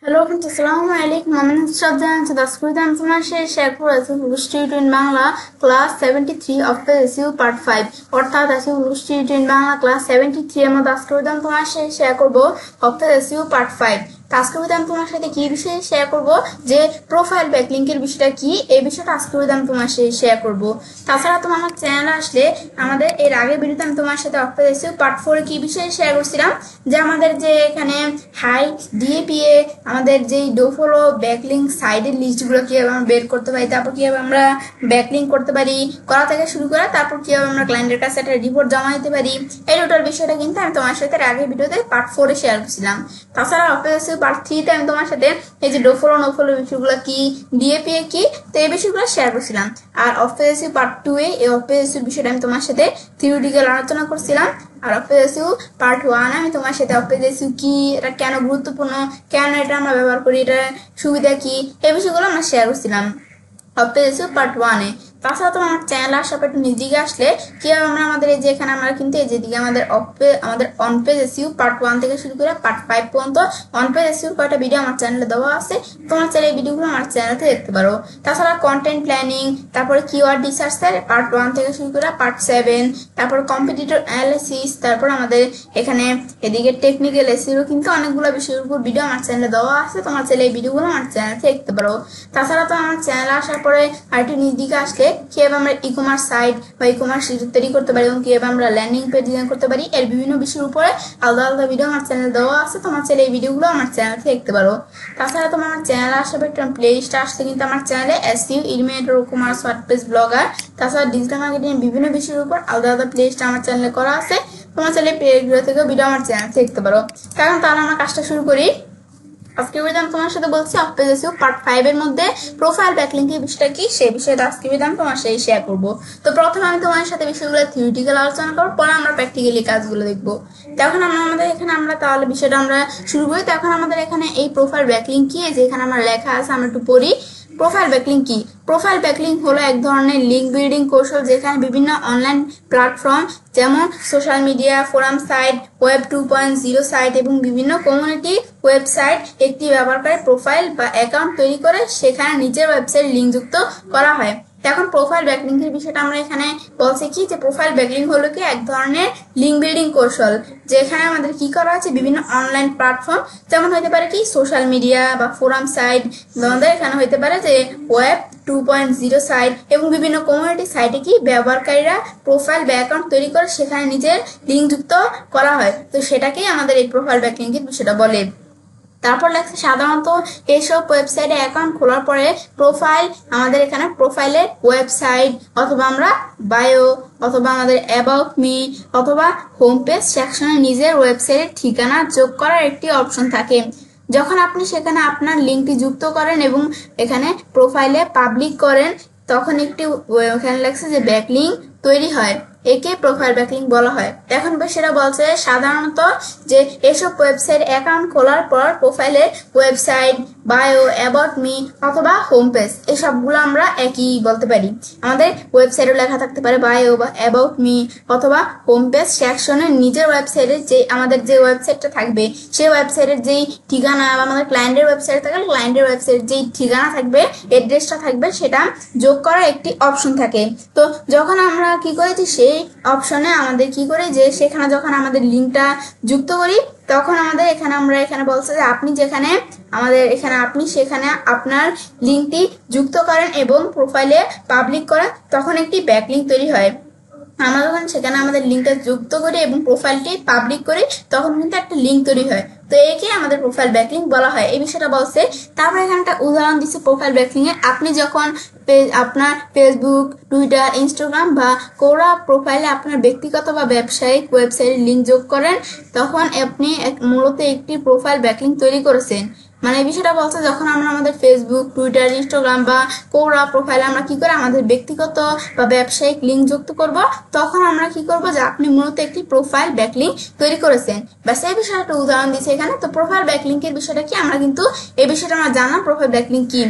Hello friends, আসসালামু আলাইকুম। আমি নুসরাত জাহান। আজকে আমি তোমার সাথে শেয়ার করব institute in Bangla class 73 of SU part 5, অর্থাৎ ইনস্টিটিউট ইন বাংলা ক্লাস 73 এর মধ্যে আজকে আমি তোমার সাথে শেয়ার করব অফ এসইউ পার্ট 5। আজকে আমি তোমার সাথে কি বিষয়ে শেয়ার করব, যে প্রোফাইল ব্যাকলিংকের বিষয়টা কি, এই বিষয়টা আজকে আমি তোমার সাথে শেয়ার করব। তাছাড়া তোমার আমার চ্যানেলে আসলে আমাদের এর আগে ভিডিওতে আমি তোমার সাথে অফ এসইউ পার্ট 4 কি বিষয়ে শেয়ার করছিলাম, যে আমাদের যে এখানে হাই ডিএপিএ আমাদের যেই ডোফলো ব্যাকলিং সাইডের লিস্টগুলো কীভাবে আমরা বের করতে পারি, তারপর কীভাবে আমরা ব্যাকলিং করতে পারি করা থেকে শুরু করে, তারপর কীভাবে আমরা ক্লায়েন্টের কাছে একটা রিপোর্ট জমা দিতে পারি, এই টোটাল বিষয়টা কিন্তু আমি তোমার সাথে আগের ভিডিওতে পার্ট 4 এ শেয়ার করছিলাম। তাছাড়া অফিসে পার্ট 3 তে আমি তোমার সাথে এই যে ডোফলো নোফলো বিষয়গুলো কি, ডিএপিএ কি, তো এই বিষয়গুলো শেয়ার করছিলাম। আর অফিসে পার্ট 2 এ এই অফিসের বিষয়টা আমি তোমার সাথে থিওরিটিক্যাল আলোচনা করছিলাম। আর অফিসিউ পার্ট 1 আমি তোমার সাথে অফিসিউ কি, এটা কেন গুরুত্বপূর্ণ, কেন এটা আমরা ব্যবহার করি, এটা সুবিধা কি, এই বিষয়গুলো আমরা শেয়ার করছিলাম অফিসিউ পার্ট 1 এ। তাছাড়া তো আমার চ্যানেল আসার পর একটু নিচদিকে আসলে কিভাবে আমরা আমাদের এই যে এখানে আমরা কিন্তু এই যেদিকে আমাদের অন পেজ এসইউ পার্ট 1 থেকে শুরু করে পার্ট 5 পর্যন্ত অন পেজ এসইউ কয়টা ভিডিও আমার চ্যানেলে দেওয়া আছে, তোমার চাইলে এই ভিডিওগুলো আমার চ্যানেল থেকে দেখতে পারো। তাছাড়া কন্টেন্ট প্ল্যানিং, তারপরে কিওয়ার্ড রিসার্চের পার্ট 1 থেকে শুরু করে পার্ট 7, তারপর কম্পিটিটর অ্যানালিসিস, তারপর আমাদের এখানে এদিকে টেকনিক্যাল এসইও কিন্তু অনেকগুলো বিষয়ের উপর ভিডিও আমার চ্যানেলে দেওয়া আছে, তোমার চাইলে এই ভিডিওগুলো আমার চ্যানেল থেকে দেখতে পারো। তাছাড়া তো আমার চ্যানেলে আসার পরে আর একটু নিচদিকে আসলে কিভাবে আমরা ই কমার্স সাইট বা ই কমার্স তৈরি করতে পারি এবং কিভাবে আমরা ল্যান্ডিং পেজ ডিজাইন করতে পারি, এর বিভিন্ন বিষয়ের উপরে আলাদা আলাদা ভিডিও আমার চ্যানেলে দেওয়া আছে, তোমার চাইলে এই ভিডিওগুলো আমার চ্যানেল থেকে দেখতে পারো। তাছাড়া তোমার আমার চ্যানেলে আসার পর একটা প্লে লিস্ট আসছে কিন্তু আমার চ্যানেলে SEO, email, commerce, WordPress, blogger, তাছাড়া ডিজিটাল মার্কেটিং বিভিন্ন বিষয়ের উপর আলাদা আলাদা প্লে লিস্ট আমার চ্যানেলে করা আছে, তোমার চাইলে প্লেগুলো থেকে ভিডিও আমার চ্যানেল থেকে দেখতে পারো। কারণ তাহলে আমরা কাজটা শুরু করি। আজকে আমি তোমার সাথে বলছি অফিসিউ পার্ট 5 এর মধ্যে প্রোফাইল ব্যাকলিংকের বিষয়টা কি, সেই বিষয়ে আজকে আমি তোমার সাথে শেয়ার করব। তো প্রথমে আমি তোমার সাথে বিষয়গুলো থিওরিটিক্যাল আলোচনা করব, পরে আমরা প্র্যাকটিক্যালি কাজগুলো দেখব। তখন আমাদের এখানে আমরা তাহলে বিষয়টা আমরা শুরু করি। তখন আমাদের এখানে এই প্রোফাইল ব্যাকলিং কি, যে এখানে আমার লেখা আছে, আমরা একটু পড়ি। প্রোফাইল ব্যাকলিং কি? প্রোফাইল ব্যাকলিং হলো এক ধরনের লিঙ্ক বিল্ডিং কৌশল, যেখানে বিভিন্ন অনলাইন প্ল্যাটফর্ম যেমন social media, forum site, web 2.0 site এবং বিভিন্ন কমিউনিটি ওয়েবসাইট একটি ব্যবহারকারী প্রোফাইল বা অ্যাকাউন্ট তৈরি করে সেখানে নিজের ওয়েবসাইট লিঙ্ক যুক্ত করা হয়। এখন প্রোফাইল ব্যাকলিং এর বিষয়টা আমরা এখানে বলছি কি, যে প্রোফাইল ব্যাকলিং হলো কি এক ধরনের লিঙ্ক বিল্ডিং কৌশল, যেখানে আমাদের কি করা আছে, বিভিন্ন অনলাইন প্ল্যাটফর্ম যেমন হইতে পারে কি সোশ্যাল মিডিয়া বা ফোরাম সাইট, আমাদের এখানে হইতে পারে যে ওয়েব 2.0 সাইট এবং বিভিন্ন কমিউনিটি সাইটে কি ব্যবহারকারীরা প্রোফাইল বা অ্যাকাউন্ট তৈরি করে সেখানে নিজের লিঙ্ক যুক্ত করা হয়। তো সেটাকেই আমাদের এই প্রোফাইল ব্যাকলিং এর বিষয়টা বলে। তারপর লেখছে সাধারণত এইসব ওয়েবসাইটে অ্যাকাউন্ট খোলার পরে প্রোফাইল, আমাদের এখানে প্রোফাইলের ওয়েবসাইট অথবা আমরা বায়ো অথবা আমাদের অ্যাবাউট মি অথবা হোম পেজ সেকশনে নিজের ওয়েবসাইটের ঠিকানা যোগ করার একটি অপশন থাকে। যখন আপনি সেখানে আপনার লিঙ্কটি যুক্ত করেন এবং এখানে প্রোফাইলে পাবলিক করেন, তখন একটি এখানে লেখছে যে ব্যাকলিং তৈরি হয়, একে প্রোফাইল ব্যাকলিং বলা হয়। এখন সেটা বলছে সাধারণত যে এসব ওয়েবসাইট অ্যাকাউন্ট খোলার পর প্রোফাইলের ওয়েবসাইট, বায়ো, অ্যাবাউট মি অথবা হোম পেজ এই সবগুলো আমরা একই বলতে পারি। আমাদের ওয়েবসাইটও লেখা থাকতে পারে বায়ো বা অ্যাবাউট মি অথবা হোম পেজ সেকশনে নিজের ওয়েবসাইটের যে আমাদের যে ওয়েবসাইটটা থাকবে সেই ওয়েবসাইটের যেই ঠিকানা বা আমাদের ক্লায়েন্টের ওয়েবসাইট থাকলে ক্লায়েন্টের ওয়েবসাইটের যেই ঠিকানা থাকবে, অ্যাড্রেসটা থাকবে, সেটা যোগ করার একটি অপশন থাকে। তো যখন আমরা কি করেছি সেই অপশনে আমাদের কি করে, যে সেখানে যখন আমাদের লিঙ্কটা যুক্ত করি তখন আমাদের এখানে আমরা এখানে বলছে যে আপনি যেখানে আমাদের এখানে আপনি সেখানে আপনার লিঙ্কটি যুক্ত করেন এবং প্রোফাইলে পাবলিক করেন, তখন একটি ব্যাকলিঙ্ক তৈরি হয়। আমরা যখন সেখানে আমাদের লিঙ্কটা যুক্ত করি এবং প্রোফাইলটি পাবলিক করি তখন কিন্তু একটা লিঙ্ক তৈরি হয়, তো একে আমাদের প্রোফাইল ব্যাকলিং বলা হয়, এই বিষয়টা বলছে। তারপর এখানে একটা উদাহরণ দিচ্ছে প্রোফাইল ব্যাকলিং এর। আপনি যখন আপনার ফেসবুক, টুইটার, ইনস্টাগ্রাম বা কোরা প্রোফাইলে আপনার ব্যক্তিগত বা ব্যবসায়িক ওয়েবসাইটের লিঙ্ক যোগ করেন, তখন আপনি মূলত একটি প্রোফাইল ব্যাকলিং তৈরি করেছেন। মানে এই বিষয়টা বলছে যখন আমরা আমাদের ফেসবুক, টুইটার, ইনস্টাগ্রাম বা কোরা প্রোফাইলে আমরা কি করে আমাদের ব্যক্তিগত বা ব্যবসায়িক লিঙ্ক যুক্ত করব, তখন আমরা কি করব, যে আপনি মূলত একটি প্রোফাইল ব্যাকলিং তৈরি করেছেন। ব্যাস এই বিষয়ে একটা উদাহরণ দিয়েছে এখানে। তো প্রোফাইল ব্যাকলিংকের বিষয়টা কি, আমরা কিন্তু এই বিষয়টা আমরা জানলাম প্রোফাইল ব্যাকলিং কি।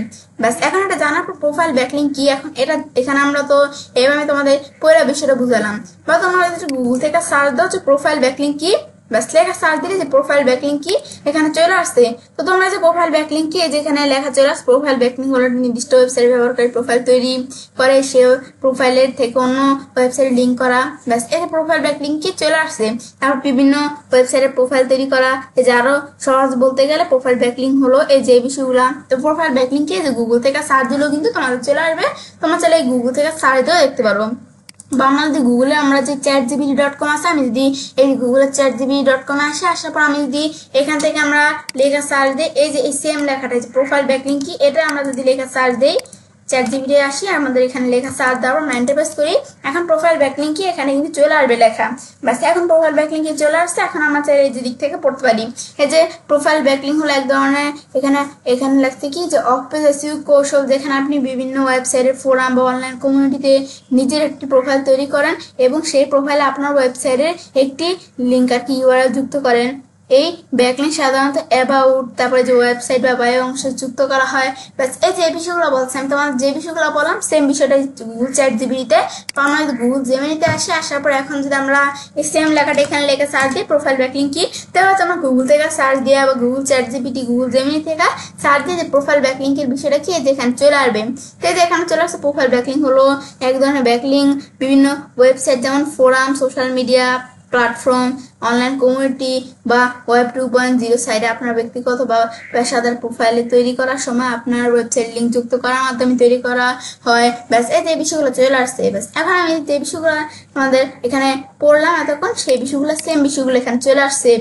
ব্যাস এখন এটা জানার পর প্রোফাইল ব্যাকলিং কি, এখন এটা এখানে আমরা তো এইভাবে তোমাদের পুরো বিষয়টা বুঝালাম। বা তোমরা গুগল থেকে সার্চ দাও যে প্রোফাইল ব্যাকলিং কি, ব্যাস লেখা সার্চ দিলে যে প্রোফাইল ব্যাকলিংক কি এখানে চলে আসছে। তো তোমরা যে প্রোফাইল ব্যাকলিংক কি যেখানে লেখা চলে আসছে প্রোফাইল ব্যাকলিংক হলো নির্দিষ্ট ওয়েবসাইট ব্যবহারকারী প্রোফাইল তৈরি করে সে প্রোফাইলের থেকে অন্য ওয়েবসাইটে লিঙ্ক করা। ব্যাস এই যে প্রোফাইল ব্যাকলিংক কি চলে আসছে। তারপর বিভিন্ন ওয়েবসাইটে প্রোফাইল তৈরি করা, এই যে আরো সহজ বলতে গেলে প্রোফাইল ব্যাকলিংক হলো এই যে বিষয়গুলা। তো প্রোফাইল ব্যাকলিংক কি যে গুগল থেকে সার্চ দিলেও কিন্তু তোমাদের চলে আসবে, তোমরা চাইলে গুগল থেকে সার্চ দিয়েও দেখতে পারো। বা আমরা যদি গুগলে আমরা যে chatgpt.com আছে, আমি যদি এই গুগলের chatgpt.com আসার পর আমি যদি এখান থেকে আমরা লেখা সার্চ দিই এই যে এই সেম লেখাটা যে প্রোফাইল ব্যাকলিংক কি এটা আমরা যদি লেখা সার্চ দিই ChatGPT আসি আমাদের এখানে লেখা সার্চ দেওয়ার পর এন্টার প্রেস করি, এখন প্রোফাইল ব্যাকলিংক কি এখানে কিন্তু চলে আসবে লেখা। বাস এখন প্রোফাইল ব্যাকলিংক কি চলে আসছে। এখন আমরা চাইলে এই যে দিক থেকে পড়তে পারি এই যে প্রোফাইল ব্যাকলিংক হলো এক ধরনের এখানে লাগছে কি যে অফ পেজ এসইও কৌশল, যেখানে আপনি বিভিন্ন ওয়েবসাইটের ফোরাম বা অনলাইন কমিউনিটিতে নিজের একটি প্রোফাইল তৈরি করেন এবং সেই প্রোফাইলে আপনার ওয়েবসাইটের একটি লিঙ্ক আর কি ইউআরএল যুক্ত করেন। এই ব্যাকলিংক সাধারণত অ্যাবাউট তারপরে যে ওয়েবসাইট বা বায়ো অংশে যুক্ত করা হয়। ব্যাস এই যে বিষয়গুলো বলছি আমি তোমার যে বিষয়গুলো বললাম সেম বিষয়টা গুগল চ্যাটজিপিটিতে। তো আমরা যদি গুগল জেমিনিতে আসার পর এখন যদি আমরা এই সেম লেখাটা এখানে লেখা সার্চ দিই প্রোফাইল ব্যাকলিংক কি, তাহলে আমরা গুগল থেকে সার্চ দিয়ে বা গুগল চ্যাটজিপিটি গুগল জেমিনি থেকে সার্চ দিয়ে যে প্রোফাইল ব্যাকলিংকের বিষয়টা কি যেখানে চলে আসবে। তো এই যে এখানে চলে আসছে প্রোফাইল ব্যাকলিংক হলো এক ধরনের ব্যাকলিংক বিভিন্ন ওয়েবসাইট যেমন forum, social media platform, online community বা ওয়েব 2.0 সাইটে আপনার ব্যক্তিগত বা পেশাদার প্রোফাইলে তৈরি করার সময় আপনার ওয়েবসাইট লিঙ্ক যুক্ত করার মাধ্যমে তৈরি করা হয়। ব্যাস এই যে বিষয়গুলো চলে আসছে। ব্যাস এখন আমি যে বিষয়গুলো আমাদের এখানে পড়লাম এতক্ষণ সেই বিষয়গুলো সেম বিষয়গুলো এখানে চলে আসছে।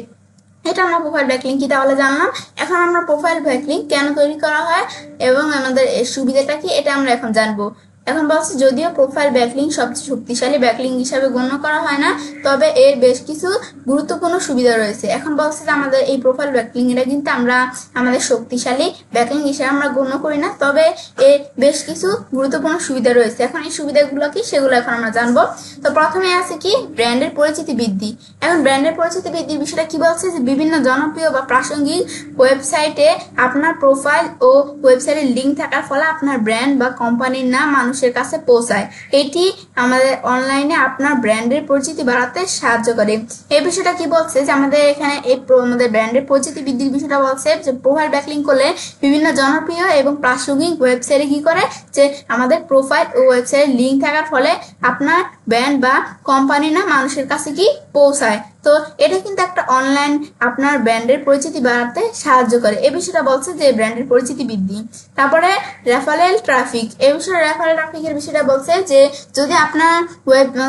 এটা আমরা প্রোফাইল ব্যাকলিংক কি তাহলে জানলাম। এখন আমরা প্রোফাইল ব্যাকলিংক কেন তৈরি করা হয় এবং আমাদের এর সুবিধাটা কি এটা আমরা এখন জানবো। এখন বলছি যদিও প্রোফাইল ব্যাকলিংক সবচেয়ে শক্তিশালী ব্যাকলিংক হিসাবে গণ্য করা হয় না, তবে এর বেশ কিছু গুরুত্বপূর্ণ সুবিধা রয়েছে। এখন বলছি যে আমাদের এই প্রোফাইল ব্যাকলিংক এটা কিন্তু আমরা আমাদের শক্তিশালী ব্যাকলিংক হিসাবে আমরা গণ্য করি না, তবে এর বেশ কিছু গুরুত্বপূর্ণ সুবিধা রয়েছে। এখন এই সুবিধাগুলো কি সেগুলো এখন আমরা জানবো। তো প্রথমে আছে কি ব্র্যান্ডের পরিচিতি বৃদ্ধি। এখন ব্র্যান্ডের পরিচিতি বৃদ্ধির বিষয়টা কি বলছে যে বিভিন্ন জনপ্রিয় বা প্রাসঙ্গিক ওয়েবসাইটে আপনার প্রোফাইল ও ওয়েবসাইটের লিঙ্ক থাকার ফলে আপনার ব্র্যান্ড বা কোম্পানির নাম মানুষের কাছে পৌঁছায়। এটি আমাদের অনলাইনে আপনার ব্র্যান্ডের পরিচিতি বাড়াতে সাহায্য করে। এই বিষয়টা কি বলছে যে আমাদের এখানে এই আমাদের ব্র্যান্ডের পরিচিতি বৃদ্ধির বিষয়টা বলছে যে প্রোফাইল ব্যাকলিংক করলে বিভিন্ন জনপ্রিয় এবং প্রাসঙ্গিক ওয়েবসাইটে কি করে যে আমাদের প্রোফাইল ও ওয়েবসাইটের লিঙ্ক থাকার ফলে আপনার ব্র্যান্ড বা কোম্পানির নাম মানুষের কাছে কি পৌঁছায়। তো এটা কিন্তু একটা অনলাইন আপনার ব্র্যান্ডের পরিচিতি বাড়াতে সাহায্য করে। এই বিষয়টা বলছে যে ব্র্যান্ডের পরিচিতি বৃদ্ধি। তারপরে রেফারেল ট্রাফিক, এই বিষয়ে রেফারেল ট্রাফিকের বিষয়টা বলছে যে যদি আপনার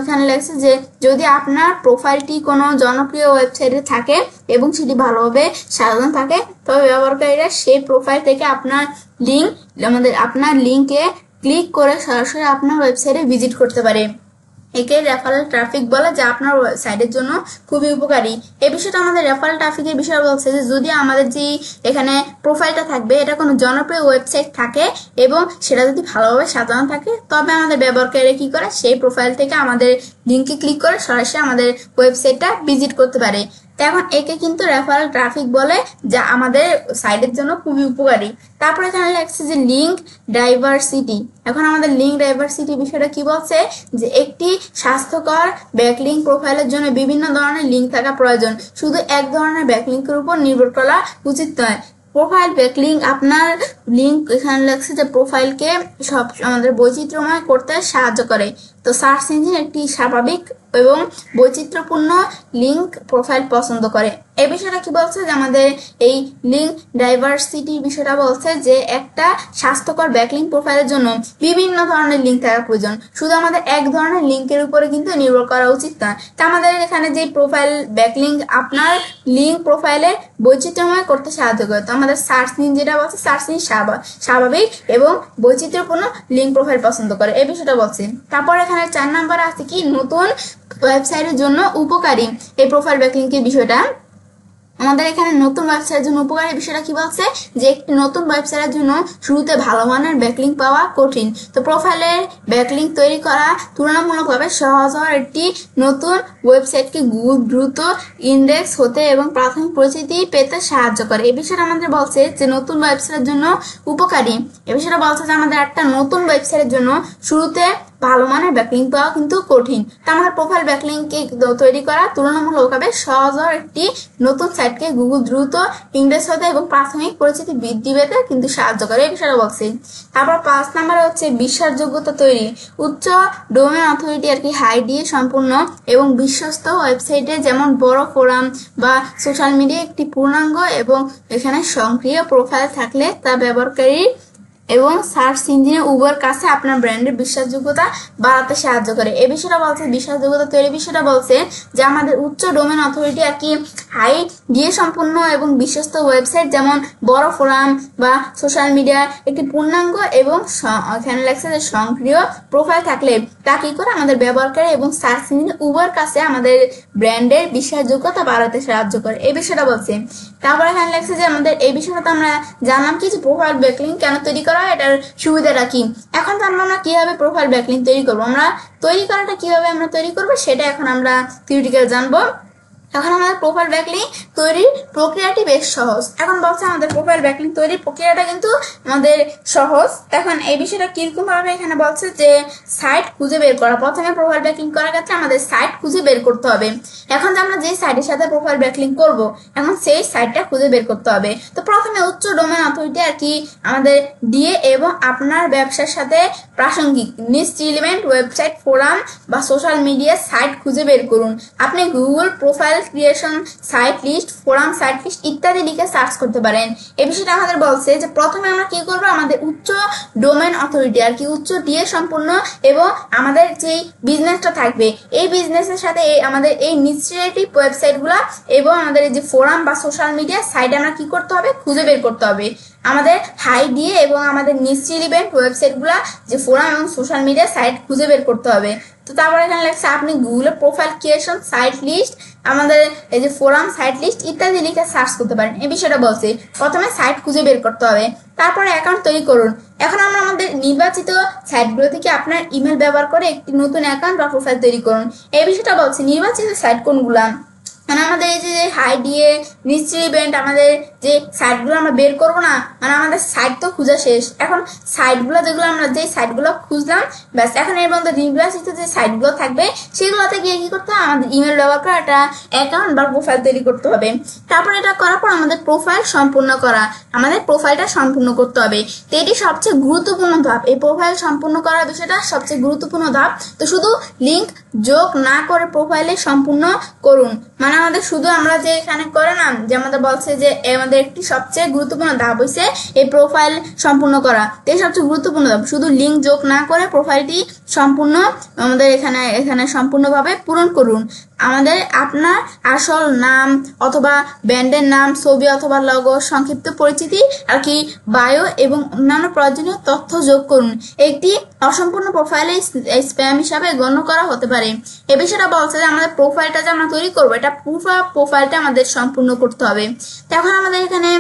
এখানে লেগেছে যে যদি আপনার প্রোফাইলটি কোনো জনপ্রিয় ওয়েবসাইটে থাকে এবং সেটি ভালোভাবে সাজানো থাকে তবে ব্যবহারকারীরা সেই প্রোফাইল থেকে আপনার লিঙ্কে ক্লিক করে সরাসরি আপনার ওয়েবসাইটে ভিজিট করতে পারে। একে রেফারেল ট্রাফিক বলে, যা আপনার সাইটের জন্য খুবই উপকারী। এই বিষয়টা আমাদের রেফারেল ট্রাফিকের বিষয় বলছে যে যদি আমাদের যে এখানে প্রোফাইলটা থাকবে এটা কোনো জনপ্রিয় ওয়েবসাইট থাকে এবং সেটা যদি ভালোভাবে সাজানো থাকে তবে আমাদের ব্যবহারকারীরা কি করে সেই প্রোফাইল থেকে আমাদের লিঙ্কে ক্লিক করে সরাসরি আমাদের ওয়েবসাইটটা ভিজিট করতে পারে। তো এখন একে কিন্তু রেফারেল ট্রাফিক বলে, যা আমাদের সাইটের জন্য খুবই উপকারী। তারপরে এখানে লেখছে যে লিঙ্ক ডাইভার্সিটি। এখন আমাদের লিঙ্ক ডাইভার্সিটি বিষয়টা কি বলছে যে একটি স্বাস্থ্যকর ব্যাকলিংক প্রোফাইলের জন্য বিভিন্ন ধরনের লিঙ্ক থাকা প্রয়োজন, শুধু এক ধরনের ব্যাকলিংকের উপর নির্ভর করা উচিত নয়। প্রোফাইল ব্যাকলিংক আপনার লিঙ্ক এখানে লেখছে যে প্রোফাইলকে সব আমাদের বৈচিত্র্যময় করতে সাহায্য করে। তো সার্চ ইঞ্জিন একটি স্বাভাবিক এবং বৈচিত্র্যপূর্ণ লিঙ্ক প্রোফাইল পছন্দ করে। এই বিষয়টা কি বলছে যে আমাদের এই লিঙ্ক ডাইভার্সিটির বিষয়টা বলছে যে একটা স্বাস্থ্যকর ব্যাকলিংক প্রোফাইলের জন্য বিভিন্ন ধরনের লিঙ্ক থাকা প্রয়োজন, শুধু আমাদের এক ধরনের লিঙ্কের উপরে কিন্তু নির্ভর করা উচিত না। তা আমাদের এখানে যে প্রোফাইল ব্যাকলিংক আপনার লিঙ্ক প্রোফাইলে বৈচিত্র্যময় করতে সাহায্য করে। তো আমাদের সার্চ ইঞ্জিন যেটা বলছে সার্চ ইঞ্জিন স্বাভাবিক এবং বৈচিত্র্যপূর্ণ লিঙ্ক প্রোফাইল পছন্দ করে, এই বিষয়টা বলছে। তারপর এখানে 4 নম্বরে আছে কি নতুন ওয়েবসাইটের জন্য উপকারী এই প্রোফাইল ব্যাকলিংকের বিষয়টা। আমাদের এখানে নতুন ওয়েবসাইটের জন্য উপকারী বিষয়টা কি বলছে যে একটি নতুন ওয়েবসাইটের জন্য শুরুতে ভালো মানের ব্যাকলিংক পাওয়া কঠিন। তো প্রোফাইলের ব্যাকলিংক তৈরি করা তুলনামূলকভাবে সহজ হওয়ার একটি নতুন ওয়েবসাইটকে গুগল দ্রুত ইন্ডেক্স হতে এবং প্রাথমিক পরিচিতি পেতে সাহায্য করে। এই বিষয়টা আমাদের বলছে যে নতুন ওয়েবসাইটের জন্য উপকারী। এই বিষয়টা বলছে যে আমাদের একটা নতুন ওয়েবসাইটের জন্য শুরুতে ভালো মানের ব্যাকলিঙ্ক পাওয়া কিন্তু কঠিন। তো আমাদের প্রোফাইল ব্যাকলিঙ্ক তৈরি করা তুলনামূলকভাবে সহজ একটি নতুন সাইটকে গুগল দ্রুত ইংরেজ হতে এবং প্রাথমিক পরিচিতি বৃদ্ধি পেতে কিন্তু সাহায্য করে, এই বিষয়টা বলছি। তারপর 5 নম্বরে হচ্ছে বিশ্বাসযোগ্যতা তৈরি। উচ্চ ডোমেন অথরিটি আর কি হাই দিয়ে সম্পূর্ণ এবং বিশ্বস্ত ওয়েবসাইটে যেমন বড় ফোরাম বা সোশ্যাল মিডিয়া একটি পূর্ণাঙ্গ এবং এখানে সক্রিয় প্রোফাইল থাকলে তা ব্যবহারকারী এবং সার্চ ইঞ্জিনে উভয়ের কাছে আপনার ব্র্যান্ডের বিশ্বাসযোগ্যতা বাড়াতে সাহায্য করে, এই বিষয়টা বলছে। বিশ্বাসযোগ্যতা তৈরি বিষয়টা বলছে যে আমাদের উচ্চ ডোমেন অথরিটি আর কি হাই দিয়ে সম্পূর্ণ এবং বিশ্বস্ত ওয়েবসাইট যেমন বড় ফোরাম বা সোশ্যাল মিডিয়া একটি পূর্ণাঙ্গ এবং এখানে লেখছে যে সক্রিয় প্রোফাইল থাকলে তা কি করে আমাদের ব্যবহারকারী এবং সার্চ ইঞ্জিনে উভয়ের কাছে আমাদের ব্র্যান্ডের বিশ্বাসযোগ্যতা বাড়াতে সাহায্য করে, এই বিষয়টা বলছে। তারপর এখানে লেখছে যে আমাদের এই বিষয়টা তো আমরা জানলাম কি যে প্রোফাইল ব্যাকলিঙ্ক কেন তৈরি করা হয়, এটার সুবিধাটা কি। এখন জানলাম আমরা কিভাবে প্রোফাইল ব্যাকলিঙ্ক তৈরি করবো, আমরা তৈরি করাটা কিভাবে আমরা তৈরি করবো সেটা এখন আমরা থিওরিটিক্যাল জানবো। এখন আমাদের প্রোফাইল ব্যাকলিঙ্ক তৈরির প্রক্রিয়াটি বেশ সহজ। এখন বলছে আমাদের প্রোফাইল ব্যাকলিঙ্ক তৈরির প্রক্রিয়াটা কিন্তু আমাদের সহজ। এখন এই বিষয়টা কিরকম ভাবে এখানে বলছে যে সাইট খুঁজে বের করা। প্রথমে প্রোফাইল ব্যাকলিঙ্ক করার ক্ষেত্রে আমাদের সাইট খুঁজে বের করতে হবে। এখন যে আমরা যে সাইটের সাথে প্রোফাইল ব্যাকলিঙ্ক করব, এখন সেই সাইটটা খুঁজে বের করতে হবে। তো প্রথমে উচ্চ ডোমেন অথরিটি আর কি আমাদের দিয়ে এবং আপনার ব্যবসার সাথে প্রাসঙ্গিক নিজ রিলেভেন্ট ওয়েবসাইট, ফোরাম বা সোশ্যাল মিডিয়া সাইট খুঁজে বের করুন। আপনি Google profile creation site list, forum site list ইত্যাদি লিখে সার্চ করতে পারেন। এই বিষয়টা আমাদের বলছে যে প্রথমে আমরা কি করবো, আমাদের উচ্চ ডোমেন অথরিটি আর কি উচ্চ দিয়ে সম্পূর্ণ এবং আমাদের যেই বিজনেসটা থাকবে এই বিজনেসের সাথে আমাদের এই নিজ রিলেটিভ ওয়েবসাইটগুলো এবং আমাদের এই যে ফোরাম বা সোশ্যাল মিডিয়া সাইট আমরা কি করতে হবে, খুঁজে বের করতে হবে। আমাদের হাই দিয়ে এবং আমাদের নিজ রিলেভেন্ট ওয়েবসাইটগুলো যে ফোরাম এবং সোশ্যাল মিডিয়া সাইট খুঁজে বের করতে হবে। তো তারপরে এখানে লেখছে আপনি গুগলের প্রোফাইল ক্রিয়েশন সাইট লিস্ট, আমাদের এই যে ফোরাম সাইট লিস্ট ইত্যাদি লিখে সার্চ করতে পারেন, এই বিষয়টা বলছি। প্রথমে সাইট খুঁজে বের করতে হবে, তারপরে অ্যাকাউন্ট তৈরি করুন। এখন আমরা আমাদের নির্বাচিত সাইটগুলো থেকে আপনার ইমেল ব্যবহার করে একটি নতুন অ্যাকাউন্ট বা প্রোফাইল তৈরি করুন, এই বিষয়টা বলছি। নির্বাচিত সাইট কোনগুলা, মানে আমাদের এই যে হাই দিয়ে নিশ্চয়ই ইভেন্ট আমাদের যে সাইটগুলো আমরা বের করবো না, মানে আমাদের সাইট তো খোঁজা শেষ। এখন সাইটগুলো যেগুলো আমরা যে সাইটগুলো খুঁজলাম ব্যাস, এখন এর মধ্যে নির্বাচিত যে সাইটগুলো থাকবে সেগুলোতে গিয়ে কি করতে হবে, আমাদের ইমেল ব্যবহার করে একটা অ্যাকাউন্ট বা প্রোফাইল তৈরি করতে হবে। তারপর এটা করার পর আমাদের প্রোফাইল সম্পূর্ণ করা, আমাদের প্রোফাইলটা সম্পূর্ণ করতে হবে। তো এটি সবচেয়ে গুরুত্বপূর্ণ ধাপ, এই প্রোফাইল সম্পূর্ণ করার বিষয়টা সবচেয়ে গুরুত্বপূর্ণ ধাপ। তো শুধু লিঙ্ক যোগ না করে প্রোফাইলে সম্পূর্ণ করুন, মানে আমাদের শুধু আমরা যে এখানে করে না যে আমাদের বলছে যে আমাদের একটি সবচেয়ে গুরুত্বপূর্ণ ধাপ হচ্ছে এই প্রোফাইল সম্পূর্ণ করা। এই সবচেয়ে গুরুত্বপূর্ণ ধাপ, শুধু লিঙ্ক যোগ না করে প্রোফাইলটি সম্পূর্ণ আমাদের এখানে সম্পূর্ণভাবে পূরণ করুন। আমাদের আপনার আসল নাম অথবা ব্র্যান্ডের নাম, ছবি অথবা লগো, সংক্ষিপ্ত পরিচিতি আর কি বায়ো এবং অন্যান্য প্রয়োজনীয় তথ্য যোগ করুন। একটি অসম্পূর্ণ প্রোফাইলে স্প্যাম হিসাবে গণ্য করা হতে পারে। এ বিষয়টা বলছে যে আমাদের প্রোফাইলটা যে আমরা তৈরি করবো এটা পুরো প্রোফাইলটা আমাদের সম্পূর্ণ করতে হবে। তখন আমাদের এখানে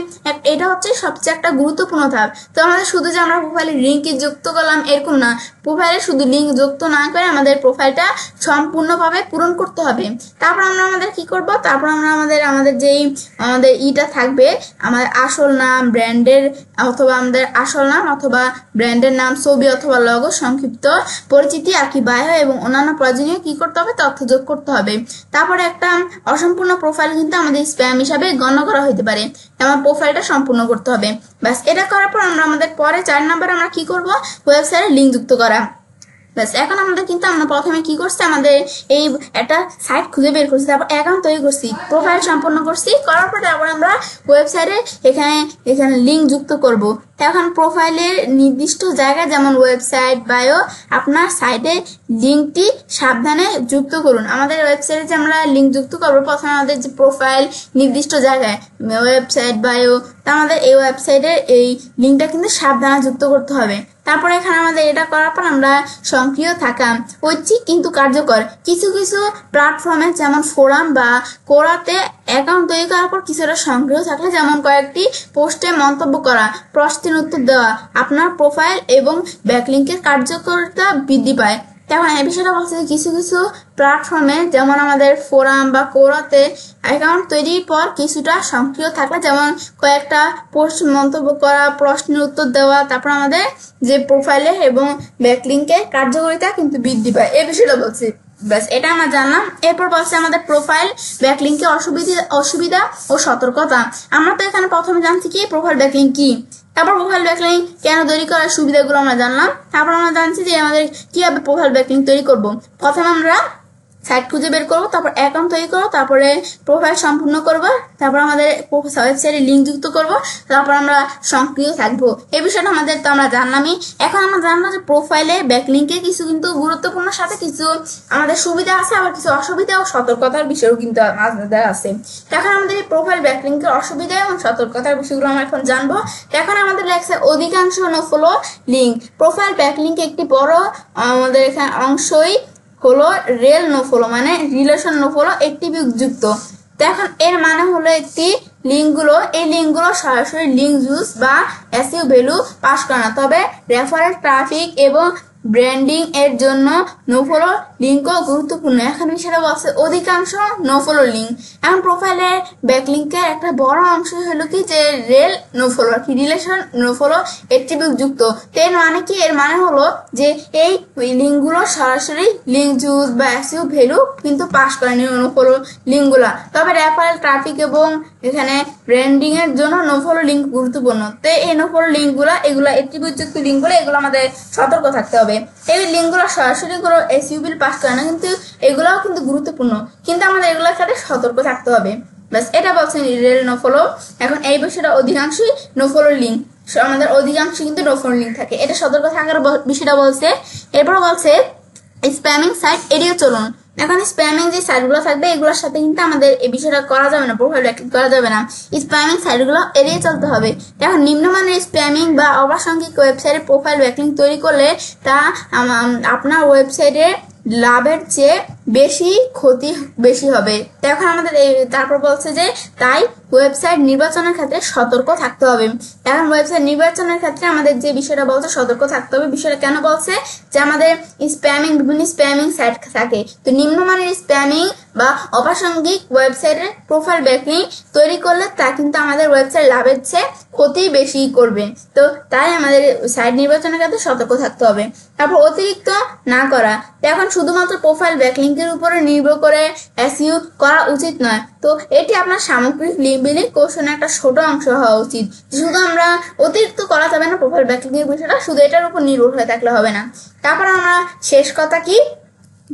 এটা হচ্ছে সবচেয়ে একটা গুরুত্বপূর্ণ ধাপ। তো আমাদের শুধু যে আমরা প্রোফাইলে লিঙ্ক যুক্ত করলাম এরকম না, প্রোফাইলে শুধু লিঙ্ক যুক্ত না করে আমাদের প্রোফাইলটা সম্পূর্ণভাবে পূরণ করতে হবে। তারপর আমরা আমাদের কি করব, তারপর আমরা আমাদের যেই আমাদের ইটা থাকবে, আমাদের আসল নাম, ব্র্যান্ডের অথবা আমাদের আসল নাম অথবা ব্র্যান্ডের নাম, ছবি অথবা লগো, সংক্ষিপ্ত পরিচিতি আর কি বায়ো এবং অন্যান্য প্রয়োজনীয় কি করতে হবে, তথ্য যোগ করতে হবে। তারপরে একটা অসম্পূর্ণ প্রোফাইল কিন্তু আমাদের স্প্যাম হিসাবে গণ্য করা হতে পারে, আমার প্রোফাইলটা সম্পূর্ণ করতে হবে। ব্যাস, এটা করার পর আমরা আমাদের পরে 4 নম্বরে আমরা কি করব, ওয়েবসাইটে লিঙ্ক যুক্ত করা। ব্যাস, এখন আমাদের কিন্তু আমরা প্রথমে কি করছি, আমাদের এই একটা সাইট খুঁজে বের করছি, তারপর অ্যাকাউন্ট তৈরি করছি, প্রোফাইল সম্পন্ন করছি, করার পরে তারপর আমরা ওয়েবসাইটে এখানে লিঙ্ক যুক্ত করব। এখন প্রোফাইলের নির্দিষ্ট জায়গায় যেমন ওয়েবসাইট, বায়ো, আপনার সাইটে লিঙ্কটি সাবধানে যুক্ত করুন। আমাদের ওয়েবসাইটে যে আমরা লিঙ্ক যুক্ত করবো, প্রথমে আমাদের যে প্রোফাইল নির্দিষ্ট জায়গায় ওয়েবসাইট, বায়ো, তা আমাদের এই ওয়েবসাইটের এই লিঙ্কটা কিন্তু সাবধানে যুক্ত করতে হবে। তারপরে এখানে আমাদের এটা করার পর আমরা সক্রিয় থাকা ঐচ্ছিক কিন্তু কার্যকর কিছু কিছু প্ল্যাটফর্মে যেমন ফোরাম বা কোরাতে অ্যাকাউন্ট তৈরি করার পর কিছুটা সক্রিয় থাকলে, যেমন কয়েকটি পোস্টে মন্তব্য করা, প্রশ্নের উত্তর দেওয়া, আপনার প্রোফাইল এবং ব্যাকলিঙ্কের কার্যকারিতা বৃদ্ধি পায়। এখন এই বিষয়টা বলছে যে কিছু কিছু প্ল্যাটফর্মে যেমন আমাদের ফোরাম বা কোরাতে অ্যাকাউন্ট তৈরির পর কিছুটা সক্রিয় থাকলে, যেমন কয়েকটা পোস্ট মন্তব্য করা, প্রশ্নের উত্তর দেওয়া, তারপর আমাদের যে প্রোফাইলে এবং ব্যাকলিংকের কার্যকারিতা কিন্তু বৃদ্ধি পায়, এই বিষয়টা বলছি। ব্যাস এটা আমরা জানলাম। এরপর বলছে আমাদের প্রোফাইল ব্যাকলিংকের অসুবিধা ও সতর্কতা। আমরা তো এখানে প্রথমে জানছি কি প্রোফাইল ব্যাকলিং কি, তারপর প্রোফাইল ব্যাকলিং কেন তৈরি করার সুবিধাগুলো আমরা জানলাম, তারপর আমরা জানছি যে আমাদের কিভাবে প্রোফাইল ব্যাকলিং তৈরি করব। প্রথমে আমরা সাইট খুঁজে বের করবো, তারপর অ্যাকাউন্ট তৈরি করবো, তারপরে প্রোফাইল সম্পূর্ণ করবো, তারপর আমাদের ওয়েবসাইটে লিঙ্ক যুক্ত করবো, তারপর আমরা সক্রিয় থাকবো। এই বিষয়টা আমাদের তো আমরা জানলামই। এখন আমরা জানলাম যে প্রোফাইলে ব্যাকলিংকে কিছু কিন্তু গুরুত্বপূর্ণ সাথে কিছু আমাদের সুবিধা আছে, আবার কিছু অসুবিধা ও সতর্কতার বিষয়ও কিন্তু আমাদের আছে। এখন আমাদের এই প্রোফাইল ব্যাকলিংকের অসুবিধা এবং সতর্কতার বিষয়গুলো আমরা এখন জানবো। এখন আমাদের লেখছে অধিকাংশ নো ফলো লিঙ্ক। প্রোফাইল ব্যাকলিংকে একটি বড় আমাদের এখানে অংশই হলো রেল নো ফলো, মানে রিলেশন নো ফলো একটি যুক্ত। তো এখন এর মানে হলো একটি এই লিঙ্কগুলো সরাসরি লিঙ্ক ইউজ বা এসইও ভ্যালু পাস করে না, তবে রেফারেল ট্রাফিক এবং ব্র্যান্ডিং এর জন্য নো ফলো লিঙ্কও গুরুত্বপূর্ণ। এখন বিষয়টা বলছে অধিকাংশ নো ফলো লিঙ্ক। এখন প্রোফাইলের ব্যাকলিংকের একটা বড় অংশ হলো কি যে রেল নো ফলো, কি রিলেশন নো ফলো এট্রিবিউট যুক্ত। তো এর মানে কি, এর মানে হলো যে এই লিঙ্কগুলো সরাসরি লিঙ্ক ইউজ বা এসইও ভ্যালু কিন্তু পাস করেনি নো ফলো লিঙ্কগুলো, তবে রেফারেল ট্রাফিক এবং এখানে ব্র্যান্ডিং এর জন্য নো ফলো লিঙ্ক গুরুত্বপূর্ণ। তো এই নো ফলো লিঙ্কগুলো, এগুলো এট্রিবিউট যুক্ত লিঙ্কগুলো, এগুলো আমাদের সতর্ক থাকতে হবে। এই লিঙ্কগুলো সরাসরি কোনো এসইও বিল পাস করে না, কিন্তু এগুলোও কিন্তু গুরুত্বপূর্ণ, কিন্তু আমাদের এগুলোর সাথে সতর্ক থাকতে হবে। ব্যাস এটা বলছেন রেল নো ফলো। এখন এই বিষয়টা অধিকাংশই নো ফলো লিঙ্ক, আমাদের অধিকাংশ কিন্তু নো ফলো লিঙ্ক থাকে, এটা সতর্ক থাকার বিষয়টা বলছে। এরপর বলছে স্প্যামিং সাইট এড়িয়ে চলুন। এখন স্প্যামিং যে সাইটগুলো থাকবে এগুলোর সাথে কিন্তু আমাদের এই বিষয়টা করা যাবে না, প্রোফাইল ব্যাকলিং করা যাবে না, স্প্যামিং সাইটগুলো এড়িয়ে চলতে হবে। এখন নিম্নমানের স্প্যামিং বা অপ্রাসঙ্গিক ওয়েবসাইটে প্রোফাইল ব্যাকলিং তৈরি করলে তা আপনার ওয়েবসাইটে লাভের চেয়ে বেশি হবে। এখন আমাদের তারপর বলছে যে তাই ওয়েবসাইট নির্বাচনের ক্ষেত্রে সতর্ক থাকতে হবে। এখন ওয়েবসাইট নির্বাচনের ক্ষেত্রে আমাদের যে বিষয়টা বলছে সতর্ক থাকতে হবে। বিষয়টা কেন বলছে যে আমাদের বিভিন্ন স্প্যামিং সাইট থাকে, তো নিম্নমানের স্প্যামিং বা অপ্রাসঙ্গিক ওয়েবসাইটের প্রোফাইল ব্যাকলিং তৈরি করলে তা কিন্তু আমাদের ওয়েবসাইট লাভের চেয়ে ক্ষতি বেশি করবে। তো তাই আমাদের সাইট নির্বাচনের ক্ষেত্রে সতর্ক থাকতে হবে। তারপর অতিরিক্ত না করা। এখন শুধুমাত্র প্রোফাইল ব্যাকলিংকের উপরে নির্ভর করে এসইও করা উচিত নয়। তো এটি আপনার সামগ্রিক লিঙ্ক বিল্ডিং কৌশলের একটা ছোট অংশ হওয়া উচিত। শুধু আমরা অতিরিক্ত করা যাবে না প্রোফাইল ব্যাকলিং এর বিষয়টা, শুধু এটার উপর নির্ভর হয়ে থাকলে হবে না। তারপর আমরা শেষ কথা কি,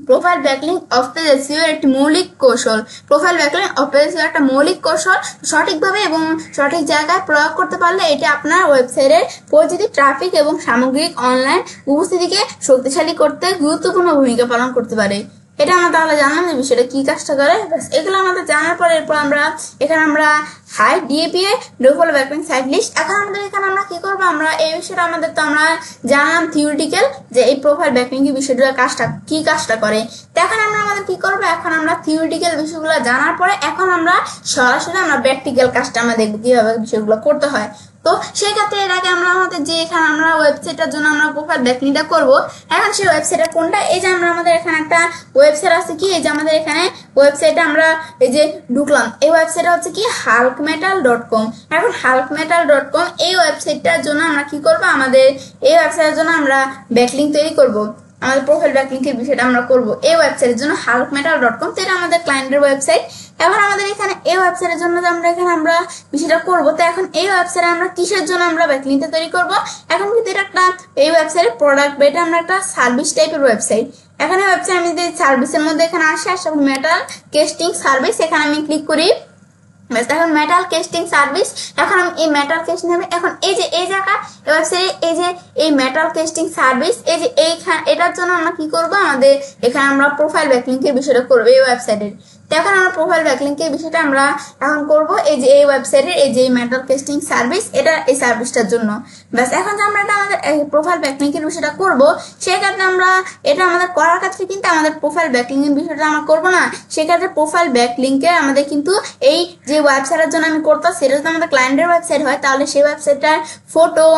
profile backlink of page SEO একটি মৌলিক কৌশল। Profile backlink of page SEO একটা মৌলিক কৌশল, সঠিকভাবে এবং সঠিক জায়গায় প্রয়োগ করতে পারলে এটি আপনার ওয়েবসাইটের পরিচিতি, ট্রাফিক এবং সামগ্রিক অনলাইন উপস্থিতিকে শক্তিশালী করতে গুরুত্বপূর্ণ ভূমিকা পালন করতে পারে। এটা আমরা তাহলে জানলাম যে বিষয়টা কি কাজটা করে। এগুলো আমাদের জানার পর এরপর আমরা এখানে high DA PA no follow backlink site list. এখন আমাদের এখানে আমরা কি করবো, আমরা এই বিষয়টা আমাদের তো আমরা জানলাম থিওরিটিক্যাল যে এই প্রোফাইল ব্যাকলিং এর বিষয়টা কাজটা করে। তো এখন আমাদের কি করবো, এখন আমরা থিওরিটিক্যাল বিষয়গুলো জানার পরে এখন আমরা সরাসরি প্র্যাকটিক্যাল কাজটা আমরা দেখবো কিভাবে বিষয়গুলো করতে হয়। তো সেই ক্ষেত্রে এর আগে আমাদের যে এখানে আমরা ওয়েবসাইটের জন্য আমরা প্রোফাইল ব্যাকলিংটা করবো, এখন সেই ওয়েবসাইটটা কোনটা, এই যে আমাদের এখানে একটা ওয়েবসাইট আছে কি, এই যে আমাদের এখানে ওয়েবসাইটে আমরা এই যে ঢুকলাম, এই ওয়েবসাইটটা হচ্ছে কি halkmetal.com। এখন halkmetal.com এই ওয়েবসাইটটার জন্য আমরা কি করবো, আমাদের এই ওয়েবসাইটের জন্য আমরা ব্যাকলিং তৈরি করবো, আমাদের প্রোফাইল ব্যাকলিংকের বিষয়টা আমরা করবো এই ওয়েবসাইটের জন্য halkmetal.com। তো এটা আমাদের ক্লায়েন্টের ওয়েবসাইট। এখন আমাদের এখানে এই ওয়েবসাইটের জন্য আমরা বিষয়টা করবো। তো এখন এই ওয়েবসাইটে আমরা কিসের জন্য আমরা ব্যাকলিংটা তৈরি করবো, এখন কিন্তু এটা একটা এই ওয়েবসাইটের প্রোডাক্ট বা এটা আমরা একটা সার্ভিস টাইপের ওয়েবসাইট। এখানে ওয়েবসাইট আমি যে সার্ভিসের মধ্যে এখানে আসে মেটাল কেস্টিং সার্ভিস, এখানে আমি ক্লিক করি। এখন মেটাল কেস্টিং সার্ভিস, এখন আমি এই মেটাল কেস্টিং এখন এই যে এই জায়গা ওয়েবসাইটে এই যে এই মেটাল কেস্টিং সার্ভিস, এই যে এইখানে এটার জন্য আমরা কি করবো, আমাদের এখানে আমরা প্রোফাইল ব্যাকলিংকের বিষয়টা করবো এই ওয়েবসাইটের। তো এখন আমরা প্রোফাইল ব্যাকলিংকের বিষয়টা আমরা এখন করব এই যে এই ওয়েবসাইটের এই যে মেটাল টেস্টিং সার্ভিস, এটা এই সার্ভিসটার জন্য। ব্যাস এখন যে আমরা এটা আমাদের প্রোফাইল ব্যাকলিংকের বিষয়টা করব, সেক্ষেত্রে আমরা এটা আমাদের করার ক্ষেত্রে কিন্তু আমাদের প্রোফাইল ব্যাকলিংকের বিষয়টা আমরা করব না, সেক্ষেত্রে প্রোফাইল ব্যাকলিংকে আমাদের কিন্তু এই যে ওয়েবসাইটের জন্য আমি করতাম সেটা যদি আমাদের ক্লায়েন্টের ওয়েবসাইট হয় তাহলে সেই ওয়েবসাইটটার ফটো,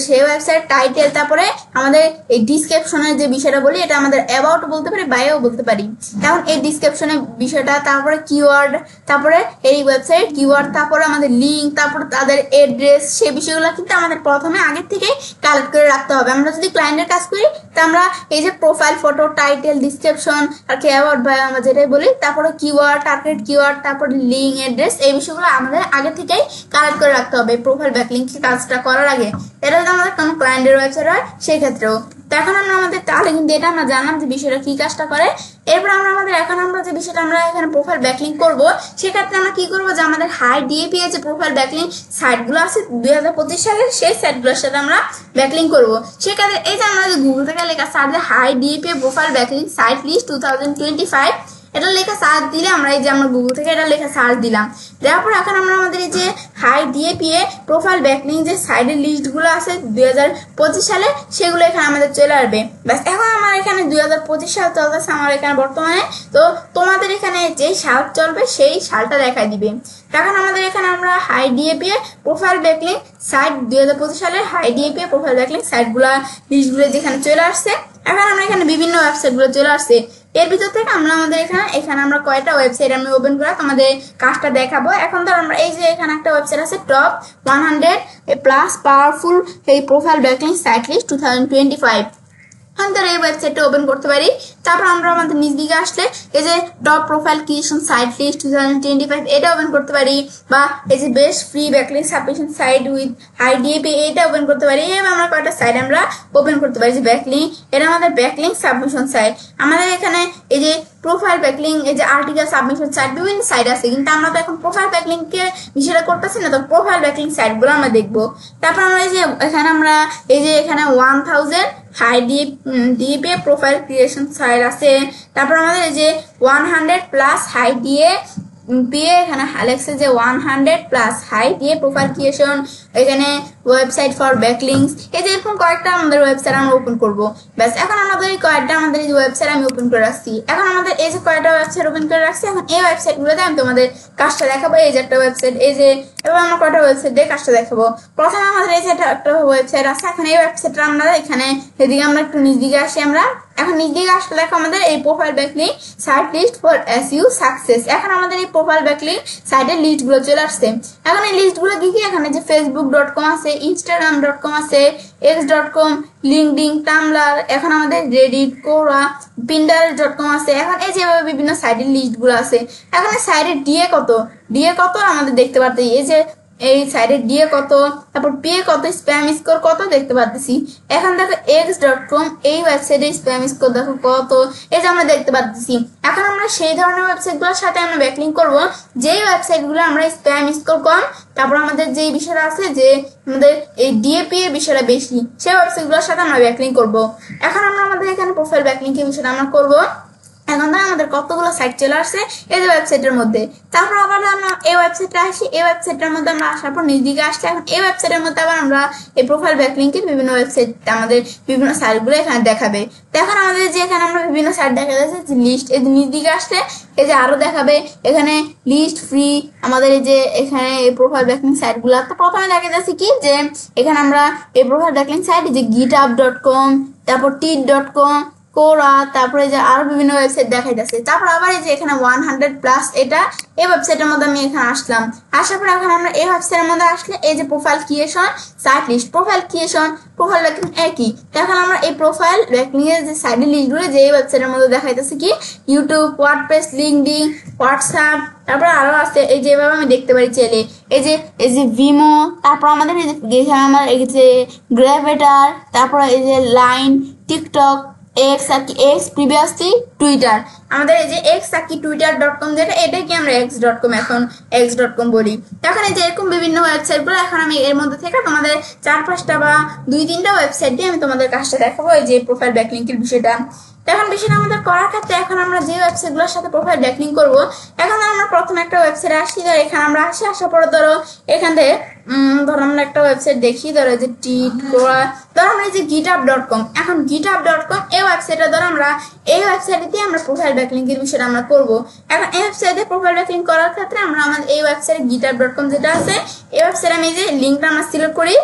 সেই ওয়েবসাইট টাইটেল, তারপরে আমাদের এই ডিসক্রিপশনের যে বিষয়টা বলি এটা আমাদের অ্যাবাউট বলতে পারি, বায়োও বলতে পারি। এখন এই ডিসক্রিপশনের বিষয়টা, তারপরে কিওয়ার্ড, তারপরে এই ওয়েবসাইট কিওয়ার্ড, তারপরে আমাদের লিঙ্ক, তারপরে তাদের অ্যাড্রেস, সেই বিষয়গুলো কিন্তু আমাদের প্রথমে আগে থেকে কালেক্ট করে রাখতে হবে। আমরা যদি ক্লায়েন্টের কাজ করি তা আমরা এই যে প্রোফাইল ফটো, টাইটেল, ডিসক্রিপশন আর কি অ্যাবাউট বায়ো আমরা যেটাই বলি, তারপরে কিওয়ার্ড, টার্গেট কিওয়ার্ড, তারপরে লিঙ্ক, অ্যাড্রেস, এই বিষয়গুলো আমাদের আগে থেকেই কালেক্ট করে রাখতে হবে প্রোফাইল ব্যাকলিংকের কাজটা করার আগে। এটা যদি আমাদের কোনো ক্লায়েন্টের ওয়েবসাইট হয় সেই ক্ষেত্রেও। তো এখন আমরা আমাদের তাহলে কিন্তু এটা আমরা জানলাম যে বিষয়টা কি কাজটা করে। এরপর আমরা এখন আমরা যে বিষয়টা আমরা এখানে প্রোফাইল ব্যাকলিং করব, সেক্ষেত্রে আমরা কি করব যে আমাদের হাই ডিএপি যে প্রোফাইল ব্যাকলিং সাইটগুলো আছে 2025 সালের, সেই সাইটগুলোর সাথে আমরা ব্যাকলিং করব। সেক্ষেত্রে এই যে আমরা গুগল থেকে লেখা search high DA profile backlink site list 2025 এটা লেখা সার্চ দিলে আমরা এই যে আমরা গুগল থেকে এটা লেখা সার্চ দিলাম, দেওয়ার পর এখন আমরা আমাদের এই যে হাই ডিএপি প্রোফাইল ব্যাকলিং যে সাইডের লিস্টগুলো আছে 2025 সালে সেগুলো এখানে আমাদের চলে আসবে। ব্যাস এখন আমার এখানে 2025 সাল চলতেছে আমার এখানে বর্তমানে, তো তোমাদের এখানে যেই সাল চলবে সেই সালটা দেখাই দিবে। এখন আমাদের এখানে আমরা high DA profile backlink site 2025 সালের হাই ডিএপি প্রোফাইল ব্যাকলিং সাইটগুলো লিস্টগুলো যেখানে চলে আসছে। এখন আমরা এখানে বিভিন্ন ওয়েবসাইটগুলো চলে আসছে, এর ভিতর থেকে আমরা আমাদের এখানে আমরা কয়টা ওয়েবসাইট আমি ওপেন করে তোমাদের কাজটা দেখাবো। এখন ধর আমরা এই যে এখানে একটা ওয়েবসাইট আছে টপ 100+ পাওয়ারফুল এই প্রোফাইল ব্যাকলিং সাইট লিস্ট 2025, আমাদের এই ওয়েবসাইটটা ওপেন করতে পারি। তারপর আমরা আমাদের নিজ দিকে আসলে এই যে top profile creation site list 2025 এটা ওপেন করতে পারি, বা এই যে best free backlink submission site with high DA এটা ওপেন করতে পারি। এবার আমরা কয়টা সাইট আমরা ওপেন করতে পারি, যে ব্যাকলিং, এটা আমাদের ব্যাকলিং সাবমিশন সাইট। আমাদের এখানে এই যে প্রোফাইল ব্যাকলিং, এই যে আর্টিকেল সাবমিশন সাইট, বিভিন্ন সাইট আছে, কিন্তু আমরা তো এখন প্রোফাইল ব্যাকলিংকে বিষয়টা করতেছি না, তো প্রোফাইল ব্যাকলিং সাইটগুলো আমরা দেখবো। তারপর আমরা এই যে এখানে আমরা এই যে এখানে 1000 high DA profile creation site আছে, তারপর আমাদের এই যে 100+ হাই ডিএপি এখানে লেখছে যে 100+ হাই ডিএ প্রোফাইল ক্রিয়েশন, এখানে ওয়েবসাইট ফর ব্যাকলিংস, এই যে এরকম কয়েকটা আমাদের ওয়েবসাইট আমরা ওপেন করব। ব্যাস এখন আমাদের এই কয়েকটা আমাদের এই ওয়েবসাইট আমি ওপেন করে রাখছি। এখন আমাদের এই যে কয়েকটা ওয়েবসাইট ওপেন করে রাখছি, এখন এই ওয়েবসাইটগুলোতে আমি তোমাদের কাজটা দেখাবো। এই যে একটা ওয়েবসাইট, এই যে এবার আমরা কয়টা ওয়েবসাইট দিয়ে কাজটা দেখাবো। প্রথমে আমাদের এই যে একটা ওয়েবসাইট আছে, এখন এই ওয়েবসাইটটা আমরা এখানে এদিকে আমরা একটু নিচ দিকে আসি। আমরা এখন নিচ দিকে আসলে দেখো আমাদের এই profile backlink site list for SEO success. এখন আমাদের এই প্রোফাইল ব্যাকলিং সাইটের লিস্টগুলো চলে আসছে। এখন এই লিস্টগুলো কি কি, এখানে যে facebook.com আছে, instagram.com আছে, x.com, লিঙ্কডিন, টামলার, এখন আমাদের রেডিট, কোরা, pinterest.com আছে। এখন এই যেভাবে বিভিন্ন সাইটের লিস্টগুলো আছে। এখন এই সাইটের ডিএ কত আমাদের দেখতে পারতে, এই যে এই সাইডে ডিএ কত, তারপর পিএ কত, স্প্যাম স্কোর কত দেখতে পাচ্ছি। এখন দেখো x.com এই ওয়েবসাইটে স্প্যাম স্কোর দেখো কত, এই যে আমরা দেখতে পাচ্ছি। এখন আমরা সেই ধরনের ওয়েবসাইটগুলোর সাথে আমরা ব্যাকলিং করব যেই ওয়েবসাইটগুলো আমরা স্প্যাম স্কোর কম, তারপর আমাদের যেই বিষয়টা আছে যে আমাদের এই ডিএপি এর বিষয়টা বেশি, সেই ওয়েবসাইটগুলোর সাথে আমরা ব্যাকলিং করব। এখন আমরা আমাদের এখানে প্রোফাইল ব্যাকলিং এর বিষয়টা আমরা করব। এখন ধর আমাদের কতগুলো সাইট চলে আসছে এই যে ওয়েবসাইটের মধ্যে। তারপর আবার আমরা এই ওয়েবসাইটে আসি, এই ওয়েবসাইটের মধ্যে আমরা আসার পর নিজ দিকে আসছি। এখন এই ওয়েবসাইটের মধ্যে আবার আমরা এই প্রোফাইল ব্যাকলিংকের বিভিন্ন ওয়েবসাইট আমাদের বিভিন্ন সাইটগুলো এখানে দেখাবে। তো এখন আমাদের যে এখানে আমরা বিভিন্ন সাইট দেখা যাচ্ছে যে লিস্ট, এই নিজ দিকে আসলে এই যে আরো দেখাবে এখানে লিস্ট ফ্রি আমাদের এই যে এখানে এই প্রোফাইল ব্যাকলিং সাইটগুলো। তো প্রথমে দেখা যাচ্ছে কি যে এখানে আমরা এই প্রোফাইল ব্যাকলিং সাইট যে github.com, তারপর tit.com, কোরা, তারপরে যে আরো বিভিন্ন ওয়েবসাইট দেখাই যাচ্ছে। তারপর আবার এই যে এখানে 100+ এটা এই ওয়েবসাইটের মধ্যে আমি এখানে আসলাম। আসার পর এখন আমরা এই ওয়েবসাইটের মধ্যে আসলে এই যে profile creation site list, profile creation, profile backlink একই। এখন আমরা এই প্রোফাইল ব্যাকলিং এর যে সাইডের লিস্টগুলো যে এই ওয়েবসাইটের মধ্যে দেখাইতেছে কি ইউটিউব, ওয়ার্ডপ্রেস, লিঙ্কডিন, হোয়াটসঅ্যাপ, তারপর আরো আছে এই যেভাবে আমি দেখতে পারি চাইলে এই যে ভিমো, তারপর আমাদের এই যে আমার এই যে গ্রাভেটার, তারপর এই যে লাইন, টিকটক, এক্স আর কি এক্স প্রিভিয়াসলি টুইটার, আমাদের এই যে এক্স আর কি twitter.com যেটা এটাকে আমরা x.com এখন x.com বলি। এখন এই যে এরকম বিভিন্ন ওয়েবসাইটগুলো এখন আমি এর মধ্যে থেকে তোমাদের 4-5টা বা 2-3টা ওয়েবসাইট দিয়ে আমি তোমাদের কাজটা দেখাবো এই যে প্রোফাইল ব্যাকলিংকের বিষয়টা। এখন বিষয়টা আমাদের করার ক্ষেত্রে এখন আমরা যে ওয়েবসাইটগুলোর সাথে প্রোফাইল ব্যাকলিং করবো, এখন আমরা প্রথমে একটা ওয়েবসাইটে আসি, ধরো এখানে আমরা আসার পরে ধরো এখান থেকে ধরো আমরা একটা ওয়েবসাইট দেখি, ধরো যে ধরো আমরা এই যে github.com, এখন github.com এই ওয়েবসাইটে ধরো আমরা এই ওয়েবসাইটে দিয়ে আমরা প্রোফাইল ব্যাকলিংকের বিষয়টা আমরা করবো। এখন এই ওয়েবসাইটে প্রোফাইল ব্যাকলিং করার ক্ষেত্রে আমরা আমাদের এই ওয়েবসাইট github.com যেটা আছে এই ওয়েবসাইটে আমি যে লিঙ্কটা আমরা সিলেক্ট করি,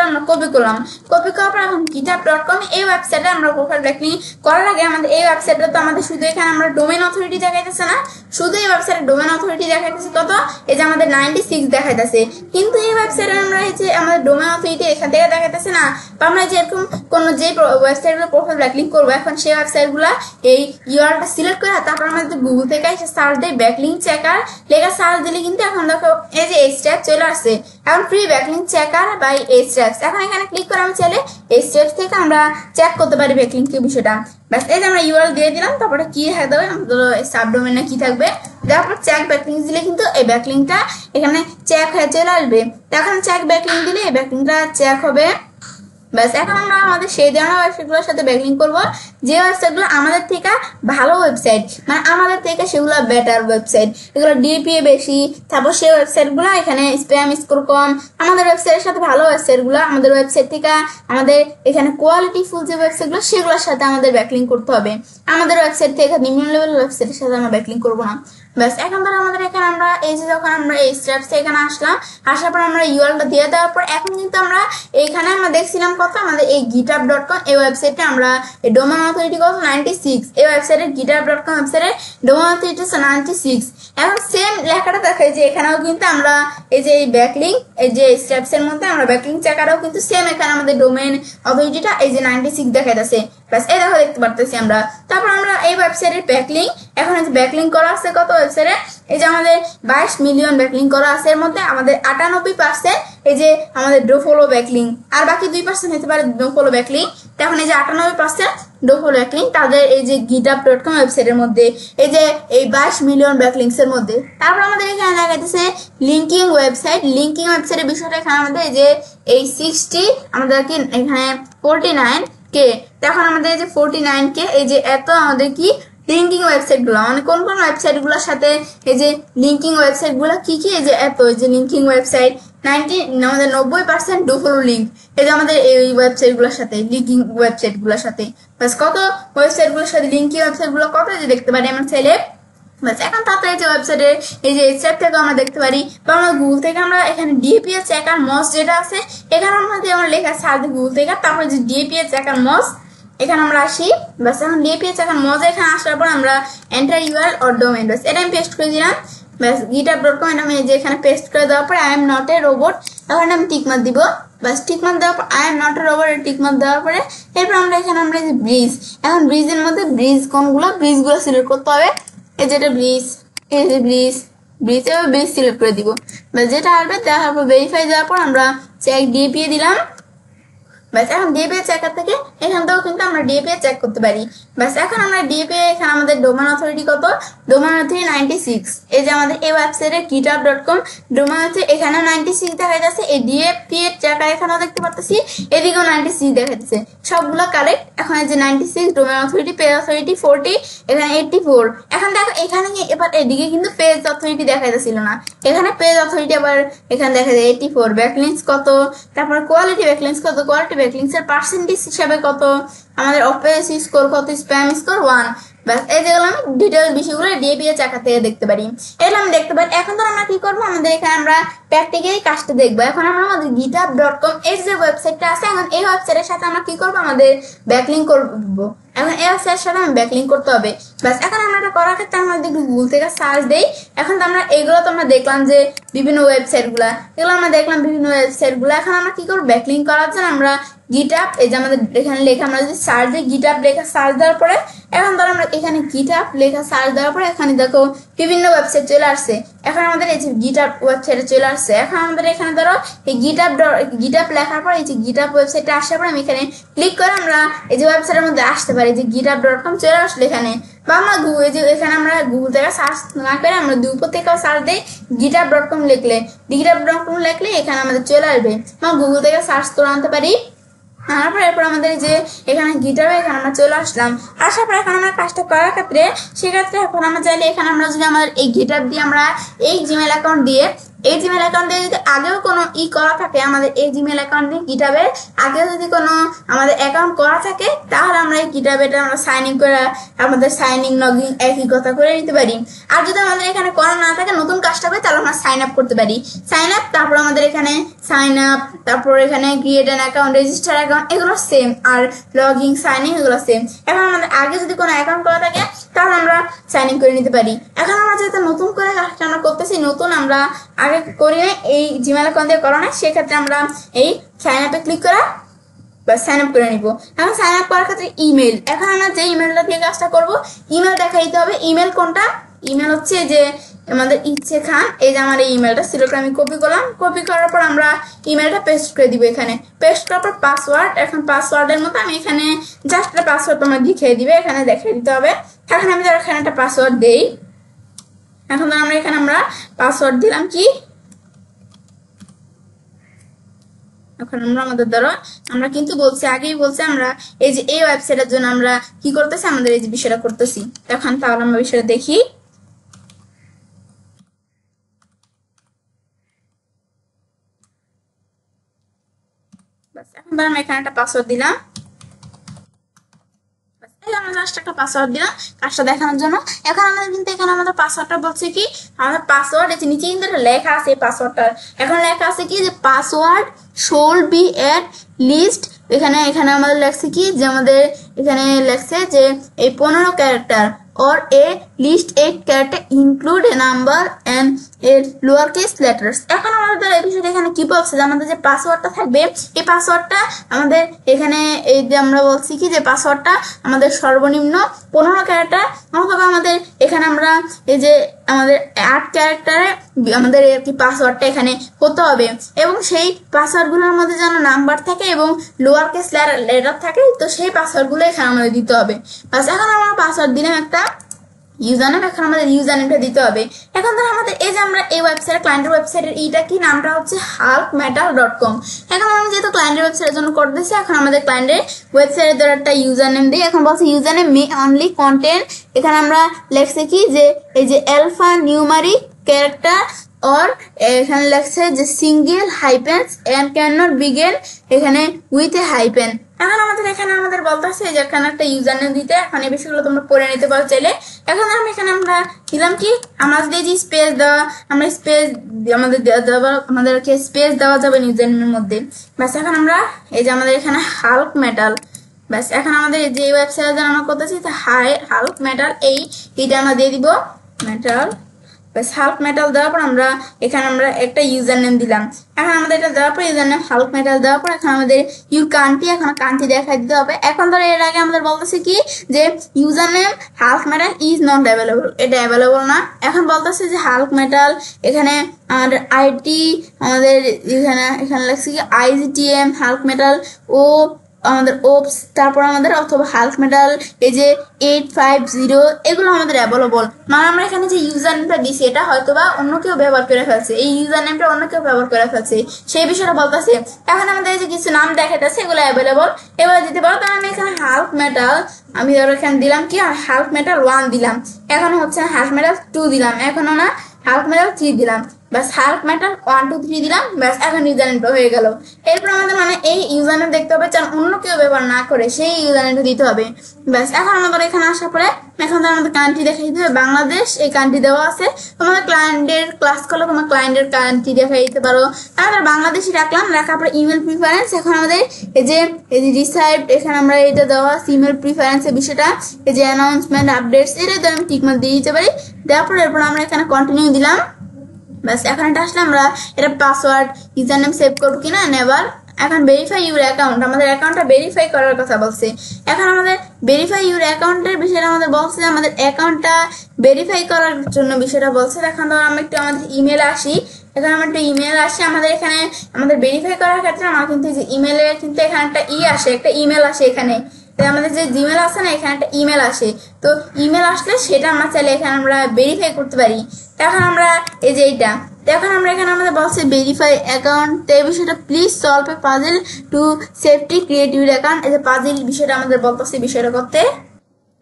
আমরা কপি করলাম, কপি করার পর এখন github.com এই ওয়েবসাইটে আমরা প্রোফাইল ব্যাকলিং করার আগে আমাদের এই ওয়েবসাইটে তো আমাদের শুধু এখানে আমরা ডোমেইন অথরিটি দেখাইতেছে না, শুধু এই ওয়েবসাইটে ডোমেইন অথরিটি দেখাইতেছে কত, এই যে আমাদের 96 দেখাইতেছে, কিন্তু এই ওয়েবসাইটে আমরা এই যে আমাদের ডোমেইন অথরিটি এখান থেকে দেখাইতেছে না। বা আমরা যে এরকম কোনো যে ওয়েবসাইটগুলো প্রোফাইল ব্যাকলিং করবো এখন সেই ওয়েবসাইটগুলো এই ইউআরএলটা সিলেক্ট করে তারপর আমরা যদি গুগল থেকে এসে সার্চ দিই ব্যাকলিং চেকার লেখা সার্চ দিলে কিন্তু এখন দেখো এই যে এইচট্যাগ চলে আসছে, এখন ফ্রি ব্যাকলিং চেকার বাই এইচট্যাগস, এখন এখানে ক্লিক করে আমি চাইলে এইচট্যাগস থেকে আমরা চেক করতে পারি ব্যাকলিংকের বিষয়টা। ব্যাস এই যে আমরা ইউআরএল দিয়ে দিলাম, তারপরে কি থাকতে হবে আমাদের সাবডোমেনে কি থাকবে, তারপর চেক ব্যাকলিং দিলে কিন্তু এই ব্যাকলিংটা এখানে চেক হয়ে চলে আসবে। এখন চেক ব্যাকলিং দিলে এই ব্যাকলিংটা চেক হবে। ব্যাস এখন আমরা আমাদের সেই ধরনের ওয়েবসাইটগুলোর সাথে ব্যাকলিং করবো যে ওয়েবসাইটগুলো আমাদের থেকে ভালো ওয়েবসাইট, মানে আমাদের থেকে সেগুলো বেটার ওয়েবসাইট, এগুলো ডিপিএ বেশি, তারপর সেই ওয়েবসাইটগুলো এখানে স্প্যাম স্কোর কম, আমাদের ওয়েবসাইটের সাথে ভালো ওয়েবসাইটগুলো আমাদের ওয়েবসাইট থেকে আমাদের এখানে কোয়ালিটি ফুল যে ওয়েবসাইটগুলো সেগুলোর সাথে আমাদের ব্যাকলিং করতে হবে, আমাদের ওয়েবসাইট থেকে নিম্ন লেভেল ওয়েবসাইটের সাথে আমরা ব্যাকলিং করবো না। ব্যাস এখন ধরো আমাদের এখানে আমরা এই যে যখন আমরা এই স্টেপসে এখানে আসলাম, আসার পর আমরা ইউআরএলটা দিয়ে দেওয়ার পর এখন কিন্তু আমরা এখানে আমরা দেখছিলাম কত আমাদের এই github.com এই ওয়েবসাইটে আমরা এই ডোমেইন অথরিটি কত 96, এই ওয়েবসাইটে github.com ওয়েবসাইটে ডোমেইন অথরিটি 96। এখন সেম লেখাটা দেখায় যে এখানেও কিন্তু আমরা এই যে এই ব্যাকলিং এই যে স্টেপসের মধ্যে আমরা ব্যাকলিং চেকারও কিন্তু সেম এখানে আমাদের ডোমেইন অথরিটিটা এই যে 96 দেখাইতেছে। ব্যাস এই দেখো দেখতে পারতেছি আমরা। তারপর আমরা এই ওয়েবসাইটের ব্যাকলিং এখন এই যে ব্যাকলিং করা আছে কত ওয়েবসাইটে, এই যে আমাদের 22 মিলিয়ন ব্যাকলিং করা আছে, এর মধ্যে আমাদের 98% এই যে আমাদের ডো ফলো ব্যাকলিং, আর বাকি 2% হতে পারে ডো ফলো ব্যাকলিং। তখন এই যে 98% ডো ফলো ব্যাকলিং তাদের এই যে github.com ওয়েবসাইটের মধ্যে এই যে এই 22 মিলিয়ন ব্যাকলিংস এর মধ্যে। তারপর আমাদের এখানে লাগাইতেছে লিঙ্কিং ওয়েবসাইট, লিঙ্কিং ওয়েবসাইটের বিষয়টা এখানে আমাদের এই যে এই 60 আমাদের কি এখানে 49K, তখন আমাদের এই যে 49K এই যে এত আমাদের কি লিঙ্কিং ওয়েবসাইটগুলো, মানে কোন কোন ওয়েবসাইটগুলোর সাথে এই যে লিঙ্কিং ওয়েবসাইটগুলো কি কি, এই যে এত এই যে লিঙ্কিং ওয়েবসাইট আমাদের 90% ডু ফলো লিঙ্ক এই যে আমাদের এই ওয়েবসাইটগুলোর সাথে লিঙ্কিং ওয়েবসাইটগুলোর সাথে। বাস কত ওয়েবসাইটগুলোর সাথে লিঙ্কিং ওয়েবসাইটগুলো কত যে দেখতে পারি আমরা চাইলে। বাস এখন তারপরে এই যে ওয়েবসাইটে এই যে স্টেপ থেকে আমরা দেখতে পারি, বা আমরা গুগল থেকে আমরা এখানে ডিপিএ চেকার মস যেটা আছে এখানে আমরা লেখা সার্চ গুগল থেকে, তারপরে যে ডিপিএ চেকার মস এখানে আমরা আসি। বাস এখন ডিপিএ চেকার মস এখানে আসার পর আমরা এন্টার ইউআরএল অর ডোমেইন, বাস এটা আমি পেস্ট করে দিলাম। ব্যাস github.com এটা আমি যে এখানে পেস্ট করে দেওয়ার পর I am not a robot তখন আমি টিকমার্ক দিব। বাস টিকমার্ক দেওয়ার পর I am not a robot tick mark দেওয়ার পরে এরপর আমরা এখানে আমরা যে ব্রিজ, এখন ব্রিজের মধ্যে ব্রিজ কোনগুলো, ব্রিজগুলো সিলেক্ট করতে হবে, এই যেটা ব্রিজ এই যে ব্রিজ ব্রিজ সিলেক্ট করে দিব। বাস যেটা আসবে দেওয়ার পর ভেরিফাই দেওয়ার পর আমরা চেক ডিপিএ দিলাম। ব্যাস এখন ডিপিএ চেকার থেকে এখান থেকেও কিন্তু আমরা ডিপিএ চেক করতে পারি। ব্যাস এখন আমরা ডিপিএ এখানে আমাদের ডোমেইন অথরিটি কত, ডোমেইন অথরিটি 96, এই যে আমাদের এই ওয়েবসাইটে github.com ডোমেইন অথরিটি এখানে 96 দেখা যাচ্ছে, এই ডিপিএ চেকার এখানেও দেখতে পাচ্ছি এদিকেও 96 দেখা যাচ্ছে, সবগুলো কারেক্ট। এখন এই যে 96 ডোমেইন অথরিটি, পেজ অথরিটি 40, এখানে 84। এখন দেখো এখানে এবার এদিকে কিন্তু পেজ অথরিটি দেখা যাচ্ছিল না, এখানে পেজ অথরিটি আবার এখানে দেখা যায় 84। ব্যাকলিংস কত, তারপর কোয়ালিটি ব্যাকলিংস কত, কোয়ালিটি ব্যাকলিংস এর পার্সেন্টেজ হিসাবে কত, আমাদের অপেস স্কোর কত, স্প্যাম স্কোর 1। ব্যাস এই যেগুলো আমি ডিটেইলস বিষয়গুলো ডিপিএ চেকার থেকে দেখতে পারি, এগুলো আমি দেখতে পারি। এখন তো আমরা কি করবো, আমাদের এখানে আমরা প্র্যাকটিক্যালি কাজটা দেখবো। এখন আমরা আমাদের github.com এর যে ওয়েবসাইটটা আছে এখন এই ওয়েবসাইটের সাথে আমরা কি করবো, আমাদের ব্যাকলিং করবো। এখন এই ওয়েবসাইটের সাথে আমি ব্যাকলিং করতে হবে। ব্যাস এখন আমরা এটা করার ক্ষেত্রে আমরা যদি গুগল থেকে সার্চ দেই, এখন তো আমরা এগুলো তো আমরা দেখলাম যে বিভিন্ন ওয়েবসাইটগুলো, এগুলো আমরা দেখলাম বিভিন্ন ওয়েবসাইটগুলো। এখন আমরা কি করবো, ব্যাকলিং করার জন্য আমরা github এই যে আমাদের এখানে লেখা আমরা যদি সার্চ দিই github লেখা সার্চ দেওয়ার পরে এখন ধরো আমরা এখানে এখানে গিটহাব লেখা সার্চ দেওয়ার পর এখানে দেখো বিভিন্ন ওয়েবসাইট চলে আসছে। এখন আমাদের এই যে গিটহাব ওয়েবসাইটে চলে আসছে। এখন আমাদের এখানে ধরো এই গিটহাব লেখার পর এই যে গিটহাব ওয়েবসাইটে আসার পর আমি এখানে ক্লিক করে আমরা এই যে ওয়েবসাইটের মধ্যে আসতে পারি। যে github.com চলে আসলো এখানে, বা আমরা গুগল যে এখানে আমরা গুগল থেকে সার্চ না করে আমরা উপর থেকেও সার্চ দিই github.com লিখলে এখানে আমাদের চলে আসবে। আমরা গুগল থেকে সার্চ করে আনতে পারি। তারপর এরপর আমাদের যে এখানে গিটহাবে এখানে আমরা চলে আসলাম। আসার পর এখন আমরা কাজটা করার ক্ষেত্রে সেক্ষেত্রে এখন আমরা চাইলে এখানে আমরা যদি আমাদের এই গিটহাব দিয়ে আমরা এই জিমেল অ্যাকাউন্ট দিয়ে যদি আগেও কোনো করা থাকে, আমাদের এই জিমেল অ্যাকাউন্ট দিয়ে গিটহাবে আগেও যদি কোনো আমাদের অ্যাকাউন্ট করা থাকে, তাহলে আমরা এই গিটহাবে আমরা সাইন ইন করে আমাদের সাইন ইন লগ ইন একই কথা করে নিতে পারি। আর যদি আমাদের এখানে করা না থাকে, নতুন কাজটা হবে, তাহলে আমরা সাইন আপ করতে পারি। সাইন আপ, তারপর আমাদের এখানে সাইন আপ, তারপর এখানে create an account, register account, এগুলো সেম। আর লগ ইন সাইন ইন এগুলো সেম। এখন আমাদের আগে যদি কোনো অ্যাকাউন্ট করা থাকে, তাহলে আমরা সাইন ইন করে নিতে পারি। এখন আমরা যেহেতু নতুন করে কাজটা আমরা করতেছি, নতুন আমরা আগে করি না এই জিমেল অ্যাকাউন্ট দিয়ে করা না, সেক্ষেত্রে আমরা এই সাইন আপে ক্লিক করা বা সাইন আপ করে নিব। এখন সাইন আপ করার ক্ষেত্রে ইমেল, এখন আমরা যে ইমেলটা দিয়ে কাজটা করবো, ইমেল দেখা দিতে হবে। ইমেল কোনটা? ইমেল হচ্ছে যে আমাদের ইচ্ছে খান, এই যে আমার এই ইমেলটা সিলেক্ট করে আমি কপি করলাম। কপি করার পর আমরা ইমেলটা পেস্ট করে দিব এখানে। পেস্ট করার পর পাসওয়ার্ড, এখন পাসওয়ার্ডের মতো আমি এখানে জাস্ট একটা পাসওয়ার্ড তোমরা দেখিয়ে দিবে, এখানে দেখিয়ে দিতে হবে। এখন আমি ধরো এখানে একটা পাসওয়ার্ড দেই। এখন আমরা এখানে আমরা পাসওয়ার্ড দিলাম কি, এখন আমরা আমাদের ধরো আমরা কিন্তু বলছি আগেই বলছি আমরা এই যে এই ওয়েবসাইটের জন্য আমরা কি করতেছি, আমাদের এই যে বিষয়টা করতেছি। এখন তাহলে আমরা বিষয়টা দেখি। এখন ধরো আমি এখানে একটা পাসওয়ার্ড দিলাম, একটা পাসওয়ার্ড দিলাম কাজটা দেখানোর জন্য। এখন আমাদের কিন্তু এখানে আমাদের পাসওয়ার্ডটা বলছে কি, আমাদের পাসওয়ার্ড এই নিচে কিন্তু লেখা আছে পাসওয়ার্ডটা। এখন লেখা আছে কি যে password should be at least, এখানে আমাদের লেখছে কি যে আমাদের এখানে লেখছে যে এই 15 character or a least 8 character include a number and a lowercase letters। এখন আমাদের এই বিষয়টা এখানে কি বলছে যে আমাদের যে পাসওয়ার্ডটা থাকবে, এই পাসওয়ার্ডটা আমাদের এখানে এই যে আমরা বলছি কি যে পাসওয়ার্ডটা আমাদের সর্বনিম্ন 15 ক্যারেক্টার, অথবা আমাদের এখানে আমরা এই যে আমাদের 8 ক্যারেক্টারে আমাদের আর কি পাসওয়ার্ডটা এখানে হতে হবে, এবং সেই পাসওয়ার্ডগুলোর মধ্যে যেন নাম্বার থাকে এবং লোয়ার কেস লেটার থাকে, তো সেই পাসওয়ার্ডগুলো এখানে আমাদের দিতে হবে। বাস এখন আমরা পাসওয়ার্ড দিলাম একটা ইউজারনেম, এখন আমাদের ইউজারনেমটা দিতে হবে। এখন ধর আমাদের এই যে আমরা এই ওয়েবসাইট ক্লায়েন্টের ওয়েবসাইটের এইটা কি নামটা হচ্ছে hulkmetal.com। এখন আমরা যেহেতু ক্লায়েন্টের ওয়েবসাইটের জন্য করতেছি, এখন আমাদের ক্লায়েন্টের ওয়েবসাইটের দ্বারা একটা ইউজারনেম দিই। এখন বলছে ইউজারনেম মে অনলি কন্টেন্ট, এখানে আমরা লেখছে কি যে এই যে অ্যালফা নিউমারিক ক্যারেক্টার or এখানে লেখছে যে সিঙ্গেল হাইপেন্স and cannot begin এখানে with a hyphen। এখন আমাদের এখানে আমাদের বলতেছে যে এখানে একটা ইউজারনেম দিতে। এখন এই বিষয়গুলো তোমরা পড়ে নিতে পারো চাইলে। এখন আমি এখানে আমরা দিলাম কি, আমরা যদি যে স্পেস দেওয়া, আমরা স্পেস আমাদেরকে স্পেস দেওয়া যাবে ইউজারনেমের মধ্যে। ব্যাস এখন আমরা এই যে আমাদের এখানে হাল্ক মেটাল, ব্যাস এখন আমাদের যে ওয়েবসাইটে আমরা করতেছি হাল্ক মেটাল, এইটা আমরা দিয়ে দিব মেটাল। বাস হাল্ক মেটাল দেওয়ার পর আমরা এখানে আমরা একটা ইউজার নেম দিলাম। এখন আমাদের এটা দেওয়ার পর ইউজার নেম হাল্ক মেটাল দেওয়ার পর এখন আমাদের কান্ট্রি, এখন কান্ট্রি দেখাই দিতে হবে। এখন ধরো এর আগে আমাদের বলতেছে কি যে user name Hulk metal is not available, এটা অ্যাভেলেবল না। এখন বলতেছে যে হাল্ক মেটাল এখানে আমাদের আইটি আমাদের এখানে লাগছে কি IGTM হাল্ক মেটাল ও আমাদের ওপস, তারপর আমাদের অথবা হাল্ক মেটাল এই যে 850 এগুলো আমাদের অ্যাভেলেবল। মানে আমরা এখানে যে ইউজার নেমটা দিছি এটা হয়তোবা অন্য কেউ ব্যবহার করে ফেলছে, এই ইউজার নেমটা অন্য কেউ ব্যবহার করে ফেলছে, সেই বিষয়টা বলতেছে। এখন আমাদের যে কিছু নাম দেখাইতেছে এগুলো অ্যাভেলেবল, এবার দিতে পারো। তাহলে আমি এখানে হাল্ক মেটাল আমি ধরো এখানে দিলাম কি হাল্ক মেটাল 1 দিলাম, এখন হচ্ছে হাল্ক মেটাল 2 দিলাম, এখনো না হাল্ক মেটাল 3 দিলাম, ব্যাস হাল্ক মেটাল 1 2 3 দিলাম, ব্যাস এখন ইউজারনেমটা হয়ে গেল। এরপর আমাদের মানে এই ইউজারনেম দেখতে হবে যেন অন্য কেউ ব্যবহার না করে, সেই ইউজারনেমটা দিতে হবে। ব্যাস এখন আমাদের এখানে আসার পরে এখন আমাদের কান্ট্রি দেখাই দিতে হবে বাংলাদেশ, এই কান্ট্রি দেওয়া আছে। তোমাদের ক্লায়েন্টের ক্লাস করলে তোমার ক্লায়েন্টের কান্ট্রি দেখাই দিতে পারো। আমরা বাংলাদেশি রাখলাম, রাখার পরে ইমেল প্রিফারেন্স, এখন আমাদের এই যে রিসাইড এখানে আমরা এটা দেওয়া আছে ইমেল প্রিফারেন্সের বিষয়টা, এই যে অ্যানাউন্সমেন্ট আপডেটস এটা তো আমি ঠিকমতো দিয়ে দিতে পারি। দেওয়ার পরে এরপর আমরা এখানে কন্টিনিউ দিলাম। ব্যাস এখন এটা আসলে আমরা এটা পাসওয়ার্ড ইউজার নেম সেভ করবো কিনা নেভার, এখন ভেরিফাই ইউর অ্যাকাউন্ট, আমাদের অ্যাকাউন্টটা ভেরিফাই করার কথা বলছে। এখন আমাদের ভেরিফাই ইউর অ্যাকাউন্টের বিষয়টা আমাদের বলছে, আমাদের অ্যাকাউন্টটা ভেরিফাই করার জন্য বিষয়টা বলছে। এখন ধরো আমরা একটু আমাদের ইমেলে আসি, এখন আমরা একটু ইমেল আসি। আমাদের এখানে আমাদের ভেরিফাই করার ক্ষেত্রে আমার কিন্তু যে ইমেলে কিন্তু এখানে একটা আসে, একটা ইমেল আসে এখানে। তাই আমাদের যে জিমেল আছে না, এখানে একটা ইমেল আসে। তো ইমেল আসলে সেটা আমরা চাইলে এখানে আমরা ভেরিফাই করতে পারি। এখন আমরা এই যে এইটা, এখন আমরা এখানে আমাদের বলছে ভেরিফাই অ্যাকাউন্ট। তো এই বিষয়টা please solve a puzzle to safety create your account. এই যে পাজল বিষয়টা আমাদের বলতেছে বিষয়টা করতে।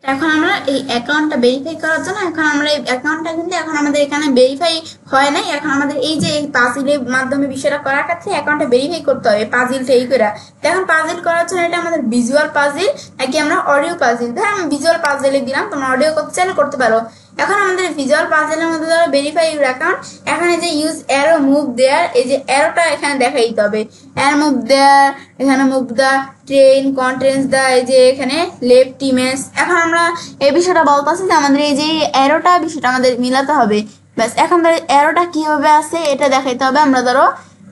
এখন আমরা এই অ্যাকাউন্টটা ভেরিফাই করার জন্য এখন আমরা এই অ্যাকাউন্টটা কিন্তু এখন আমাদের এখানে ভেরিফাই হয় নাই। এখন আমাদের এই যে এই পাজিলের মাধ্যমে বিষয়টা করার ক্ষেত্রে অ্যাকাউন্টটা ভেরিফাই করতে হবে পাজিলটা এই করে। এখন পাজিল করার জন্য এটা আমাদের ভিজুয়াল পাজিল নাকি আমরা অডিও পাজিল, ধর আমি ভিজুয়াল পাজিলে দিলাম, তোমরা অডিও করতে চাইলে করতে পারো। এখন আমাদের ভিজুয়াল পাজলের মধ্যে ধরো ভেরিফাই ইউর অ্যাকাউন্ট, এখানে যে ইউজ অ্যারো মুভ দেয়ার, এই যে অ্যারোটা এখানে দেখাই দিতে হবে। অ্যারো মুভ দেয়ার, এখানে মুভ দা ট্রেন কন্টেন্টস দা, এই যে এখানে লেফট ইমেজ। এখন আমরা এই বিষয়টা বলতেছি যে আমাদের এই যে অ্যারোটা বিষয়টা আমাদের মিলাতে হবে। ব্যাস এখন ধরো অ্যারোটা কিভাবে আছে এটা দেখাইতে হবে। আমরা ধরো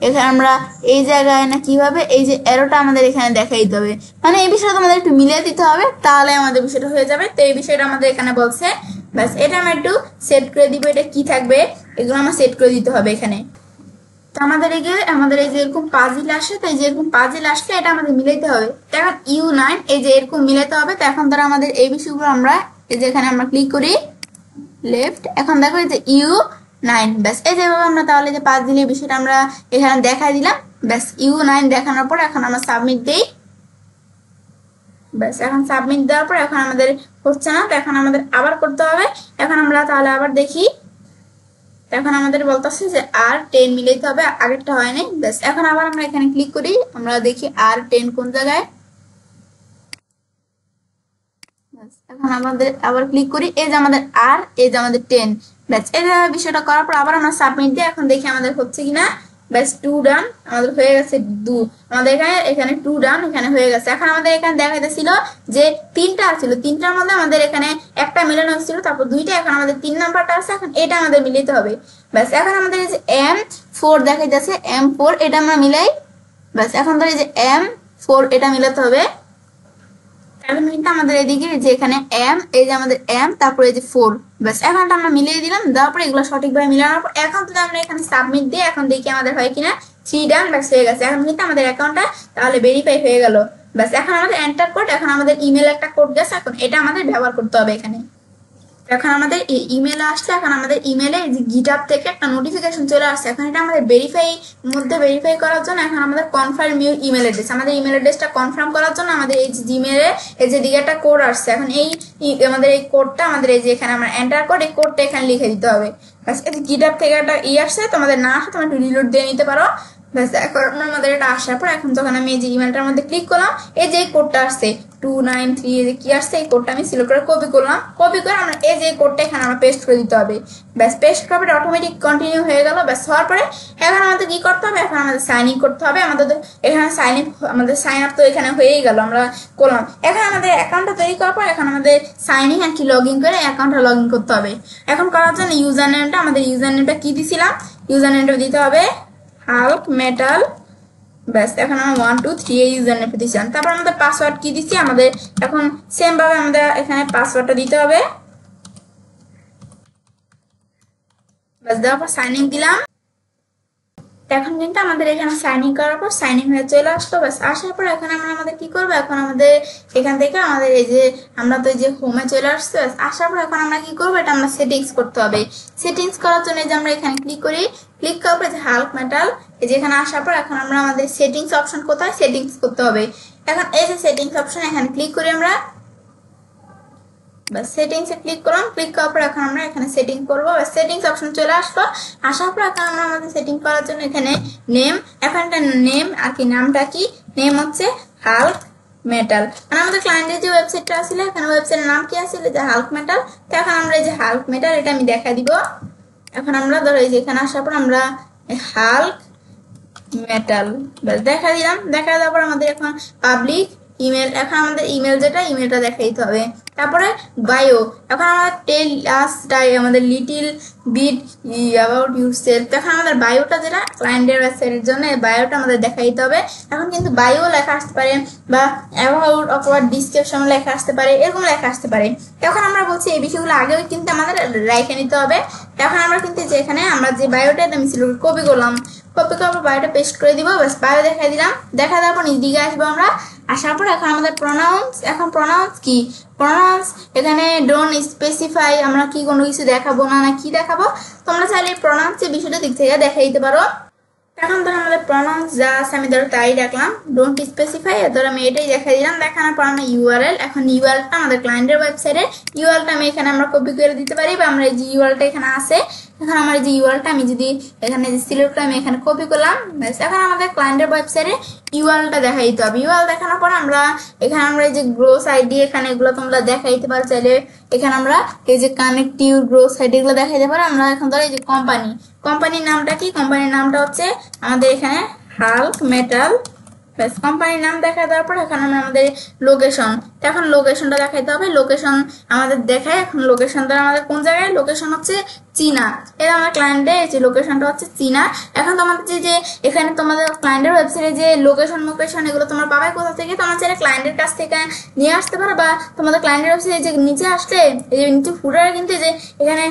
এখানে আমরা এই জায়গায় না কিভাবে এই যে অ্যারোটা আমাদের এখানে দেখাই দিতে হবে, মানে এই বিষয়টা আমাদের একটু মিলিয়ে দিতে হবে, তাহলে আমাদের বিষয়টা হয়ে যাবে। তো এই বিষয়টা আমাদের এখানে বলছে। ব্যাস এটা আমরা একটু সেট করে দিব, এটা কি থাকবে এগুলো আমার সেট করে দিতে হবে এখানে। তো আমাদের এই যে এরকম পাজিল আসে, তাই যে এরকম পাজিল আসলে এটা আমাদের মিলাইতে হবে। এখন U9 এই যে এরকম মিলাইতে হবে। তো এখন ধরো আমাদের এই বিষয়গুলো আমরা এই যে এখানে আমরা ক্লিক করি লেফট, এখন দেখো এই যে U9। ব্যাস এই যেভাবে আমরা তাহলে যে পাজিলের বিষয়টা আমরা এখানে দেখাই দিলাম। ব্যাস U9 দেখানোর পর এখন আমরা সাবমিট দেই। ব্যাস এখন সাবমিট দেওয়ার পর এখন আমাদের হচ্ছে না, তো এখন আমাদের আবার করতে হবে। এখন আমরা তাহলে আবার দেখি, এখন আমাদের বলতেছে যে R10 মিলাইতে হবে, আগেরটা হয় নাই। ব্যাস এখন আবার আমরা এখানে ক্লিক করি, আমরা দেখি R10 কোন জায়গায়। এখন আমাদের আবার ক্লিক করি, এই যে আমাদের R, এই যে আমাদের 10। ব্যাস এই বিষয়টা করার পর আবার আমরা সাবমিট দিই। এখন দেখি আমাদের হচ্ছে কিনা। ব্যাস 2 ডান আমাদের হয়ে গেছে। আমাদের এখানে 2 ডান এখানে হয়ে গেছে। এখন আমাদের এখানে দেখাইতেছিল যে 3টা ছিল, 3টার মধ্যে আমাদের এখানে একটা মিলানো হয়েছিল, তারপর 2টা। এখন আমাদের 3 নাম্বারটা আছে, এখন এটা আমাদের মিলাইতে হবে। ব্যাস এখন আমাদের এই যে M4 দেখাইতেছে, M4 এটা আমরা মিলাই। ব্যাস এখন ধর এই যে M4 এটা মিলাতে হবে। এখন কিন্তু আমাদের এদিকে যে এখানে M, এই যে আমাদের M, তারপরে এই যে 4। ব্যাস এখনটা আমরা মিলিয়ে দিলাম, দেওয়ার পর এগুলো সঠিকভাবে মিলানোর পর এখন যদি আমরা এখানে সাবমিট দিই, এখন দেখি আমাদের হয় কিনা। 3 ডান, ব্যাস হয়ে গেছে। এখন কিন্তু আমাদের অ্যাকাউন্টটা তাহলে ভেরিফাই হয়ে গেল। ব্যাস এখন আমাদের এন্টার কোড, এখন আমাদের ইমেল একটা কোড গেছে, এখন এটা আমাদের ব্যবহার করতে হবে এখানে। এখন আমাদের ইমেল আসছে, এখন আমাদের ইমেলে গিটহাব থেকে একটা নোটিফিকেশন চলে আসছে। এখন এটা আমাদের ভেরিফাই করার জন্য এখন আমাদের কনফার্ম ইউর ইমেল অ্যাড্রেস, আমাদের ইমেল অ্যাড্রেসটা কনফার্ম করার জন্য আমাদের এই জিমেলে এই যে দিকে একটা কোড আসছে। এখন এই আমাদের এই কোডটা আমাদের এই যে এখানে আমরা এন্টার কোড, এই কোডটা এখানে লিখে দিতে হবে। ব্যাস এই যে গিটহাব থেকে একটা আসছে, তোমাদের না আসে তোমরা একটু রিলোড দিয়ে নিতে পারো। ব্যাস এখন আমাদের এটা আসার পর এখন যখন আমি এই যে ইমেলটার মধ্যে ক্লিক করলাম, এই যে কোডটা আসছে 293, এই যে কি আসছে এই কোডটা আমি সিলেক্ট করে কপি করলাম। কপি করে আমরা এই যে কোডটা এখানে আমরা পেস্ট করে দিতে হবে। ব্যাস পেস্ট করার অটোমেটিক কন্টিনিউ হয়ে গেল। ব্যাস হওয়ার পরে এখন আমাদের কি করতে হবে, এখন আমাদের সাইন ইন করতে হবে। আমাদের এখানে আমাদের সাইন আপ তো এখানে হয়েই গেল, আমরা করলাম। এখন আমাদের অ্যাকাউন্টটা তৈরি করার পর এখন আমাদের সাইন ইন আর কি লগ ইন করে অ্যাকাউন্টটা লগ ইন করতে হবে। এখন করার জন্য ইউজার নেমটা, আমাদের ইউজার নেমটা কি দিছিলাম, ইউজার নেমটা দিতে হবে হাল্ক মেটাল। ব্যাস এখন আমরা 1 2 3 এই ইউজার নেমটা দিচ্ছিলাম। তারপর আমাদের পাসওয়ার্ড কি দিচ্ছি, আমাদের এখন সেম ভাবে আমাদের এখানে পাসওয়ার্ডটা দিতে হবে। ব্যাস দেওয়ার পর সাইন ইন দিলাম। এখন কিন্তু আমাদের এখানে সাইন ইন করার পর সাইন ইন হয়ে চলে আসতো। ব্যাস আসার পর এখন আমরা আমাদের কি করবো, এখন আমাদের এখান থেকে আমাদের এই যে আমরা তো এই যে হোমে চলে আসছে। আসার পর এখন আমরা কি করবো, এটা আমরা সেটিংস করতে হবে। সেটিংস করার জন্য এই যে আমরা এখানে ক্লিক করি, ক্লিক করার পর যে হাল্ক মেটাল, এই যে এখানে আসার পর এখন আমরা আমাদের সেটিংস অপশন কোথায়, সেটিংস করতে হবে। এখন এই যে সেটিংস অপশন এখানে ক্লিক করি আমরা। বাস সেটিংসে ক্লিক করলাম, ক্লিক করার পর এখন আমরা এখানে সেটিং করবো। সেটিংস অপশন চলে আসলো। আসার পর এখন আমরা আমাদের সেটিং করার জন্য এখানে নেম, এখন একটা নেম আর কি, নামটা কি, নেম হচ্ছে হাল্ক মেটাল। মানে আমাদের ক্লায়েন্টের যে ওয়েবসাইটটা আসছিল, এখানে ওয়েবসাইটের নাম কি আসছিল, যে হাল্ক মেটাল। তো এখন আমরা এই যে হাল্ক মেটাল এটা আমি দেখা দিব। এখন আমরা ধরো এই যে এখানে আসার পর আমরা হাল্ক মেটাল ব্যাস দেখা দিলাম। দেখা দেওয়ার পর আমাদের এখন পাবলিক ইমেল, এখন আমাদের ইমেল যেটা, ইমেলটা দেখাইতে হবে। তারপরে বায়ো। এখন আমাদের টেল আস আমাদের লিটিল বিট অ্যাবাউট ইউরসেলফ। এখন আমাদের বায়োটা যেটা ক্লায়েন্টের ওয়েবসাইটের জন্য বায়োটা আমাদের দেখাই দিতে হবে। এখন কিন্তু বায়ো লেখা আসতে পারে বা অ্যাবাউট অথবা ডিসক্রিপশন লেখা আসতে পারে, এরকম লেখা আসতে পারে। এখন আমরা বলছি এই বিষয়গুলো আগেও কিন্তু আমাদের রেখে নিতে হবে। এখন আমরা কিন্তু যেখানে আমরা যে বায়োটা আমি ছিল কপি করলাম, কপি করার বায়োটা পেস্ট করে দিব, বাস বায়ো দেখাই দিলাম। দেখা দেওয়ার পর নিজ দিকে আসবো আমরা, আসার পর এখন আমাদের প্রোনাউন্স। এখন প্রোনাউন্স কি, প্রোনাউন্স এখানে ডোন্ট স্পেসিফাই, আমরা কি কোনো কিছু দেখাবো না কি দেখাবো, তোমরা চাইলে প্রোনাউন্সের বিষয়টা দিক থেকে দেখাই দিতে পারো। এখন ধরো আমাদের প্রোনাউন্স যা আছে আমি ধরো তাই রাখলাম, ডোন্ট স্পেসিফাই, ধরো আমি এটাই দেখাই দিলাম। দেখানোর পর আমরা ইউআরএল, এখন ইউআরএলটা আমাদের ক্লায়েন্টের ওয়েবসাইটে ইউআরএলটা আমি এখানে আমরা কপি করে দিতে পারি, বা আমরা এই যে ইউআরএলটা এখানে আছে, এখন আমার এই যে ইউআরএলটা আমি যদি এখানে যে সিলেক্ট করে আমি এখানে কপি করলাম, ব্যাস এখন আমাদের ক্লায়েন্টের ওয়েবসাইটে ইউআরএলটা দেখাই দিতে হবে। ইউআরএল দেখানোর পর আমরা এখানে আমরা এই যে গ্রোস আইডি এখানে এগুলো তোমরা দেখাই দিতে পারো চাইলে। এখানে আমরা এই যে কানেক্টিভ গ্রোস আইডি এগুলো দেখাই দিতে পারো। আমরা এখন ধরো এই যে কোম্পানির নামটা কি, কোম্পানির নামটা হচ্ছে আমাদের এখানে হাল্ক মেটাল, ব্যাস কোম্পানির নাম দেখা দেওয়ার পর এখন আমরা আমাদের লোকেশন, এখন লোকেশনটা দেখাইতে হবে। লোকেশন আমাদের দেখায়, এখন লোকেশনটা আমাদের কোন জায়গায়, লোকেশন হচ্ছে চীনা। এটা আমার ক্লায়েন্টের যে লোকেশনটা হচ্ছে চীনা। এখন তোমাদের যে এখানে তোমাদের ক্লায়েন্টের ওয়েবসাইটে যে লোকেশন এগুলো তোমরা পাবে কোথা থেকে, তোমার চাইলে ক্লায়েন্টের কাছ থেকে নিয়ে আসতে পারো, বা তোমাদের ক্লায়েন্টের ওয়েবসাইটে যে নিচে আসলে এই যে নিচে ফুটারে কিন্তু যে এখানে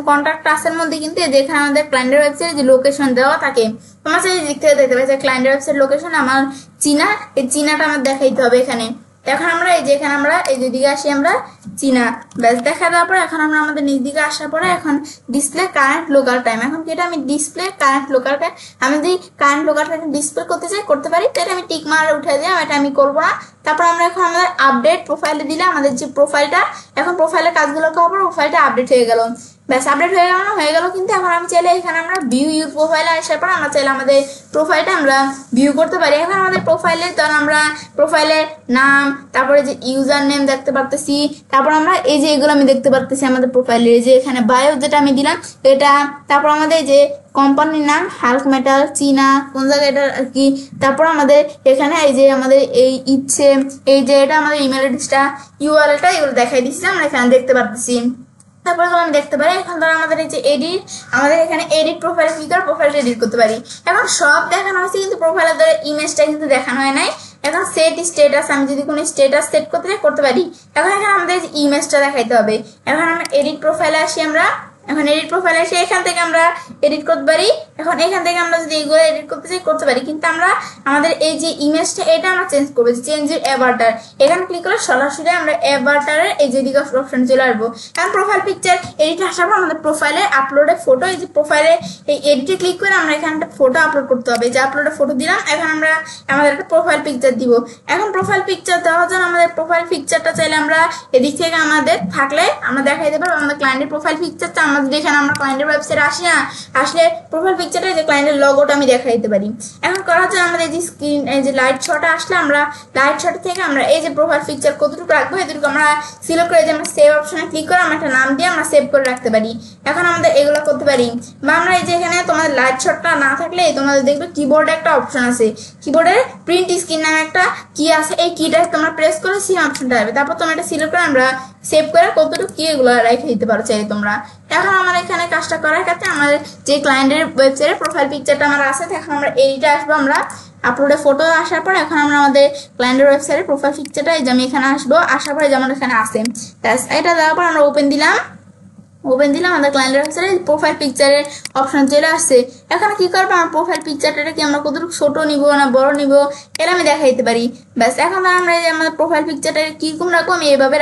কন্ট্যাক্ট আসের মধ্যে কিন্তু যেখানে আমাদের ক্লায়েন্টের ওয়েবসাইটে যে লোকেশন দেওয়া থাকে, তোমার চাইলে দিক থেকে দেখতে পাবে যে ক্লায়েন্টের ওয়েবসাইট লোকেশন আমার চীনা, এই চীনাটা আমার দেখাইতে হবে এখানে। এখন আমরা এই যে এখানে আমরা এই যে দিকে আসি আমরা চীনা, ব্যাস দেখা দেওয়ার পরে এখন আমরা আমাদের নিজ দিকে আসার পরে এখন ডিসপ্লে কারেন্ট লোকাল টাইম, এখন কি এটা আমি ডিসপ্লে কারেন্ট লোকাল টাইম, আমি যদি কারেন্ট লোকাল টাইম ডিসপ্লে করতে চাই করতে পারি, তাহলে আমি টিক মার উঠে দিলাম, এটা আমি করবো না। তারপর আমরা এখন আমাদের আপডেট প্রোফাইলে দিলে আমাদের যে প্রোফাইলটা, এখন প্রোফাইলের কাজগুলো করার পর প্রোফাইলটা আপডেট হয়ে গেল, ব্যাস আপডেট হয়ে গেল। কিন্তু এখন আমি চাইলে এখানে আমরা ভিউ ইউর প্রোফাইলে আসার পর আমরা চাইলে আমাদের প্রোফাইলটা আমরা ভিউ করতে পারি। এখন আমাদের প্রোফাইলে ধর আমরা প্রোফাইলের নাম, তারপরে যে ইউজার নেম দেখতে পারতেছি, তারপর আমরা এই যে এগুলো আমি দেখতে পারতেছি আমাদের প্রোফাইলে, যে এখানে বায়ো যেটা আমি দিলাম এটা, তারপর আমাদের যে কোম্পানির নাম হাল্ক মেটাল চীনা কোন জায়গায় এটা আর কি, তারপর আমাদের এখানে এই যে আমাদের এই ইচ্ছে এই যে এটা আমাদের ইমেল অ্যাড্রেসটা ইউআরএলটা এগুলো দেখাই দিচ্ছি আমরা এখানে দেখতে পারতেছি। তারপরে আমি দেখতে পারি এখন ধরো আমাদের এই যে এডিট, আমাদের এখানে এডিট প্রোফাইল ক্লিক করে প্রোফাইলটা এডিট করতে পারি। এখন সব দেখানো হয়েছে কিন্তু প্রোফাইলের ধরে ইমেজটা কিন্তু দেখানো হয় নাই। এখন সেট স্ট্যাটাস, আমি যদি কোনো স্ট্যাটাস সেট করতে চাই করতে পারি। এখন এখানে আমাদের ইমেজটা দেখাইতে হবে। এখন আমরা এডিট প্রোফাইলে আসি, আমরা এখন এডিট প্রোফাইলে এসে এখান থেকে আমরা এডিট করতে পারি। এখন এখান থেকে আমরা যদি এইগুলো এডিট করতে চাই করতে পারি, কিন্তু আমরা আমাদের এই যে ইমেজটা এটা আমরা চেঞ্জ করবো, চেঞ্জ অ্যাভাটার, এখানে ক্লিক করে সরাসরি আমরা অ্যাভাটারের এই যে দিকে অপশন চলে আসবো। কারণ প্রোফাইল পিকচার এডিট আসার পর আমাদের প্রোফাইলে আপলোডে ফটো, এই যে প্রোফাইলে এই এডিটে ক্লিক করে আমরা এখানে একটা ফটো আপলোড করতে হবে, যে আপলোডে ফটো দিলাম। এখন আমরা আমাদের একটা প্রোফাইল পিকচার দিব। এখন প্রোফাইল পিকচার দেওয়ার জন্য আমাদের প্রোফাইল পিকচারটা চাইলে আমরা এদিক থেকে আমাদের থাকলে আমরা দেখাই দেবো আমাদের ক্লায়েন্টের প্রোফাইল পিকচারটা। আমাদের এখানে আমরা ক্লায়েন্টের ওয়েবসাইটে আসি না, আসলে প্রোফাইল পিকচারটা যে ক্লায়েন্টের লগোটা আমি দেখাই দিতে পারি। এখন করার জন্য আমাদের এই যে স্ক্রিন এই যে লাইট শটটা আসলে আমরা লাইট শট থেকে আমরা এই যে প্রোফাইল পিকচার কতটুকু রাখবো এতটুকু আমরা সিলেক্ট করে যে আমরা সেভ অপশনে ক্লিক করে আমরা একটা নাম দিয়ে আমরা সেভ করে রাখতে পারি। এখন আমাদের এগুলো করতে পারি, বা আমরা এই যে এখানে তোমাদের লাইট শটটা না থাকলে তোমাদের দেখবে কিবোর্ডে একটা অপশন আছে, কিবোর্ডে প্রিন্ট স্ক্রিন নামে একটা কি আছে, এই কিটা তোমরা প্রেস করে সিম অপশনটা আসবে, তারপর তোমরা এটা সিলেক্ট করে আমরা সেভ করে কতটুকু কি এগুলো রেখে দিতে পারো চাই তোমরা। এখন আমার এখানে কাজটা করার ক্ষেত্রে আমাদের যে ক্লায়েন্টের ওয়েবসাইটে প্রোফাইল পিকচারটা আমার আছে, এখন আমরা এইটা আসবো, আমরা আপলোডে ফটো আসার পর এখন আমরা আমাদের ক্লায়েন্টের ওয়েবসাইটে প্রোফাইল পিকচারটা এই যে আমি এখানে আসবো, আসার পরে যেমন এখানে আসে এটা দেওয়ার পর আমরা ওপেন দিলাম আমাদের ক্লায়েন্টের ওয়েবসাইটে প্রোফাইল পিকচারের অপশন চলে আসছে। এখন কি করবো, আমার প্রোফাইল পিকচারটা কি আমরা কতটুকু ছোট নিব না বড় নিব এটা আমি দেখাই দিতে পারি। ব্যাস এখন আমরা এই যে আমাদের প্রোফাইল পিকচারটা কিরকম রাখবো আমি এইভাবে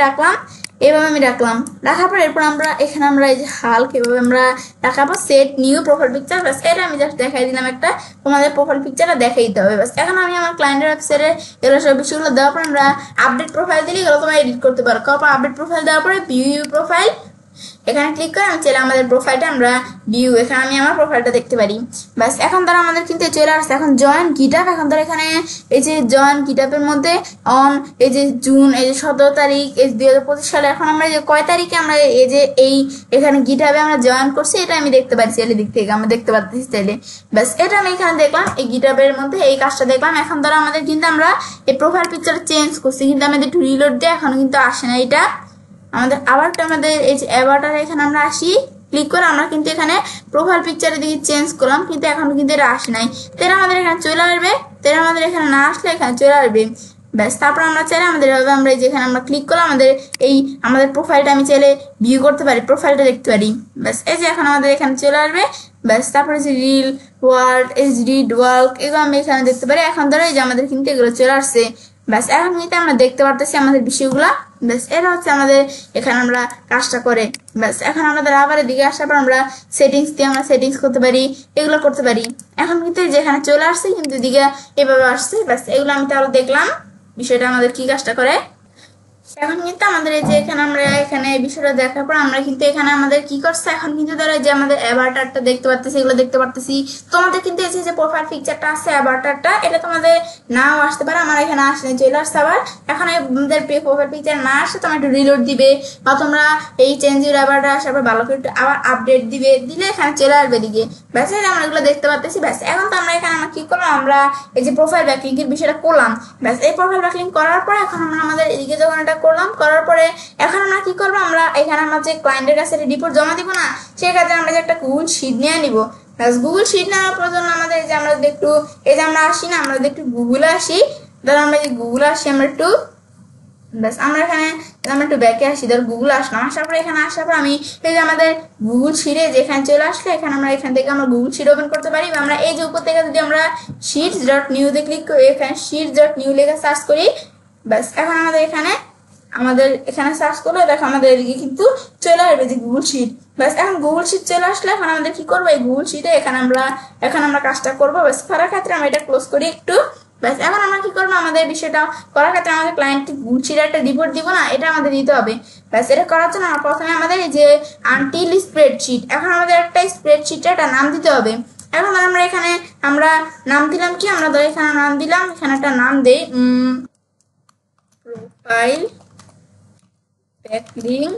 রাখলাম, রাখার পর এরপর আমরা এখানে আমরা এই যে হাল্ক এভাবে আমরা রাখাবো সেট নিউ প্রোফাইল পিকচার। ব্যাস এটা আমি জাস্ট দেখাই দিলাম একটা, তোমাদের প্রোফাইল পিকচারটা দেখাই দিতে হবে। ব্যাস এখন আমি আমার ক্লায়েন্টের ওয়েবসাইটে এগুলো সব বিষয়গুলো দেওয়ার পর আমরা আপডেট প্রোফাইল দিলে এগুলো তোমরা এডিট করতে পারো। তারপর আপডেট প্রোফাইল দেওয়ার পরে ভিউ প্রোফাইল, এখানে ক্লিক করে আমি চাইলে আমাদের প্রোফাইলটা আমরা ভিউ, এখানে আমি আমার প্রোফাইলটা দেখতে পারি। ব্যাস এখন ধরো আমাদের কিন্তু চলে আসছে এখন জয়েন গিটহাব। এখন ধরো এখানে এই যে জয়েন গিটহাবের মধ্যে অন এই যে জুন এই যে 17 তারিখ এই 2025 সালে, এখন আমরা যে কয় তারিখে আমরা এই যে এই এখানে গিটহাবে আমরা জয়েন করছি এটা আমি দেখতে পারি চাইলে দিক থেকে আমরা দেখতে পাচ্ছি চাইলে। ব্যাস এটা আমি এখানে দেখলাম এই গিটহাবের মধ্যে এই কাজটা দেখলাম। এখন ধরো আমাদের কিন্তু আমরা এই প্রোফাইল পিকচার চেঞ্জ করছি, কিন্তু আমাদের একটু রিলোড দিয়ে এখনো কিন্তু আসে না এটা আমাদের। আবার আমাদের এই যে অ্যাভাটার এখানে আমরা আসি, ক্লিক করে আমরা কিন্তু এখানে প্রোফাইল পিকচারের দিকে চেঞ্জ করলাম, কিন্তু এখনো কিন্তু এটা আসে নাই। তাহলে আমাদের এখানে চলে আসবে, তাহলে আমাদের এখানে না আসলে এখানে চলে আসবে। ব্যাস তারপর আমরা চাইলে আমাদের আমরা যেখানে আমরা ক্লিক করলাম আমাদের এই আমাদের প্রোফাইলটা আমি চাইলে ভিউ করতে পারি, প্রোফাইলটা দেখতে পারি। ব্যাস এই যে এখন আমাদের এখানে চলে আসবে। ব্যাস তারপরে যে রিল ওয়ার্ড এই রিড ওয়ার্ক এগুলো আমি এখানে দেখতে পারি। এখন ধরো এই যে আমাদের কিন্তু এগুলো চলে আসছে। ব্যাস এখন কিন্তু আমরা দেখতে পারতেছি আমাদের বিষয়গুলা। ব্যাস এটা হচ্ছে আমাদের এখানে আমরা কাজটা করে। ব্যাস এখন আমাদের আবার এদিকে আসার পর আমরা সেটিংস দিয়ে আমরা সেটিংস করতে পারি, এগুলো করতে পারি। এখন কিন্তু যেখানে চলে আসছে কিন্তু এদিকে এভাবে আসছে। ব্যাস এগুলো আমি তাহলে দেখলাম বিষয়টা আমাদের কি কাজটা করে। এখন কিন্তু আমাদের এই যে এখানে আমরা এখানে এই বিষয়টা দেখার পর আমরা কিন্তু এখানে আমাদের কি করছে, এখন কিন্তু ধরো যে আমাদের অ্যাভাটারটা দেখতে পারতেছি, এগুলো দেখতে পারতেছি। তোমাদের কিন্তু এই যে প্রোফাইল পিকচারটা আছে অ্যাভাটারটা এটা তোমাদের নাও আসতে পারে, আমার এখানে আসলে চলে আসছে। আবার এখন আমাদের প্রোফাইল পিকচার না আসে তোমরা একটু রিলোড দিবে বা তোমরা এই চেঞ্জ ইউর অ্যাভাটার আসার পর ভালো করে আবার আপডেট দিবে, দিলে এখানে চলে আসবে দিকে। ব্যাস আমরা এগুলো দেখতে পারতেছি। ব্যাস এখন তো আমরা এখানে আমরা কি করলাম, আমরা এই যে প্রোফাইল ব্যাকলিংকের বিষয়টা করলাম। ব্যাস এই প্রোফাইল ব্যাকলিং করার পর এখন আমরা আমাদের এদিকে যখন এটা করলাম করার পরে এখন আমরা কি করবো, আমরা এখানে আমরা যে ক্লায়েন্টের কাছে রিপোর্ট জমা দিব না, সেক্ষেত্রে আমরা যে একটা গুগল শিট নিয়ে নিব। গুগল শিট নেওয়ার প্রয়োজন আমাদের যে আমরা একটু এই যে আমরা আসি না, আমরা একটু গুগলে আসি, ধরো আমরা যে গুগলে আসি আমরা একটু, ব্যাস আমরা এখানে আমরা একটু ব্যাকে আসি, ধর গুগল আসলাম, আসার পরে এখানে আসার পর আমি এই যে আমাদের গুগল শিটে যেখানে চলে আসলে এখানে আমরা এখান থেকে আমরা গুগল শিট ওপেন করতে পারি। আমরা এই যে উপর থেকে যদি আমরা sheets.new-তে ক্লিক করি, এখানে sheets.new লেখা সার্চ করি। ব্যাস এখন আমাদের এখানে সার্চ করলে দেখো আমাদের এদিকে কিন্তু চলে আসবে যে গুগল শিট। ব্যাস এখন গুগল শিট চলে আসলে এখন আমাদের কি করবো, এই গুগল শিটে এখানে আমরা কাজটা করবো। ব্যাস করার ক্ষেত্রে আমরা এটা ক্লোজ করি একটু। ব্যাস এখন আমরা কি করবো, আমাদের বিষয়টা করার ক্ষেত্রে আমাদের ক্লায়েন্টকে গুগল শিটে একটা রিপোর্ট দিব না, এটা আমাদের দিতে হবে। ব্যাস এটা করার জন্য আমরা প্রথমে আমাদের এই যে আনটিল স্প্রেডশিট, এখন আমাদের একটা স্প্রেডশিটে একটা নাম দিতে হবে। এখন আমরা এখানে আমরা নাম দিলাম কি, আমরা ধর এখানে নাম দিলাম, এখানে একটা নাম দেই প্রোফাইল ব্যাকলিং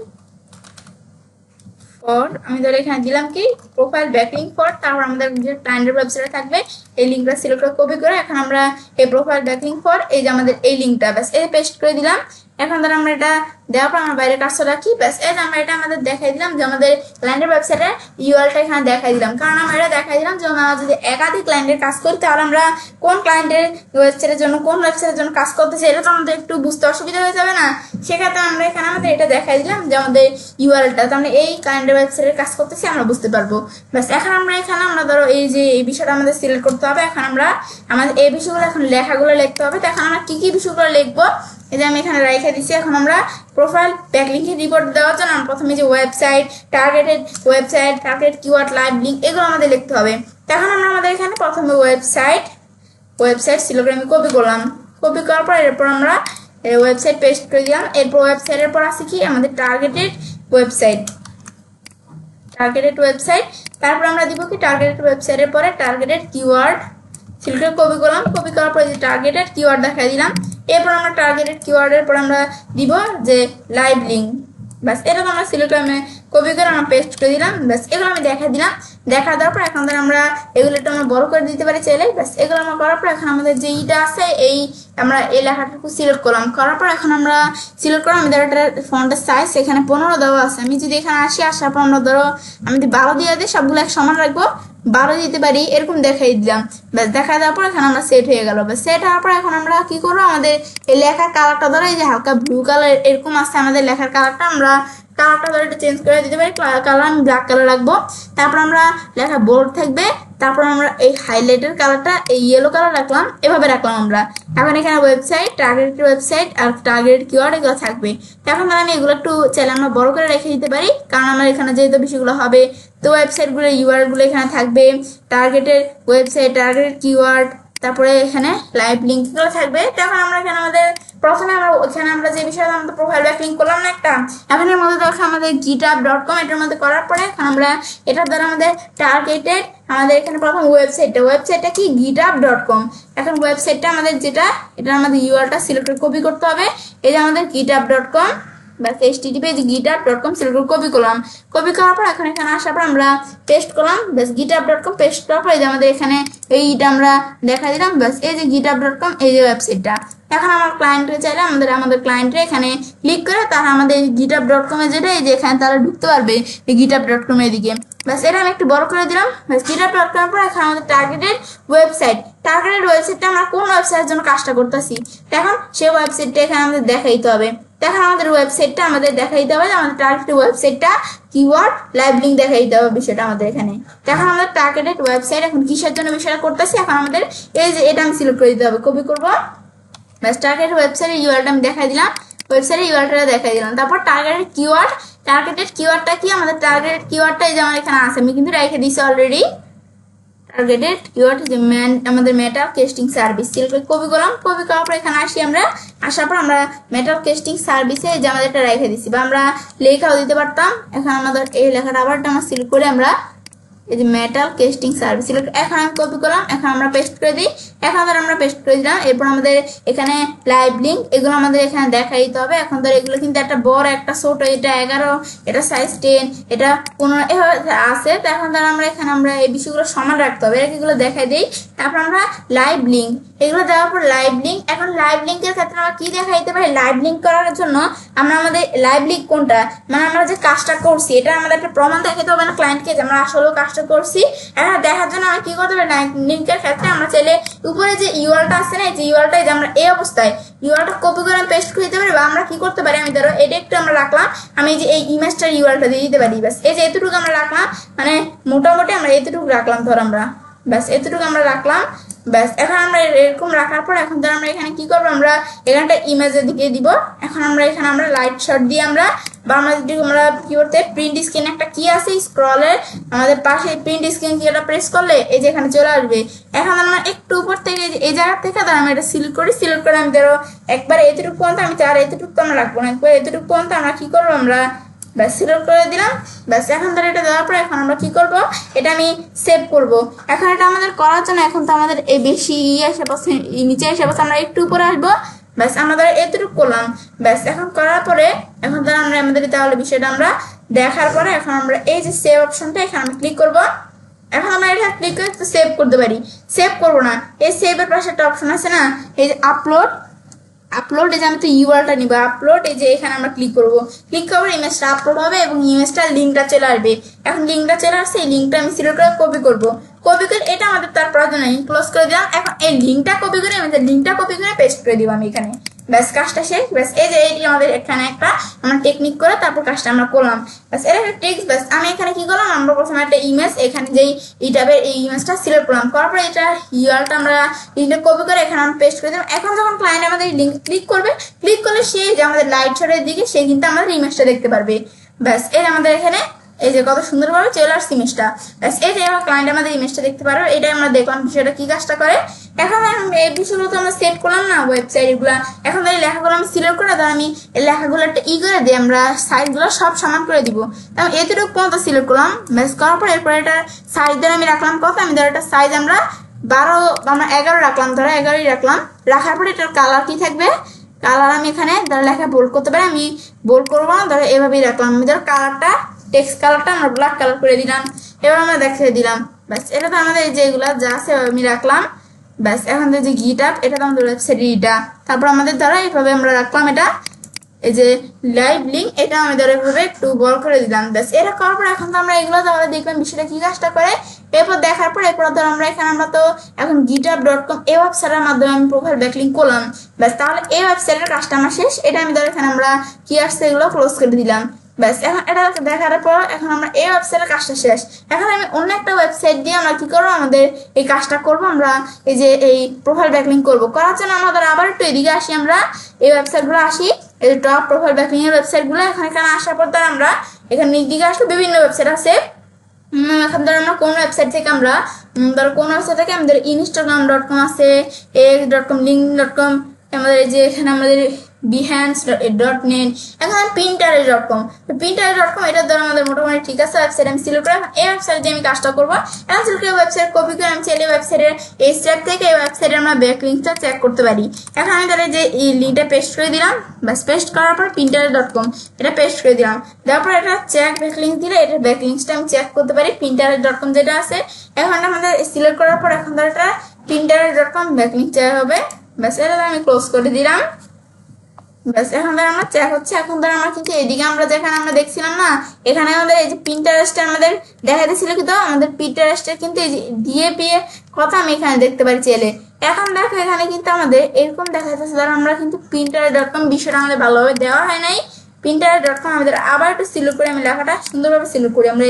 ফর, আমি ধরে এখানে দিলাম কি প্রোফাইল ব্যাকলিং ফর। তারপর আমাদের যে ক্লায়েন্টের ওয়েবসাইটে থাকবে এই লিঙ্কটা সিলেক্ট করে কপি করে এখন আমরা এই প্রোফাইল ব্যাকলিং ফর এই যে আমাদের এই লিঙ্কটা ব্যাস এই পেস্ট করে দিলাম। এখন ধর আমরা এটা দেওয়ার পর আমরা বাইরে কাজটা রাখি। ব্যাস এই যে আমরা এটা আমাদের দেখাই দিলাম যে আমাদের ক্লায়েন্টের ওয়েবসাইটে ইউআরএলটা এখানে দেখাই দিলাম, কারণ আমরা এটা দেখাই দিলাম যে আমরা যদি একাধিক ক্লায়েন্টের কাজ করি তাহলে আমরা কোন ক্লায়েন্টের ওয়েবসাইটের জন্য কোন ওয়েবসাইটের জন্য কাজ করতেছি এটা তো আমাদের একটু বুঝতে অসুবিধা হয়ে যাবে না। সেক্ষেত্রে আমরা এখানে আমাদের এটা দেখাই দিলাম যে আমাদের ইউআরএলটা তো আমরা এই ক্লায়েন্টের ওয়েবসাইটের কাজ করতেছি আমরা বুঝতে পারবো। ব্যাস এখন আমরা এখানে আমরা ধরো এই যে এই বিষয়টা আমাদের সিলেক্ট করতে হবে। এখন আমরা আমাদের এই বিষয়গুলো এখন লেখাগুলো লিখতে হবে। তো এখন আমরা কি কি বিষয়গুলো লিখবো এই যে আমি এখানে রেখে দিচ্ছি। এখন আমরা প্রোফাইল ব্যাকলিংকের রিপোর্ট দেওয়ার জন্য আমরা প্রথমে যে website targeted keyword live link এগুলো আমাদের লিখতে হবে। এখন আমরা আমাদের এখানে প্রথমে ওয়েবসাইট সিলেক্ট করে আমি কপি করলাম, কপি করার পর এরপর আমরা ওয়েবসাইট পেস্ট করে দিলাম। এরপর ওয়েবসাইটের পর আছে কি আমাদের টার্গেটেড ওয়েবসাইট, তারপর আমরা দিব কি টার্গেটেড ওয়েবসাইটের পরে টার্গেটেড কিওয়ার্ড সিলেক্ট করে কপি করলাম, কপি করার পরে যে টার্গেটেড কিওয়ার্ড দেখাই দিলাম। এরপর আমরা টার্গেটেড কিওয়ার্ডের পর আমরা দিব যে লাইভ লিঙ্ক। ব্যাস এটা তো আমরা সিলেক্ট করে কপি করে আমরা পেস্ট করে দিলাম। ব্যাস এগুলো আমি দেখা দিলাম, দেখা দেওয়ার পর এখন আমরা এগুলো একটু আমরা বড় করে দিতে পারি চাইলে। ব্যাস এগুলো আমরা করার পর এখন আমাদের যে ইটা আছে এই আমরা এই লেখাটুকু সিলেক্ট করলাম, করার পর এখন আমরা সিলেক্ট করলাম আমাদের একটা ফন্টের সাইজ এখানে 15 দেওয়া আছে। আমি যদি এখানে আসার পর আমরা ধরো আমি যদি 12 দিয়ে দিই, সবগুলো এক সমান রাখবো, 12 দিতে পারি এরকম দেখাই দিলাম। ব্যাস দেখা দেওয়ার পর এখন আমরা সেট হয়ে গেল। ব্যাস সেট হওয়ার পর এখন আমরা কি করবো, আমাদের এই লেখার কালারটা ধরো এই যে হালকা ব্লু কালার এরকম আছে আমাদের লেখার কালারটা, আমরা কালারটা ধরো একটু চেঞ্জ করে দিতে পারি, কালার আমি ব্ল্যাক কালার রাখবো। তারপর আমরা লেখা বোল্ড থাকবে, তারপর আমরা এই হাইলাইটের কালারটা এই ইয়েলো কালার রাখলাম, এভাবে রাখলাম আমরা। এখন এখানে ওয়েবসাইট টার্গেটেড ওয়েবসাইট আর টার্গেটেড কিওয়ার্ড এগুলো থাকবে। এখন আমি এগুলো একটু চাইলে আমরা বড় করে রেখে দিতে পারি, কারণ আমার এখানে যেহেতু বিষয়গুলো হবে তো ওয়েবসাইটগুলো ইউআরএল গুলো এখানে থাকবে, টার্গেটেড ওয়েবসাইট টার্গেটেড কিওয়ার্ড তারপরে এখানে লাইভ লিঙ্কগুলো থাকবে। তখন আমরা এখানে আমাদের প্রথমে আমরা যে বিষয়ে আমাদের প্রোফাইল ব্যাকলিঙ্ক করলাম না একটা, এখন এর মধ্যে দেখো আমাদের github.com এটার মধ্যে করার পরে এখন আমরা এটার দ্বারা আমাদের টার্গেটেড আমাদের এখানে প্রথম ওয়েবসাইটটা কি github.com। এখন ওয়েবসাইটটা আমাদের যেটা এটা আমাদের ইউআরএলটা সিলেক্ট করে কপি করতে হবে। এই যে আমাদের github.com ব্যাস http github.com সিলেক্ট করে কপি করলাম। কপি করার পর এখন এখানে আসার পর আমরা পেস্ট করলাম। ব্যাস github.com পেস্ট করার পর এই যে আমাদের এখানে এইটা আমরা দেখা দিলাম। ব্যাস এই যে github.com এই যে ওয়েবসাইটটা। এখন আমার ক্লায়েন্টে চাইলে আমাদের ক্লায়েন্টে এখানে ক্লিক করে তারা আমাদের github.com এ যেটা এই যে এখানে তারা ঢুকতে পারবে এই github.com এর দিকে। ব্যাস এটা আমি একটু বড় করে দিলাম। ব্যাস github.com এর পর এখন আমাদের টার্গেটেড ওয়েবসাইটটা আমরা কোন ওয়েবসাইটের জন্য কাজটা করতেছি এখন সেই ওয়েবসাইটটা এখানে আমাদের দেখাইতে হবে। এখন আমাদের ওয়েবসাইটটা আমাদের দেখাইতে হবে, আমাদের টার্গেটেড ওয়েবসাইটটা কিওয়ার্ড লাইভ লিঙ্ক দেখাইতে হবে বিষয়টা আমাদের এখানে। এখন আমাদের টার্গেটেড ওয়েবসাইট এখন কিসের জন্য বিষয়টা করতেছি, এখন আমাদের এই যে এটা আমি সিলেক্ট করে দিতে হবে, কপি করবো। ব্যাস টার্গেটেড ওয়েবসাইটের ইউআরএলটা আমি দেখাই দিলাম, ওয়েবসাইটের ইউআরএলটা দেখাই দিলাম। তারপর টার্গেটেড কিওয়ার্ডটা কি, আমাদের টার্গেটেড কিওয়ার্ডটা এই যে আমার এখানে আছে, আমি কিন্তু রেখে দিয়েছি অলরেডি। টার্গেটেড কিওয়ার্ড যে আমাদের মেটাল কেস্টিং সার্ভিস সিলেক্ট করে কপি করলাম। কপি করার পর এখানে আসার পর আমরা মেটাল কেস্টিং সার্ভিসে যে আমাদের এটা রেখে দিচ্ছি বা আমরা লেখাও দিতে পারতাম। এখন আমাদের এই লেখাটা আবার আমরা সিলেক্ট করে আমরা এই যে মেটাল কেস্টিং সার্ভিস সিলেক্ট এখন আমি কপি করলাম। এখন আমরা পেস্ট করে দিই। এখন ধর আমরা পেস্ট করে দিলাম। এরপর আমাদের এখানে লাইভ লিঙ্ক এগুলো আমাদের এখানে দেখাই দিতে হবে। এখন ধর এগুলো কিন্তু একটা বড় একটা ছোট, এটা 11, এটা সাইজ 10, এটা 15 এভাবে আছে। তো এখন ধর আমরা এই বিষয়গুলো সমান রাখতে হবে, এগুলো দেখাই দিই। তারপর আমরা লাইভ লিঙ্ক এগুলো দেওয়ার পর লাইভ লিঙ্ক, এখন লাইভ লিঙ্কের ক্ষেত্রে আমরা কি দেখাইতে পারি, লাইভ লিঙ্ক করার জন্য আমাদের লাইভ লিঙ্ক কোনটা মানে আমরা যে কাজটা করছি এটা আমাদের একটা প্রমাণ দেখাতে হবে না ক্লায়েন্টকে যে আমরা আসলে কাজটা করছি। এখন দেখার জন্য আমরা কি করতে পারি, লাইভ লিঙ্কের ক্ষেত্রে আমরা চাইলে উপরে যে ইউআরএলটা আছে না, এই যে ইউআরএলটা যে আমরা এই অবস্থায় ইউআরএলটা কপি করে পেস্ট করে দিতে পারি, বা আমরা কি করতে পারি, আমি ধরো এটা একটু আমরা রাখলাম, আমি যে এই ইমেজটার ইউআরএলটা দিয়ে দিতে পারি। ব্যাস এই যে এতটুকু আমরা রাখলাম, মানে মোটামুটি আমরা এতটুকু রাখলাম, ধর আমরা ব্যাস এতটুকু আমরা রাখলাম। ব্যাস এখন আমরা এরকম রাখার পর এখন ধর আমরা এখানে কি করবো, আমরা এখানটা ইমেজের দিকে দিব। এখন এখানে আমরা লাইট শট দিয়ে আমরা কি করতে প্রিন্ট স্ক্রিন একটা কি আছে স্ক্রলের আমাদের পাশে প্রিন্ট স্ক্রিন কি এটা প্রেস করলে এই যে এখানে চলে আসবে। এখন আমরা একটু উপর থেকে এই জায়গা থেকে ধর আমরা এটা সিলেক্ট করে আমি ধরো একবার এতটুকু পর্যন্ত আমি আর এতটুকু তো আমরা রাখবো না, একবার এতটুকু পর্যন্ত আমরা কি করবো, আমরা ব্যাস সিলেক্ট করে দিলাম। ব্যাস এখন ধর এটা দেওয়ার পর এখন আমরা কি করব, এটা আমি সেভ করব। এখন এটা আমাদের করার জন্য এখন তো আমাদের এই বেশি নিচে এসে আমরা একটু উপরে আসবো। ব্যাস আমরা ধর এতটুকু করলাম। ব্যাস এখন করার পরে এখন ধর আমরা আমাদের তাহলে বিষয়টা আমরা দেখার পরে এখন আমরা এই যে সেভ অপশনটা এখানে আমি ক্লিক করব। এখন আমরা এটা ক্লিক করে সেভ করতে পারি, সেভ করবো না, এই সেভের পাশে একটা অপশন আছে না, এই যে আপলোড এই যে আমি তো ইউআরএলটা নিব, আপলোড এই যে এখানে আমরা ক্লিক করব। ক্লিক করার ইমেজটা আপলোড হবে এবং ইমেজটার লিঙ্কটা চলে আসবে। এখন লিঙ্কটা চলে আসছে, এই লিঙ্কটা আমি সিলেক্ট করে কপি করব। কপি করে এটা আমাদের তার প্রয়োজন নেই, ক্লোজ করে দিলাম। এখন এই লিঙ্কটা কপি করে পেস্ট করে দিব আমি এখানে। ব্যাস কাজটা শেষ। ব্যাস এই যে এইটি আমাদের এখানে একটা আমরা টেকনিক করে তারপর কাজটা আমরা করলাম। ব্যাস এটা একটা টেক্সট। ব্যাস আমি এখানে কি করলাম, আমরা প্রথমে একটা ইমেজ এখানে যেই ইটাবের এই ইমেজটা সিলেক্ট করলাম, করার পরে এটা ইউআরএলটা আমরা লিঙ্কটা কপি করে এখানে আমরা পেস্ট করে দিলাম। এখন যখন ক্লায়েন্ট আমাদের লিঙ্ক ক্লিক করবে, ক্লিক করলে সে যে আমাদের লাইট শটের দিকে সে কিন্তু আমাদের ইমেজটা দেখতে পারবে। ব্যাস এই আমাদের এখানে এই যে কত সুন্দরভাবে চলে আসছে ইমেজটা। ব্যাস এই যে আমার ক্লায়েন্ট আমাদের ইমেজটা দেখতে পারবে। এটা আমরা দেখলাম বিষয়টা কি কাজটা করে। এখন এই বিষয়গুলো তো আমরা সেট করলাম না ওয়েবসাইট এগুলা। এখন এই লেখাগুলো আমি সিলেক্ট করে তাহলে আমি এই লেখাগুলো একটা করে দিই, আমরা সাইজগুলো সব সমান করে দিব। আমি এতটুকু পর্যন্ত সিলেক্ট করলাম। ব্যাস করার পর এরপর এটা সাইজ ধরে আমি রাখলাম কত, আমি ধর একটা সাইজ আমরা 11 রাখলাম, ধরো 11ই রাখলাম। রাখার পরে এটার কালার কি থাকবে, কালার আমি এখানে ধরো লেখা বোল্ড করতে পারি, আমি বোল্ড করবো না, ধরো এভাবেই রাখলাম। আমি ধরো কালারটা টেক্সট কালারটা আমরা ব্ল্যাক কালার করে দিলাম। এবার আমরা দেখিয়ে দিলাম। ব্যাস এটা তো আমাদের যেগুলা যা আছে আমি রাখলাম। ব্যাস এখন যে গিটআপ এটা তো আমাদের ওয়েবসাইট এটা। তারপর আমাদের দ্বারা এইভাবে আমরা রাখলাম এটা এই যে লাইভ লিঙ্ক, এটা আমি ধরো এভাবে একটু বড় করে দিলাম। ব্যাস এটা করার পর এখন তো আমরা এগুলো তাহলে দেখলাম বিষয়টা কি কাজটা করে। এরপর দেখার পর এরপর ধর আমরা এখানে আমরা তো এখন github.com এই ওয়েবসাইটের মাধ্যমে আমি প্রোফাইল ব্যাকলিঙ্ক করলাম। ব্যাস তাহলে এই ওয়েবসাইটের কাজটা আমার শেষ। এটা আমি ধর এখানে আমরা কি আসছে এগুলো ক্লোজ করে দিলাম। ব্যাস এখন এটা দেখার পর এখন আমরা এই ওয়েবসাইটের কাজটা শেষ। এখন আমি অন্য একটা ওয়েবসাইট দিয়ে আমরা কি করবো, আমাদের এই কাজটা করবো। আমরা এই যে এই প্রোফাইল ব্যাকলিঙ্ক করবো, করার জন্য আমাদের আবার একটু এদিকে আসি, আমরা এই ওয়েবসাইটগুলো আসি, এই টপ প্রোফাইল ব্যাকলিঙ্ক এর ওয়েবসাইটগুলো। এখানে আসার পর ধর আমরা এখানে দিকে আসলে বিভিন্ন ওয়েবসাইট আছে। এখন ধরো আমরা কোন ওয়েবসাইট থেকে আমরা ধরো কোন ওয়েবসাইট থেকে আমাদের instagram.com আছে, x.com, link.com, আমাদের এই যে এখানে আমাদের behance.net, এখন pinterest.com, pinterest.com এটা ধরো আমাদের মোটামুটি ঠিক আছে ওয়েবসাইট আমি সিলেক্ট করলাম। এই ওয়েবসাইটে আমি কাজটা করবো, এখন সিলেক্ট করে ওয়েবসাইট কপি করে আমি চাইলে ওয়েবসাইটের এই স্ট্যাক থেকে এই ওয়েবসাইটে আমরা ব্যাকলিংকটা চেক করতে পারি। এখন আমি তাহলে যে এই লিঙ্কটা পেস্ট করে দিলাম, বাস পেস্ট করার পর pinterest.com এটা পেস্ট করে দিলাম, তারপর এটা চেক ব্যাকলিংক দিলে এটা ব্যাকলিংকটা আমি চেক করতে পারি pinterest.com যেটা আছে। এখন আমাদের সিলেক্ট করার পর এখন ধরো এটা pinterest.com ব্যাকলিংক চেক হবে, বাস এটা আমি ক্লোজ করে দিলাম। ব্যাস এখন ধর আমরা চেক হচ্ছে, এখন ধর আমরা কিন্তু এদিকে আমরা যেখানে আমরা দেখছিলাম না এখানে আমাদের এই যে পিন্টারেস্টে আমাদের দেখা দিয়েছিল কিন্তু আমাদের পিন্টারেস্টের কিন্তু এই যে ডিএপি এর কথা আমি এখানে দেখতে পারি চাইলে। এখন দেখো এখানে কিন্তু আমাদের এরকম দেখা যাচ্ছে ধর আমরা কিন্তু pinterest.com বিষয়টা আমাদের ভালোভাবে দেওয়া হয় নাই। pinterest.com আমাদের আবার একটু সিলেক্ট করে আমি লেখাটা সুন্দরভাবে সিলেক্ট করি, আমরা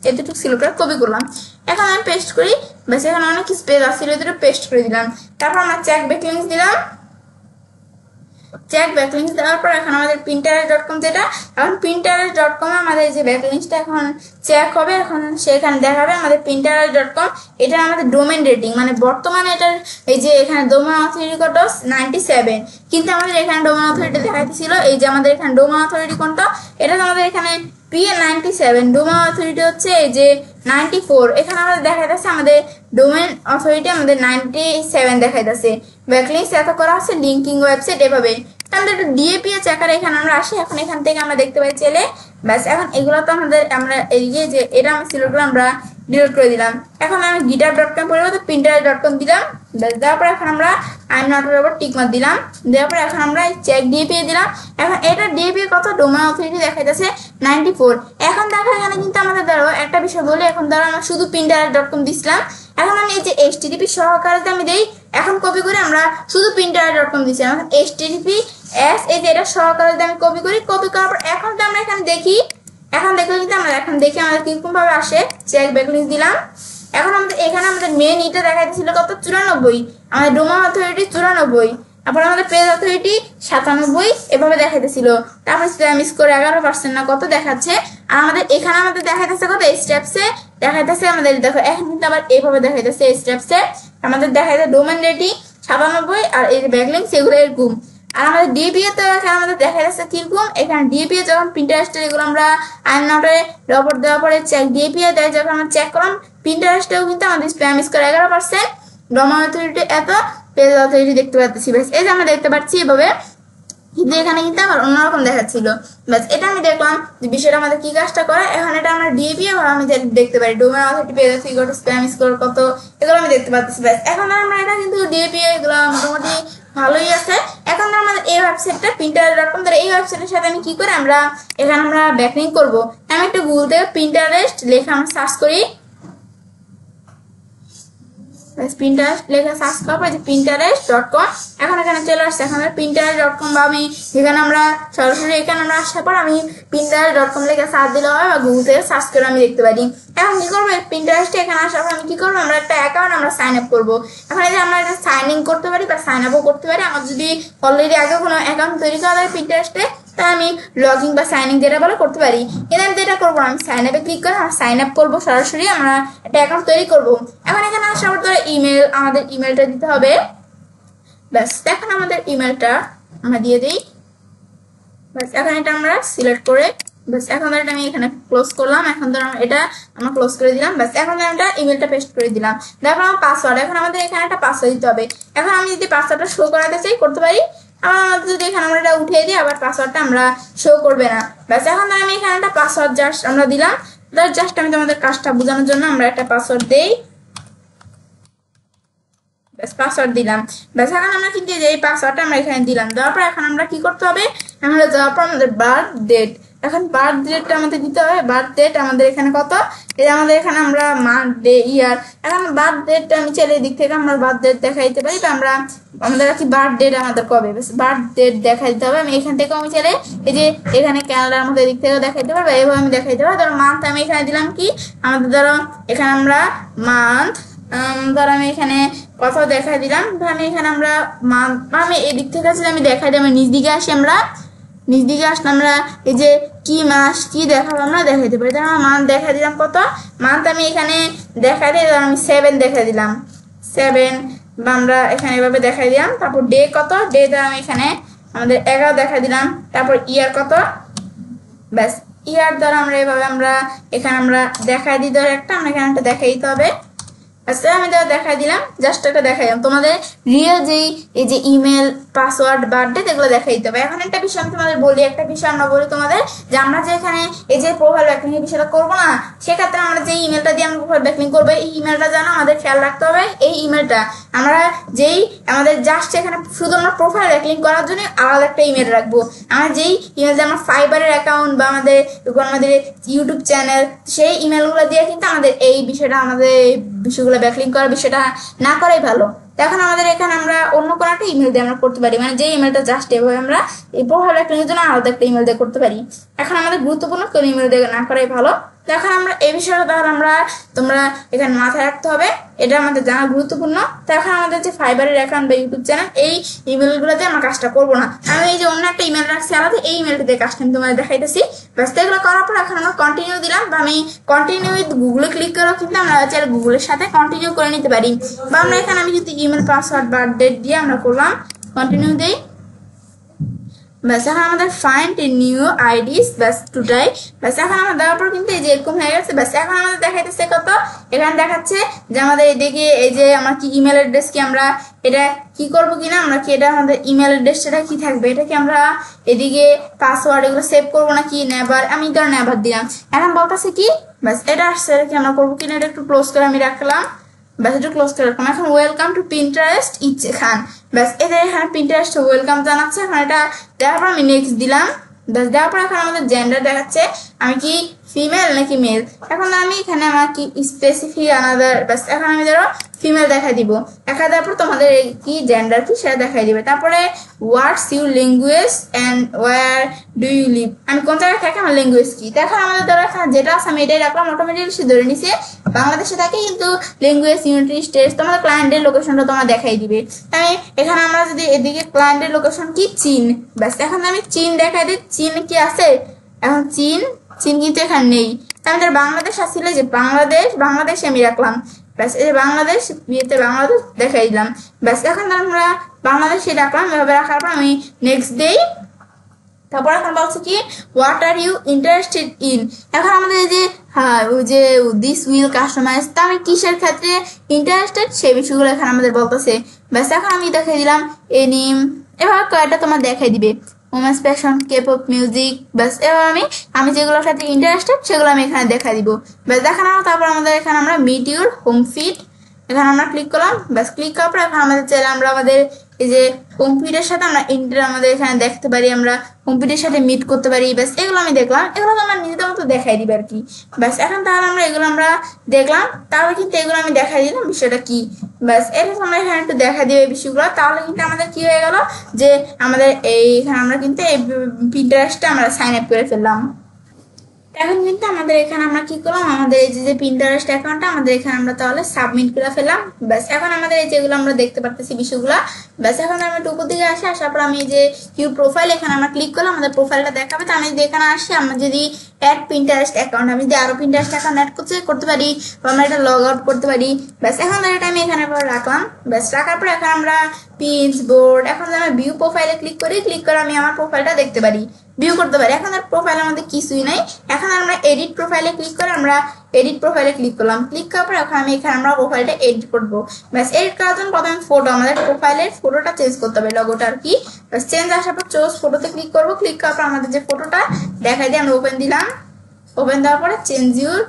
এতটুকু সিলেক্ট করে কপি করলাম। এখন আমি পেস্ট করি, ব্যাস এখানে অনেক স্পেস আছে এতটুকু পেস্ট করে দিলাম। তারপর আমরা চেক ব্যাকলিংকস দিলাম, চেক ব্যাকলিংকস দেওয়ার পর এখন আমাদের pinterest.com যেটা, এখন pinterest.com আমাদের যে ব্যাকলিংকসটা এখন চেক হবে, এখন সেখানে দেখাবে আমাদের pinterest.com এটা আমাদের ডোমেন রেটিং, মানে বর্তমানে এটার এই যে এখানে ডোমেন অথরিটি কত 97, কিন্তু আমাদের এখানে ডোমেন অথরিটি দেখাইতেছিল এই যে আমাদের এখানে ডোমেন অথরিটি কোনটা, এটা আমাদের এখানে PA97, ডোমেন অথরিটি হচ্ছে এই যে 94, এখানে আমাদের দেখা যাচ্ছে আমাদের ডোমেন অথরিটি আমাদের 97 দেখা যাচ্ছে। ব্যাকলিংকস এত করা আছে লিঙ্কিং ওয়েবসাইট এভাবে। আমাদের একটু ডিএপি চেকার এখানে আমরা আসি, এখন এখান থেকে আমরা দেখতে পাই চলে, ব্যাস এখন এগুলো তো আমাদের আমরা এদিকে যে এটা আমি সিলেক্ট করে আমরা ডিলিট করে দিলাম। এখন আমি github.com পরিবর্তে pinterest.com দিলাম, ব্যাস দেওয়ার পর এখন আমরা আই নট এর উপর টিক মার্ক দিলাম, দেওয়ার পর এখন আমরা চেক ডিএপি দিলাম। এখন এটা ডিএপি কত ডোমেন অথরিটি দেখাইতেছে 94। এখন দেখো এখানে কিন্তু আমাদের ধরো একটা বিষয় বলি, এখন ধরো আমরা শুধু pinterest.com দিছিলাম, এখন আমি এই যে http সহকারে আমি দেই, এখন কপি করে আমরা শুধু pinterest.com দিচ্ছি, এখন https এই যে এটা সহকারে আমি কপি করি, কপি করার পর এখন তো আমরা এখানে দেখি, এখন দেখলে কিন্তু আমরা এখন দেখি আমাদের কিরকম ভাবে আসে। চেক ব্যাকলিংকস দিলাম, এখন আমাদের এখানে আমাদের মেন ইটা দেখাইতেছিল কত 94, আমাদের ডোমেন অথরিটি 94, তারপর আমাদের পেজ অথরিটি 97 এভাবে দেখাইতেছিল, তারপর স্প্যাম স্কোর 11% না কত দেখাচ্ছে। আর আমাদের এখানে আমাদের দেখাইতেছে কত স্টেপসে দেখাইতেছে আমাদের দেখো এখন কিন্তু আবার এইভাবে দেখাইতেছে স্টেপসে আমাদের দেখাইতেছে ডোমেন রেটিং 97 আর এই ব্যাকলিংকস এগুলো এরকম। আর আমাদের ডিপিএ তো এখানে আমাদের দেখা যাচ্ছে কিরকম, এখানে ডিপিএ যখন pinterest এগুলো আমরা আই এম নট এ রপোর্ট দেওয়ার পরে চেক ডিপিএ দেয়, যখন আমরা চেক করলাম pinterest-এও কিন্তু আমাদের স্প্যাম স্কোর 11%, ডোমেন অথরিটি এত, পেজ অথরিটি দেখতে পাচ্ছি, ব্যাস এই যে আমরা দেখতে পাচ্ছি এভাবে, কিন্তু এখানে কিন্তু আমার অন্যরকম দেখাচ্ছিল। ব্যাস এটা আমি দেখলাম যে বিষয়টা আমাদের কি কাজটা করে। এখন এটা আমরা ডিএপি আমি দেখতে পারি domain authority page authority spam score কত এগুলো আমি দেখতে পাচ্ছি। ব্যাস এখন আমরা এটা কিন্তু ডিএপি এগুলো মোটামুটি ভালোই আছে। এখন আমাদের এই ওয়েবসাইটটা pinterest.com, এই ওয়েবসাইটের সাথে আমি কি করে আমরা এখানে আমরা ব্যাকলিংক করব, আমি একটু গুগল থেকে pinterest লেখা আমরা সার্চ করি, pinterest লেখা সার্চ করার পর pinterest.com এখন এখানে চলে আসছে। এখন pinterest.com বা আমি এখানে আমরা সরাসরি এখানে আমরা আসার পর আমি pinterest.com লেখা সার্চ দিলে হয় বা গুগল থেকে সার্চ করে আমি দেখতে পারি। এখন কি করবো pinterest এখানে আসার পর আমি কি করবো, আমরা একটা অ্যাকাউন্ট আমরা সাইন আপ করবো। এখন এই যে আমরা এটা সাইন ইন করতে পারি বা সাইন আপও করতে পারি, আমার যদি অলরেডি আগে কোনো অ্যাকাউন্ট তৈরি করা হয় pinterest-এ তাই আমি লগ ইন বা সাইন ইন যেটা বলে করতে পারি। এখানে আমি যেটা করবো আমি সাইন আপে ক্লিক করে আমরা সাইন আপ করবো, সরাসরি আমরা একটা অ্যাকাউন্ট তৈরি করবো। এখন এখানে আসার পর ধরো ইমেল, আমাদের ইমেলটা দিতে হবে, ব্যাস এখন আমাদের ইমেলটা আমরা দিয়ে দিই, ব্যাস এখন এটা আমরা সিলেক্ট করে ব্যাস এখন এটা আমি এখানে ক্লোজ করলাম। এখন ধরো এটা আমরা ক্লোজ করে দিলাম, ব্যাস এখন আমরা ইমেলটা পেস্ট করে দিলাম। তারপর আমার পাসওয়ার্ড, এখন আমাদের এখানে একটা পাসওয়ার্ড দিতে হবে। এখন আমি যদি পাসওয়ার্ডটা শো করাতে চাই করতে পারি, আবার যদি এখানে আমরা এটা উঠিয়ে দিই আবার পাসওয়ার্ডটা আমরা শো করবে না। ব্যাস এখন আমি এখানে একটা পাসওয়ার্ড জাস্ট আমরা দিলাম, জাস্ট আমি তোমাদের কাজটা বোঝানোর জন্য আমরা একটা পাসওয়ার্ড দেই, ব্যাস পাসওয়ার্ড দিলাম। ব্যাস এখন আমরা কিন্তু এই পাসওয়ার্ডটা আমরা এখানে দিলাম, দেওয়ার পর এখন আমরা কি করতে হবে, আমরা দেওয়ার পর আমাদের বার্থ ডেট, এখন বার্থ ডেটটা আমাদের দিতে হবে। বার্থ ডেট আমাদের এখানে কত, এই আমাদের এখানে আমরা মান্থ ডে ইয়ার, এখন বার্থ ডেটটা আমি চাইলে দিক থেকে আমরা বার্থ ডেট দেখাই দিতে পারি, বা আমরা আমাদের কি বার্থ ডেট আমাদের কবে, বার্থ ডেট দেখাই দিতে হবে। আমি এখান থেকেও আমি চাইলে এই যে এখানে ক্যালেন্ডার মধ্যে দিক থেকে দেখাইতে পারবো, এইভাবে আমি দেখাইতে পারবো। ধরো মান্থ আমি এখানে দিলাম কি আমাদের, ধরো এখানে আমরা মান্থ, ধরো আমি এখানে কত দেখাই দিলাম, আমি এখানে আমরা মান্থ, আমি এই দিক থেকে আমি দেখাই দিই, আমি নিজ দিকে আসি, আমরা নিজ দিকে আসলে আমরা এই যে কি মাস কি দেখাবো আমরা দেখাইতে পারি। তাহলে মান্থ দেখা দিলাম কত, মান্থ আমি এখানে দেখা দিই, আমি 7 দেখা দিলাম 7, বা আমরা এখানে এভাবে দেখাই দিলাম। তারপর ডে কত, ডে দ্বারা আমি এখানে আমাদের 11 দেখা দিলাম। তারপর ইয়ার কত, ব্যাস ইয়ার দ্বারা আমরা এভাবে আমরা এখানে আমরা দেখাই দিই, ধর একটা আমরা এখানে একটা দেখাই দিতে হবে। আচ্ছা আমি দেখাই দিলাম, জাস্ট এটা দেখাই দিলাম। তোমাদের রিয়েল যেই এই যে ইমেল পাসওয়ার্ড বার্থডে এগুলো দেখাই দিতে হবে। এখন একটা বিষয় আমি তোমাদের বলি, একটা বিষয় আমরা বলি তোমাদের যে আমরা যে এখানে এই যে প্রোফাইল ব্যাকলিং এর বিষয়টা করবো না, সেক্ষেত্রে আমরা যে ইমেলটা দিয়ে আমরা প্রোফাইল ব্যাকলিং করবো, এই ইমেলটা যেন আমাদের খেয়াল রাখতে হবে। এই ইমেলটা আমরা যেই আমাদের জাস্ট এখানে শুধু আমরা প্রোফাইল ব্যাকলিং করার জন্য আলাদা একটা ইমেল রাখবো। আমরা যেই ইমেল দিয়ে আমরা ফাইবারের অ্যাকাউন্ট বা আমাদের ইউটিউব চ্যানেল, সেই ইমেলগুলো দিয়ে কিন্তু আমাদের এই বিষয়টা আমাদের বিষয়গুলো ব্যাকলিং করার বিষয়টা না করাই ভালো। এখন আমাদের এখানে আমরা অন্য কোনো একটা ইমেল দিয়ে আমরা করতে পারি, মানে যে ইমেলটা জাস্ট এভাবে আমরা এই প্রোফাইল ব্যাকলিংয়ের জন্য আলাদা একটা ইমেল দিয়ে করতে পারি। এখন আমাদের গুরুত্বপূর্ণ কোনো ইমেল দিয়ে না করাই ভালো। এখন আমরা এই বিষয়টা তাহলে আমরা তোমরা এখানে মাথায় রাখতে হবে, এটা আমাদের জানা গুরুত্বপূর্ণ। তো এখন আমাদের যে ফাইবারের অ্যাকাউন্ট বা ইউটিউব চ্যানেল, এই ইমেলগুলো দিয়ে আমরা কাজটা করবো না। আমি এই যে অন্য একটা ইমেল রাখছি আলাদা, এই ইমেলটা দিয়ে কাজটা আমি তোমাদের দেখাইতেছি। ব্যস্ত এগুলো করার পর এখন আমরা কন্টিনিউ দিলাম, বা আমি কন্টিনিউ উইথ গুগলে ক্লিক করেও কিন্তু আমরা চাইলে গুগলের সাথে কন্টিনিউ করে নিতে পারি। বা আমরা এখানে আমি যদি ইমেল পাসওয়ার্ড বা ডেট দিয়ে আমরা করলাম, কন্টিনিউ দিই, ব্যাস এখন আমাদের ফাইন্ড নিউ আইডিস, ব্যাস টুটাই, ব্যাস এখন আমরা দেওয়ার পর কিন্তু এই যে এরকম হয়ে গেছে। ব্যাস এখন আমাদের দেখাইতেছে কত, এখানে দেখাচ্ছে যে আমাদের এদিকে এই যে আমার কি ইমেল অ্যাড্রেস কি আমরা এটা কি করবো কিনা, আমরা কি এটা আমাদের ইমেল অ্যাড্রেসটা কি থাকবে, এটা কি আমরা এদিকে পাসওয়ার্ড এগুলো সেভ করবো না কি নেভার, আমি ধর নেভার দিলাম। এখন বলতেছে কি, ব্যাস এটা আসছে, এটা কি আমরা করবো কিনা, এটা একটু ক্লোজ করে আমি রাখলাম, ব্যাস একটু ক্লোজ করে রাখলাম। এখন ওয়েলকাম টু পিন্টারেস্ট ইচ্ছে খান, ব্যাস এদের এখানে পিন্টারেস্ট ওয়েলকাম জানাচ্ছে। এখন এটা দেওয়ার পর আমি নেক্সট দিলাম, ব্যাস দেওয়ার পর এখন আমাদের জেন্ডার দেখাচ্ছে আমি কি ফিমেল নাকি মেল। এখন আমি এখানে আমার কি স্পেসিফিক আনাদার, ব্যাস এখন আমি ধরো ফিমেল দেখাই দিব। দেখা দেওয়ার পর তোমাদের কি জেন্ডার কি সেটা দেখাই দিবে। তারপরে what's your language and where do you live, আমি কোন জায়গায় থাকি, আমার ল্যাঙ্গুয়েজ কি। এখন আমাদের ধরো এখানে যেটা আছে আমি এটাই রাখলাম, অটোমেটিকলি সে ধরে নিছে বাংলাদেশে থাকে, কিন্তু ল্যাঙ্গুয়েজ ইউনাইটেড স্টেটস, তোমাদের ক্লায়েন্টের লোকেশনটা তোমার দেখাই দিবে। আমি এখানে আমরা যদি এদিকে ক্লায়েন্টের লোকেশন কি চীন, ব্যাস এখন আমি চীন দেখাই দিই, চীন কি আছে, এখন চীন কিন্তু এখানে নেই। আমাদের বাংলাদেশ আসলে যে বাংলাদেশ আমি রাখলাম, ব্যাস এই যে বাংলাদেশ বিয়েতে বাংলাদেশ দেখাই দিলাম। ব্যাস এখন আমরা বাংলাদেশে রাখলাম, এভাবে রাখার পর আমি নেক্সট দেই। তারপর এখন বলছে কি what are you interested in, এখন আমাদের এই যে হ্যাঁ ওই যে দিস উইল কাস্টমাইজ, তা আমি কিসের ক্ষেত্রে ইন্টারেস্টেড সেই বিষয়গুলো এখানে আমাদের বলতেছে। ব্যাস এখন আমি দেখাই দিলাম এনিম, এভাবে কয়েকটা তোমার দেখাই দিবে, ওমেন্স ফ্যাশন, কেপপ মিউজিক, ব্যাস এবার আমি যেগুলোর সাথে ইন্টারেস্টেড সেগুলো আমি এখানে দেখা দিব। ব্যাস দেখানো, তারপর আমাদের এখানে আমরা মিট ইউর হোম ফিট, এখানে আমরা ক্লিক করলাম। ব্যাস ক্লিক করার পর এখন আমাদের চাইলে আমরা আমাদের এই যে কম্পিউটারের সাথে আমরা আমাদের এখানে দেখতে পারি, আমরা কম্পিউটারের সাথে মিট করতে পারি। ব্যাস এগুলো আমি দেখলাম, এগুলো তো আমরা নিজেদের মতো দেখাই দিবে আর কি। ব্যাস এখন তাহলে আমরা এগুলো আমরা দেখলাম, তাহলে কিন্তু এগুলো আমি দেখাই দিলাম বিষয়টা কি। ব্যাস এটা আমরা এখানে একটু দেখা দিবে বিষয়গুলো, তাহলে কিন্তু আমাদের কি হয়ে গেল যে আমাদের এইখানে আমরা কিন্তু এই পিন্টারেস্টটা আমরা সাইন আপ করে ফেললাম। এখন কিন্তু আমাদের এখানে আমরা কি করলাম, আমাদের এই যে পিন্টারেস্ট অ্যাকাউন্টটা আমাদের এখানে আমরা তাহলে সাবমিট করে ফেললাম। ব্যাস এখন আমাদের এই যেগুলো আমরা দেখতে পারতেছি বিষয়গুলো, ব্যাস এখন আমরা উপর দিকে আসি, আসার পর আমি যে ইউর প্রোফাইল এখানে আমরা ক্লিক করলাম, আমাদের প্রোফাইলটা দেখাবে। তো আমি যদি এখানে আসি, আমরা যদি অ্যাড পিন্টারেস্ট অ্যাকাউন্ট, আমি যদি আরো পিন্টারেস্ট অ্যাকাউন্ট অ্যাড করতে পারি, বা আমরা এটা লগ আউট করতে পারি। ব্যাস এখন এটা আমি এখানে রাখলাম। ব্যাস রাখার পর এখন আমরা পিনস বোর্ড, এখন আমরা ভিউ প্রোফাইলে ক্লিক করে আমি আমার প্রোফাইলটা দেখতে পারি, ভিউ করতে পারি। এখন আর প্রোফাইলের মধ্যে কিছুই নাই। এখন আমরা এডিট প্রোফাইলে ক্লিক করে আমরা এডিট প্রোফাইলে ক্লিক করলাম, ক্লিক করার পর এখন আমি এখানে আমরা প্রোফাইলটা এডিট করবো। ব্যাস এডিট করার জন্য প্রথমে ফটো, আমাদের প্রোফাইলের ফটোটা চেঞ্জ করতে হবে, লগোটা আর কি। ব্যাস চেঞ্জ আসার পর চোজ ফটোতে ক্লিক করবো, ক্লিক করার পর আমাদের যে ফটোটা দেখাই দিয়ে আমরা ওপেন দিলাম, ওপেন দেওয়ার পরে চেঞ্জ ইউর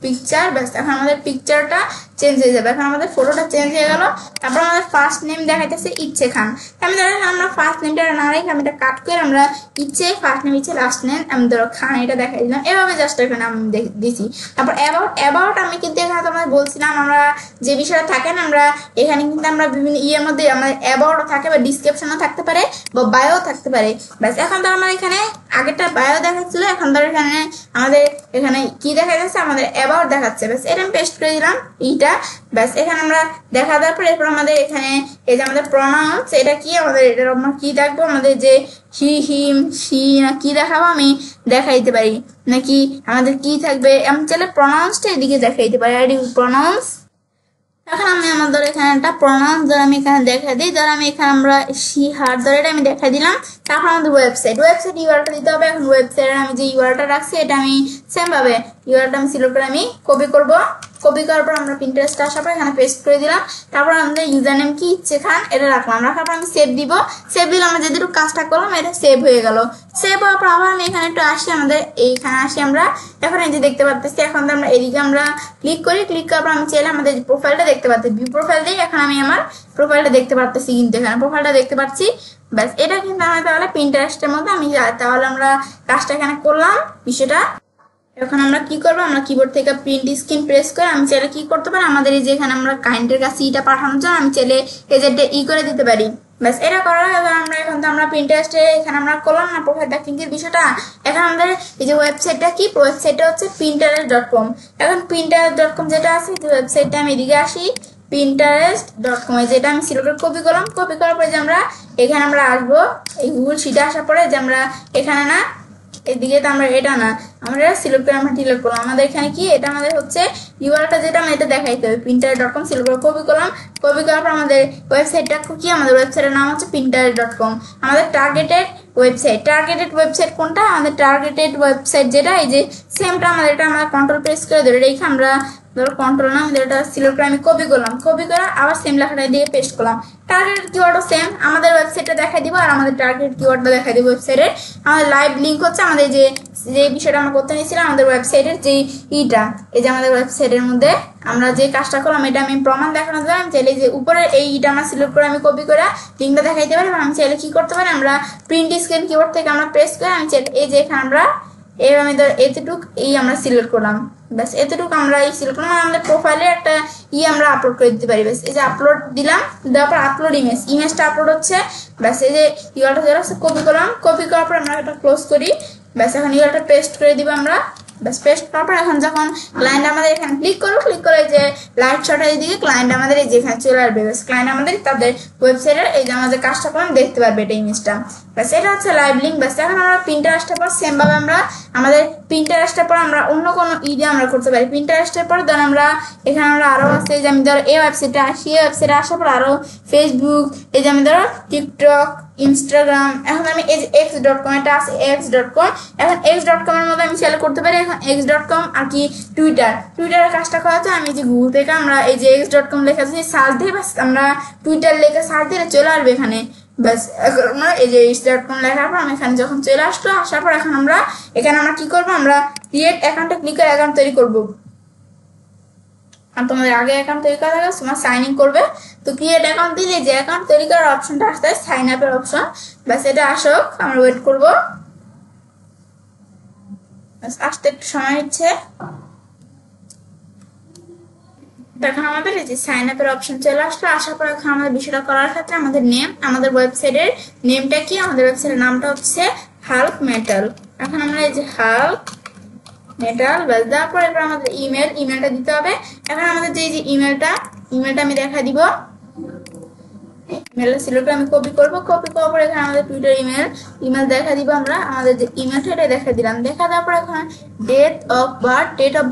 পিকচার, ব্যাস এখন আমাদের পিকচারটা চেঞ্জ হয়ে যাবে। এখন আমাদের ফটোটা চেঞ্জ হয়ে গেল। তারপর আমাদের ফার্স্ট নেম দেখাইতেছে ইচ্ছে খান, আমি ধরো আমরা ফার্স্ট নেমটা না রেখে আমি এটা কাট করে আমরা ইচ্ছে ফার্স্ট নেম ইচ্ছে লাস্ট নেম আমি ধরো খান এটা দেখাই দিলাম, এভাবে জাস্ট এখানে আমি দিছি। তারপর অ্যাবাউট আমি কিন্তু এখানে তোমাদের বলছিলাম আমরা যে বিষয়টা থাকে না, আমরা এখানে কিন্তু আমরা বিভিন্ন ইয়ের মধ্যে আমাদের অ্যাবাউটও থাকে বা ডিসক্রিপশনও থাকতে পারে বা বায়ো থাকতে পারে। ব্যাস এখন ধরো আমার এখানে আগেরটা বায়ো দেখাচ্ছিল, এখন ধরো এখানে আমাদের এখানে কি দেখা যাচ্ছে, আমাদের অ্যাবাউট দেখাচ্ছে। ব্যাস এটা আমি পেস্ট করে দিলাম, এইটা এটা ব্যাস এখানে আমরা দেখা দেওয়ার পর এরপর আমাদের এখানে এই যে আমাদের প্রনাউন্স এটা কি আমাদের এটার আমরা কি দেখবো আমাদের যে হি হিম শি না কি দেখাবো আমি দেখাইতে পারি নাকি আমাদের কি থাকবে আমি চাইলে প্রনাউন্সটা এদিকে দেখাইতে পারি আর প্রনাউন্স এখন আমি আমাদের এখানে একটা প্রনাউন্স ধর আমি এখানে দেখা দিই ধর আমি এখানে আমরা শি হার ধর এটা আমি দেখা দিলাম তারপর আমাদের ওয়েবসাইট ইউআরএলটা দিতে হবে এখন ওয়েবসাইটের আমি যে ইউআরএলটা রাখছি এটা আমি সেম ভাবে ইউআরএলটা আমি সিলেক্ট করে আমি কপি করব কপি করার পর আমরা পিন্টারেস্টে আসার পর এখানে পেস্ট করে দিলাম তারপর আমাদের ইউজার নেম কি ইচ্ছে খান এটা রাখলাম রাখার পর আমি সেভ দিব সেভ দিলে আমরা যেটুকু কাজটা করলাম এটা সেভ হয়ে গেল সেভ হওয়ার পর আবার আমি এখানে একটু আসি আমাদের এইখানে আসি আমরা এখন এই যে দেখতে পাচ্ছি এখন আমরা এদিকে আমরা ক্লিক করি ক্লিক করার পর আমি চাইলে আমাদের প্রোফাইলটা দেখতে পাচ্ছি ভিউ প্রোফাইল দিয়ে এখন আমি আমার প্রোফাইলটা দেখতে পাচ্ছি কিন্তু এখানে প্রোফাইলটা দেখতে পাচ্ছি ব্যাস এটা কিন্তু আমার তাহলে পিন্টারেস্টের মধ্যে আমি তাহলে আমরা কাজটা এখানে করলাম বিষয়টা এখন আমরা কি করব আমরা কিবোর্ড থেকে প্রিন্ট স্ক্রিন প্রেস করে আমি চাইলে কি করতে পারি আমাদের এই যে এখানে আমরা ক্লায়েন্টের কাছে এটা পাঠানোর জন্য আমি চাইলে এজেন্টে করে দিতে পারি ব্যাস এটা করার আগে আমরা এখন তো আমরা পিন্টারেস্টে এখানে আমরা করলাম না প্রোফাইল ব্যাকলিংকের বিষয়টা এখন আমাদের এই যে ওয়েবসাইটটা কি ওয়েবসাইটটা হচ্ছে pinterest.com এখন pinterest.com যেটা আছে যে ওয়েবসাইটটা আমি এদিকে আসি pinterest.com যেটা আমি সিলেক্ট করে কপি করলাম কপি করার পরে যে আমরা এখানে আমরা আসবো এই গুগল শিটে আসার পরে যে আমরা এখানে না এদিকে তো আমরা এটা না আমরা সিলেক্ট করে আমরা ডিলিট করলাম আমাদের এখানে কি এটা আমাদের হচ্ছে ইউআরএলটা যেটা আমরা এটা দেখাইতে হবে pinterest.com সিলেক্ট করে কপি করলাম কপি করার পর আমাদের ওয়েবসাইটটা কি আমাদের ওয়েবসাইটের নাম হচ্ছে pinterest.com আমাদের টার্গেটেড ওয়েবসাইট কোনটা আমাদের টার্গেটেড ওয়েবসাইট যেটা এই যে সেমটা আমাদের এটা আমরা কন্ট্রোল প্রেস করে ধরে রেখে আমরা ধরো কন্ট্রোল নাম এটা সিলেক্ট করে আমি কপি করলাম কপি করে আবার সেম লেখাটা দিয়ে পেস্ট করলাম টার্গেট কিওয়ার্ডও সেম আমাদের ওয়েবসাইটটা দেখাই দিব আর আমাদের টার্গেট কিওয়ার্ডটা দেখাই দিব ওয়েবসাইটের আমাদের লাইভ লিংক হচ্ছে আমাদের যে বিষয়টা আমরা করতে নিয়েছিলাম আমাদের ওয়েবসাইটের যে ইটা এই যে আমাদের ওয়েবসাইটের মধ্যে আমরা যে কাজটা করলাম এটা আমি প্রমাণ দেখানো যায় আমি চাইলে যে উপরে এই ইটা আমরা সিলেক্ট করে আমি কপি করে লিংকটা দেখাইতে পারি আমি চাইলে কি করতে পারি আমরা প্রিন্ট স্ক্রিন কিবোর্ড থেকে আমরা প্রেস করে আমি চাইলে এই যে এখানে আমরা আমি ধর এতটুক আমরা সিলেক্ট করলাম ব্যাস এতটুকু আমরা সিলেক্ট করলাম আমাদের প্রোফাইলে একটা আমরা আপলোড করে দিতে পারি ব্যাস এই যে আপলোড দিলাম দেওয়ার পর আপলোড ইমেজটা আপলোড হচ্ছে ব্যাস এই যে ইউআরএলটা যেটা কপি করলাম কপি করার পর আমরা এটা ক্লোজ করি ব্যাস এখন ইউআরএলটা পেস্ট করে দিব আমরা ব্যাস পেস্ট করার পর এখন যখন ক্লায়েন্ট আমাদের এখানে ক্লিক করে যে লাইট শট এইদিকে ক্লায়েন্ট আমাদের এই যে এখানে চলে আসবে ব্যাস ক্লায়েন্ট আমাদের তাদের ওয়েবসাইটের এই যে আমাদের কাজটা করলাম দেখতে পারবে এটা ইমেজটা ব্যাস এটা হচ্ছে লাইভ লিঙ্ক ব্যাস এখন আমরা পিন্টারেস্টের পর সেম ভাবে আমরা আমাদের পিন্টারেস্টের পর আমরা অন্য কোনো ইডে আমরা করতে পারি পিন্টারেস্টের পর ধর আমরা এখানে আমরা আরো আছে যে আমি ধরো এই ওয়েবসাইটে আসি এই ওয়েবসাইটে আসার পর আরো ফেসবুক এই যে আমি ধরো টিকটক ইনস্টাগ্রাম এখন আমি এই যে x.com এটা আছে x.com এখন x.com এর মধ্যে আমি সেল করতে পারি এখন x.com আর কি টুইটারের কাজটা করাতে আমি যে গুগল থেকে আমরা এই যে x.com লেখা আছে সার্চ দিয়ে বাস আমরা টুইটার লেখা সার্চ দিলে চলে আসবে এখানে ব্যাস এখন এই যে x.com লেখার পর আমি এখানে যখন চলে আসলো আসার পর এখন আমরা এখানে আমরা কি করব আমরা ক্রিয়েট অ্যাকাউন্টে ক্লিক করে অ্যাকাউন্ট তৈরি করব আর তোমাদের আগে অ্যাকাউন্ট তৈরি করা থাকলে তোমার সাইন ইন করবে তো ক্রিয়েট অ্যাকাউন্ট দিলে যে অ্যাকাউন্ট তৈরি করার অপশনটা আসছে সাইন আপের অপশন ব্যাস এটা আসুক আমরা ওয়েট করব ব্যাস আসতে একটু সময় নিচ্ছে এখন আমাদের এই যে সাইন আপের অপশন চলে আসলো আসার পর এখন আমাদের বিষয়টা করার ক্ষেত্রে আমাদের নেম আমাদের ওয়েবসাইটের নেমটা কি আমাদের ওয়েবসাইটের নামটা হচ্ছে হাল্ক মেটাল এখন আমরা এই যে হাল্ক মেটাল ব্যাস দেওয়ার পর এরপর আমাদের ইমেলটা দিতে হবে এখন আমাদের যে ইমেলটা আমি দেখা দিব ইমেলটা সিলেক্ট করে আমি কপি করব কপি করার পর এখানে আমাদের টুইটার ইমেল দেখা দিব আমরা আমাদের যে ইমেলটা এটা দেখা দিলাম দেখা দেওয়ার পর এখন ডেট অফ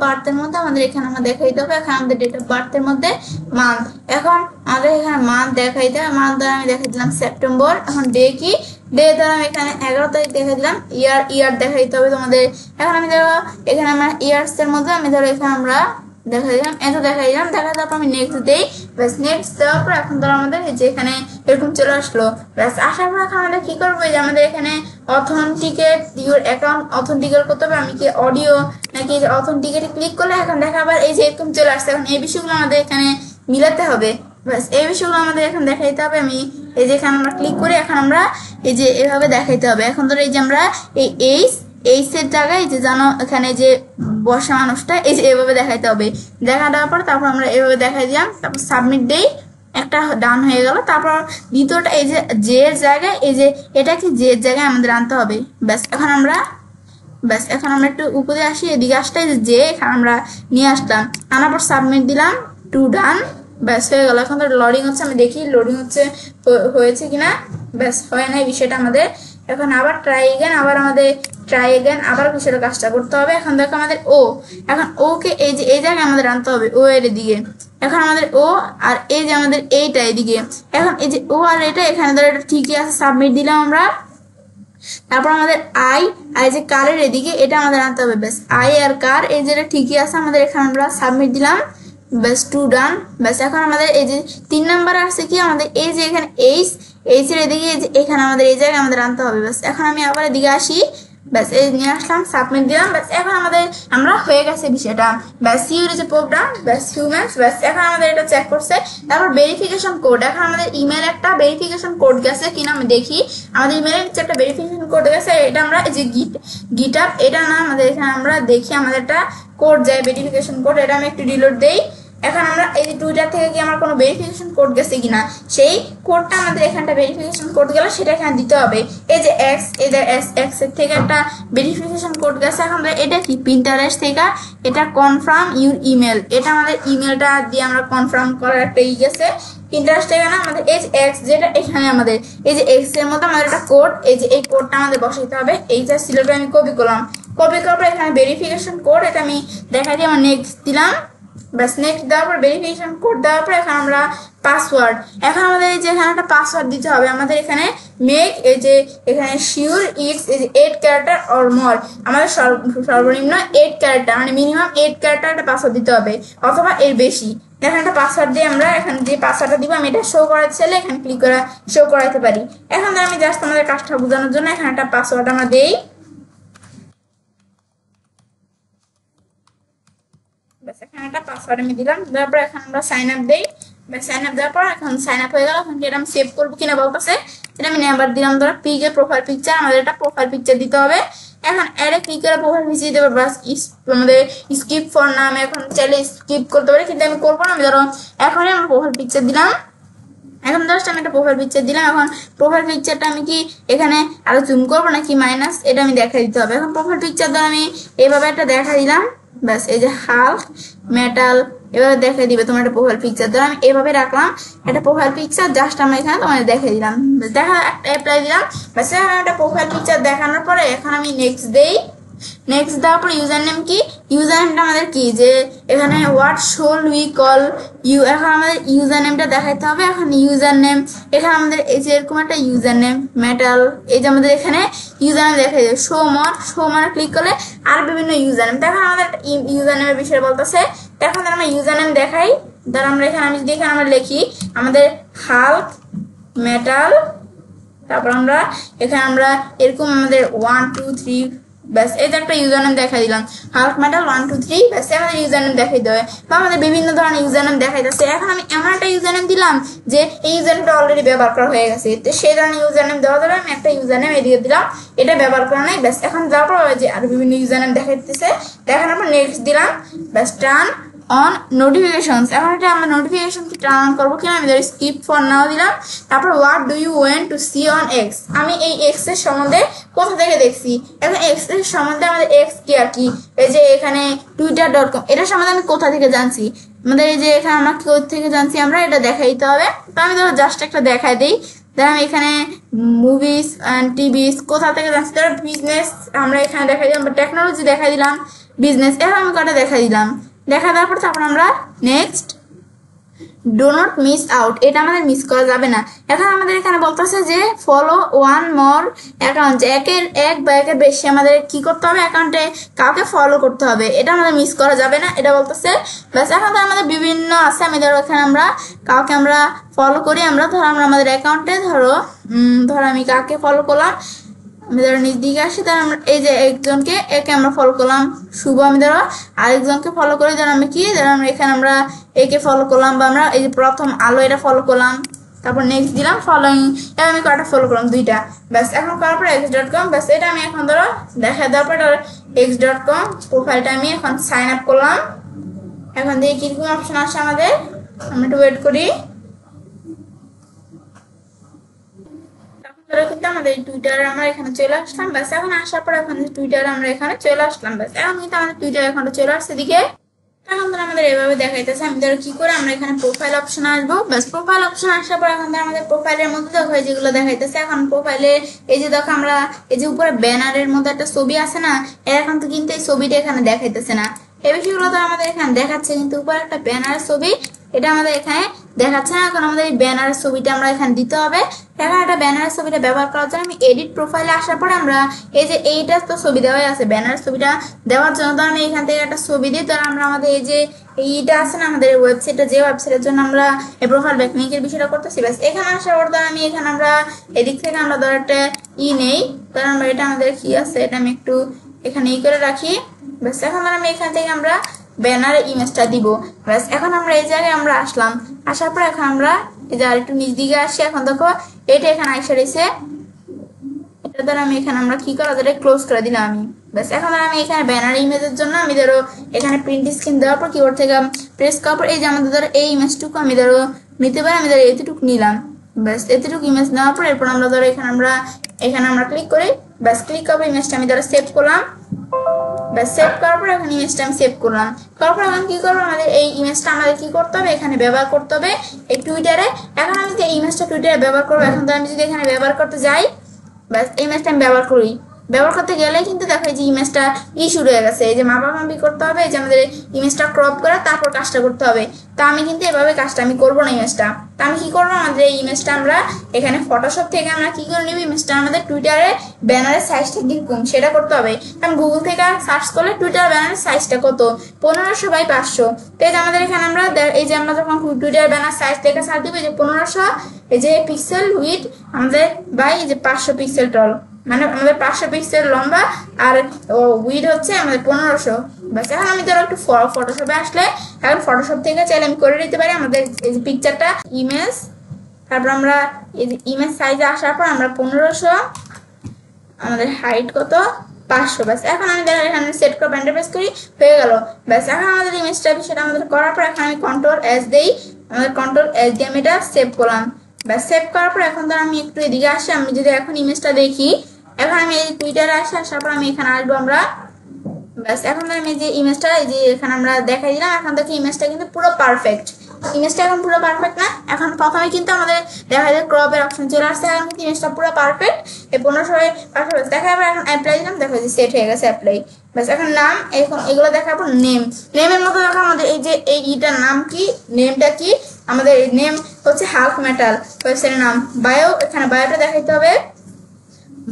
বার্থের মধ্যে আমাদের এখানে আমরা দেখা দিতে হবে এখন আমাদের ডেট অফ বার্থের মধ্যে মান্থ এখন আমাদের এখানে মান্থ দেখাইতে হবে মান্থ দ্বারা আমি দেখা দিলাম সেপ্টেম্বর এখন ডে কি ডে দ্বারা আমি এখানে 11 তারিখ দেখা দিলাম ইয়ার দেখা দিতে হবে তোমাদের এখন আমি ধরো এখানে আমার ইয়ার্স এর মধ্যে আমি ধরো এখানে আমরা দেখা দিলাম দেখা দেওয়ার পর আমি নেক্সট দেই ব্যাস নেক্সট দেওয়ার পর এখন ধরো আমাদের যে এখানে এরকম চলে আসলো ব্যাস আসার পর এখন আমাদের কি করবো যে আমাদের এখানে অথেন্টিকেট ইউর অ্যাকাউন্ট অথেন্টিকেট করতে হবে আমি কি অডিও নাকি অথেন্টিকেটে ক্লিক করলে এখন দেখা আবার এই যে এরকম চলে আসছে এখন এই বিষয়গুলো আমাদের এখানে মিলাতে হবে ব্যাস এই বিষয়গুলো আমাদের এখন দেখাইতে হবে আমি এই যে এখানে আমরা ক্লিক করি এখন আমরা এই যে এভাবে দেখাইতে হবে এখন ধরো এই যে আমরা এই এইসের জায়গায় যে জানো এখানে যে বসা মানুষটা এই যে এভাবে দেখাইতে হবে দেখা দেওয়ার পর তারপর আমরা এভাবে দেখাই দিলাম তারপর সাবমিট দেই একটা ডান হয়ে গেল তারপর দ্বিতীয়টা এই যে জায়গায় এই যে এটা কি যে জায়গায় আমাদের আনতে হবে ব্যাস এখন আমরা একটু উপরে আসি এদিকে আসতে যে এখানে আমরা নিয়ে আসলাম আনার পর সাবমিট দিলাম টু ডান, ব্যাস হয়ে গেল। এখন তো লোডিং হচ্ছে, আমি দেখি লোডিং হয়েছে কিনা। ব্যাস হয় নাই বিষয়টা আমাদের। এখন আবার ট্রাই এগেন, আবার বিষয়টা কাজটা করতে হবে। এখন দেখো আমাদের ও, এখন ও কে এই যে এই জায়গায় আমাদের আনতে হবে, ও এর দিকে। এখন আমাদের ও আর এই যে আমাদের এইটা এদিকে। এখন এই যে ও আর এটা এখানে ধরো এটা ঠিকই আছে, সাবমিট দিলাম আমরা। তারপর আমাদের আই যে কারের এদিকে এটা আমাদের আনতে হবে। ব্যাস আই আর কার এই যেটা ঠিকই আছে আমাদের, এখানে আমরা সাবমিট দিলাম। ব্যাস টু ডান। ব্যাস এখন আমাদের এই যে 3 নাম্বার আসছে কি আমাদের এই যে এখানে এইচ এর এদিকে এখানে আমাদের এই জায়গায় আমাদের আনতে হবে। ব্যাস এখন আমি আবার এদিকে আসি, ব্যাস এই নিয়ে আসলাম, সাবমিট দিলাম। ব্যাস এখন আমরা হয়ে গেছে বিষয়টা। ব্যাস ইউর যে প্রোগ্রাম, ব্যাস হিউম্যানস। ব্যাস এখন আমাদের এটা চেক করছে। তারপর ভেরিফিকেশন কোড, এখন আমাদের ইমেল একটা ভেরিফিকেশন কোড গেছে কিনা আমি দেখি। আমাদের ইমেলের নিচে একটা ভেরিফিকেশন কোড গেছে, এটা আমরা এই যে গিটআপ এটা না আমাদের এখানে আমরা দেখি আমাদের একটা কোড যায় ভেরিফিকেশন কোড, এটা আমি একটু ডিলিট দেই। এখন আমরা এই যে টুইটার থেকে কি আমার কোনো ভেরিফিকেশন কোড গেছে কিনা, সেই কোডটা আমাদের এখানটা ভেরিফিকেশন কোড গেলে সেটা এখানে দিতে হবে। এই যে এক্স, এই যে এক্স এর থেকে একটা ভেরিফিকেশন কোড গেছে। এখন এটা কি পিন্টারেস্ট থেকে, এটা কনফার্ম ইউর ইমেল, এটা আমাদের ইমেলটা দিয়ে আমরা কনফার্ম করার একটা গেছে। পিন্টারেস্ট থেকে না আমাদের এই যে এক্স যেটা এখানে আমাদের এই যে এক্স এর মধ্যে আমাদের একটা কোড, এই যে এই কোডটা আমাদের বসাইতে হবে। এই যে সিলেক্ট আমি কপি করলাম, কপি করার পর এখানে ভেরিফিকেশন কোড এটা আমি দেখাই দিয়ে আমার নেক্সট দিলাম। ব্যাস নেক্সট দেওয়ার পর ভেরিফিকেশন কোড দেওয়ার পর এখন আমরা পাসওয়ার্ড, এখন আমাদের এই যে এখানে একটা পাসওয়ার্ড দিতে হবে। আমাদের এখানে মেক এই যে এখানে শিওর ইটস এই যে 8 ক্যারেক্টার অর মোর, আমাদের সর্বনিম্ন 8 ক্যারেক্টার মানে মিনিমাম 8 ক্যারেক্টার একটা পাসওয়ার্ড দিতে হবে অথবা এর বেশি। এখানে একটা পাসওয়ার্ড দিয়ে আমরা এখানে যে পাসওয়ার্ডটা দিব আমি এটা শো করাতে চাইলে এখানে ক্লিক করে শো করাইতে পারি। এখন আমি জাস্ট আমাদের কাজটা বোঝানোর জন্য এখানে একটা পাসওয়ার্ড আমরা দেই। ব্যাস এখানে একটা পাসওয়ার্ড আমি দিলাম, দেওয়ার পর এখন আমরা সাইন আপ দেই। ব্যাস সাইন আপ দেওয়ার পর এখন সাইন আপ হয়ে গেল। এখন এটা আমি সেভ করবো কিনা বলতেছে, এটা আমি নেবার দিলাম। ধরো পিকে প্রোফাইল পিকচার, আমাদের একটা প্রোফাইল পিকচার দিতে হবে। এখন অ্যাডে ক্লিক করে প্রোফাইল পিকচার দিতে হবে। বাস আমাদের স্কিপ ফর নাম এখন চাইলে স্কিপ করতে পারি, কিন্তু আমি করবো না। আমি ধরো এখনই আমরা প্রোফাইল পিকচার দিলাম। এখন জাস্ট আমি একটা প্রোফাইল পিকচার দিলাম। এখন প্রোফাইল পিকচারটা আমি কি এখানে আরো জুম করবো নাকি মাইনাস, এটা আমি দেখা দিতে হবে। এখন প্রোফাইল পিকচার ধর আমি এইভাবে একটা দেখা দিলাম। ব্যাস এই যে হাল্ক মেটাল এভাবে দেখে দিবে তোমার একটা প্রোফাইল পিকচার। ধর আমি এভাবে রাখলাম একটা প্রোফাইল পিকচার, জাস্ট আমরা এখানে তোমাদের দেখে দিলাম, দেখা একটা অ্যাপ্লাই দিলাম। ব্যাস একটা প্রোফাইল পিকচার দেখানোর পরে এখন আমি নেক্সট দেই। নেক্সট দেওয়ার পর ইউজার নেম কি, ইউজার নেমটা আমাদের কি যে এখানে হোয়াট শোল উই কল ইউ, এখন আমাদের ইউজার নেমটা দেখাইতে হবে। এখন ইউজার নেম এখানে আমাদের এই যে এরকম একটা ইউজার নেম মেটাল, এই যে আমাদের এখানে ইউজার নেম দেখাই যাবে। শো মর ক্লিক করলে আর বিভিন্ন ইউজার নেম দেখো আমাদের ইউজার নেমের বিষয়ে বলতেছে। এখন আমরা ইউজার নেম দেখাই, ধর আমরা এখানে আমি যদি এখানে আমরা লিখি আমাদের হাল্ক মেটাল, তারপর আমরা এখানে আমরা এরকম আমাদের 1 2 3 ব্যাস এই যে একটা ইউজার নেম দেখাই দিলাম হাল্ক মেটাল 1 2 3, ব্যাস আমাদের ইউজার নেম দেখাই দেবে বা আমাদের বিভিন্ন ধরনের ইউজার নেম দেখাই যাচ্ছে। এখন আমি এমন একটা ইউজার নেম দিলাম যে এই ইউজার নেমটা অলরেডি ব্যবহার করা হয়ে গেছে, তো সেই ধরনের ইউজার নেম দেওয়া যাবে। আমি একটা ইউজার নেম এদিকে দিলাম, এটা ব্যবহার করা নাই। ব্যাস এখন যাওয়ার পর যে আরো বিভিন্ন ইউজার নেম দেখা দিতেছে, দেখানোর পর নেক্সট দিলাম। ব্যাস টার্ন অন নোটিফিকেশনস, এখন এটা আমরা নোটিফিকেশন কি টার্ন অন করবো কিনা আমি ধর স্কিপ ফর নাও দিলাম। তারপর what do you want to see on X, আমি এই এক্স এর সম্বন্ধে কোথা থেকে দেখছি। এখন এক্স এর সম্বন্ধে আমাদের এক্স কি আর কি এই যে এখানে twitter.com এটার সম্বন্ধে আমি কোথা থেকে জানছি, আমাদের এই যে এখানে আমরা কোথা থেকে জানছি আমরা এটা দেখাই দিতে হবে। তো আমি ধরো জাস্ট একটা দেখাই দিই, ধর আমি এখানে মুভিজ অ্যান্ড টিভিস কোথা থেকে জানছি, ধরো বিজনেস আমরা এখানে দেখাই দিলাম, টেকনোলজি দেখাই দিলাম, বিজনেস এখন আমি কটা দেখাই দিলাম। দেখা দেওয়ার পর তারপর আমরা next do not miss out, এটা আমাদের মিস করা যাবে না। এখন আমাদের এখানে বলতেছে যে ফলো ওয়ান মোর অ্যাকাউন্ট, এক বা একের বেশি আমাদের কি করতে হবে, অ্যাকাউন্টে কাউকে ফলো করতে হবে, এটা আমাদের মিস করা যাবে না, এটা বলতেছে। ব্যাস এখন তো আমাদের বিভিন্ন আছে, আমি ধরো এখানে আমরা কাউকে আমরা ফলো করি, আমরা ধরো আমরা আমাদের অ্যাকাউন্টে ধরো আমি কাকে ফলো করলাম, আমি ধরো নিজ দিকে আসি, ধরো আমরা এই যে একজনকে একে আমরা ফলো করলাম শুভ, আমি ধরো আরেকজনকে ফলো করি, ধরো আমি কি ধরো আমরা এখানে আমরা একে ফলো করলাম, বা আমরা এই যে প্রথম আলো এটা ফলো করলাম, তারপর নেক্সট দিলাম ফলোইং, এবার আমি কয়টা ফলো করলাম 2টা। ব্যাস এখন করার পর x.com, ব্যাস এটা আমি এখন ধরো দেখা দেওয়ার পর x.com প্রোফাইলটা আমি এখন সাইন আপ করলাম। এখন দেখি কিরকম অপশন আসে আমাদের, আমি একটু ওয়েট করি। কিন্তু আমাদের টুইটারে আমরা এখানে চলে আসলাম। ব্যাস এখন আসার পর এখন টুইটারে আমরা এখানে চলে আসলাম। ব্যাস এখন কিন্তু আমাদের টুইটার এখন চলে আসছে দিকে। এখন ধর আমাদের এভাবে দেখাইতেছে। আমি ধরো কি করে আমরা এখানে প্রোফাইল অপশন আসবো। ব্যাস প্রোফাইল অপশন আসার পর এখন ধর আমাদের প্রোফাইলের মধ্যে দেখো যেগুলো দেখাইতেছে। এখন প্রোফাইলে এই যে দেখো আমরা এই যে উপরে ব্যানারের মধ্যে একটা ছবি আছে না, এখন তো কিন্তু এই ছবিটা এখানে দেখাইতেছে না। এই বিষয়গুলো তো আমাদের এখানে দেখাচ্ছে, কিন্তু উপরে একটা ব্যানারের ছবি এটা আমাদের এখানে দেখাচ্ছে না। এখন আমাদের এই ব্যানারের ছবিটা আমরা এখানে দিতে হবে। এখন একটা ব্যানারের ছবিটা ব্যবহার করার জন্য আমি এডিট প্রোফাইলে আসার পরে আমরা এই যে এইটা তো ছবি দেওয়াই আছে, ব্যানারের ছবিটা দেওয়ার জন্য তো আমি এখান থেকে একটা ছবি দিই। তাহলে আমরা আমাদের এই যে এইটা আছে না আমাদের ওয়েবসাইটটা, যে ওয়েবসাইটের জন্য আমরা এই প্রোফাইল ব্যাকলিংকের বিষয়টা করতেছি, ব্যাস এখানে আসার পর ধর আমি এখানে আমরা এদিক থেকে আমরা ধর একটা নেই। কারণ আমরা এটা আমাদের কি আছে এটা আমি একটু এখানে করে রাখি। ব্যাস এখন আমি এখান থেকে আমরা ব্যানার ইমেজটা দিব। ব্যাস এখন আমরা এই জায়গায় আমরা আসলাম, আসার পর এখন আমরা এই যে আর একটু নিচ দিকে আসি। এখন দেখো এটা এখানে আইসা রয়েছে, এটা ধরো আমি এখানে আমরা কি করা যায় ক্লোজ করে দিলাম আমি। ব্যাস এখন আমি এখানে ব্যানার ইমেজের জন্য আমি ধরো এখানে প্রিন্ট স্ক্রিন দেওয়ার পর কিবোর্ড থেকে প্রেস করার পর এই যে আমাদের ধরো এই ইমেজটুকু আমি ধরো নিতে পারি, আমি ধরো এতটুকু নিলাম। ব্যাস এতটুকু ইমেজ নেওয়ার পর এরপর আমরা ধরো এখানে আমরা ক্লিক করি। ব্যাস ক্লিক করার ইমেজটা আমি ধরো সেভ করলাম। ব্যাস সেভ করার পর এখন ইমেজটা আমি সেভ করলাম। করার পর এখন কি করবো, আমাদের এই ইমেজটা আমাদের কি করতে হবে এখানে ব্যবহার করতে হবে এই টুইটারে। এখন আমি যে ইমেজটা টুইটারে ব্যবহার করবো, এখন তো আমি যদি এখানে ব্যবহার করতে যাই, ব্যাস এই ইমেজটা আমি ব্যবহার করি। ব্যবহার করতে গেলেই কিন্তু দেখো এই যে ইমেজটা শুরু হয়ে গেছে। এই যে মাপামাপি করতে হবে, এই যে আমাদের ইমেজটা ক্রপ করে তারপর কাজটা করতে হবে। তা আমি কিন্তু এভাবে কাজটা আমি করবো না ইমেজটা। তা আমি কি করবো, আমাদের এই ইমেজটা আমরা এখানে ফটোশপ থেকে আমরা কি করে নিব, ইমেজটা আমাদের টুইটারে ব্যানারের সাইজটা কিরকম সেটা করতে হবে। আমি গুগল থেকে সার্চ করলে টুইটার ব্যানারের সাইজটা কত 1500 বাই 500। তো এই যে আমাদের এখানে আমরা এই যে আমরা যখন টুইটার ব্যানার সাইজ থেকে সার্চ দিব, এই যে 1500 এই যে পিক্সেল উইথ আমাদের বাই এই যে 500 পিক্সেল টল, মানে আমাদের 500 পিক্সেল লম্বা আর উইড হচ্ছে আমাদের 1500। বাস এখন আমি ধরো একটু ফটোশপে আসলে এখন ফটোশপ থেকে চাইলে আমি করে দিতে পারি আমাদের এই যে পিকচারটা ইমেজ, তারপর আমরা এই যে ইমেজ সাইজে আসার পর আমরা 1500, আমাদের হাইট কত 500। ব্যাস এখন আমি ধরো এখানে সেট করে ব্যান্ডে প্রেস করি, হয়ে গেল। ব্যাস এখন আমাদের ইমেজটা সেটা আমাদের করার পর এখন আমি কন্ট্রোল এস দেই, আমাদের কন্ট্রোল এস দিয়ে আমি এটা সেভ করলাম। ব্যাস সেভ করার পর এখন ধর আমি একটু এদিকে আসি, আমি যদি এখন ইমেজটা দেখি, এখন আমি এই টুইটারে আসার পর আমি এখানে আসবো আমরা। ব্যাস এখন আমি যে ইমেজটা এই যে এখানে আমরা দেখাই দিলাম, এখন দেখি ইমেজটা কিন্তু পুরো পারফেক্ট। ইমেজটা এখন পুরো পারফেক্ট না, এখন প্রথমে কিন্তু আমাদের দেখা যায় ক্রপের অপশন চলে আসছে। এখন কিন্তু ইমেজটা পুরো পারফেক্ট, এই 1500 দেখা যাবে। এখন অ্যাপ্লাই দিলাম, দেখো যে সেট হয়ে গেছে অ্যাপ্লাই। ব্যাস এখন নাম এখন এগুলো দেখার পর নেমের মতো দেখো আমাদের এই যে এইটার নাম কি, নেমটা কি, আমাদের নেম হচ্ছে হাল্ক মেটাল ওয়েবসাইটের নাম। বায়ো এখানে বায়োটা দেখাইতে হবে,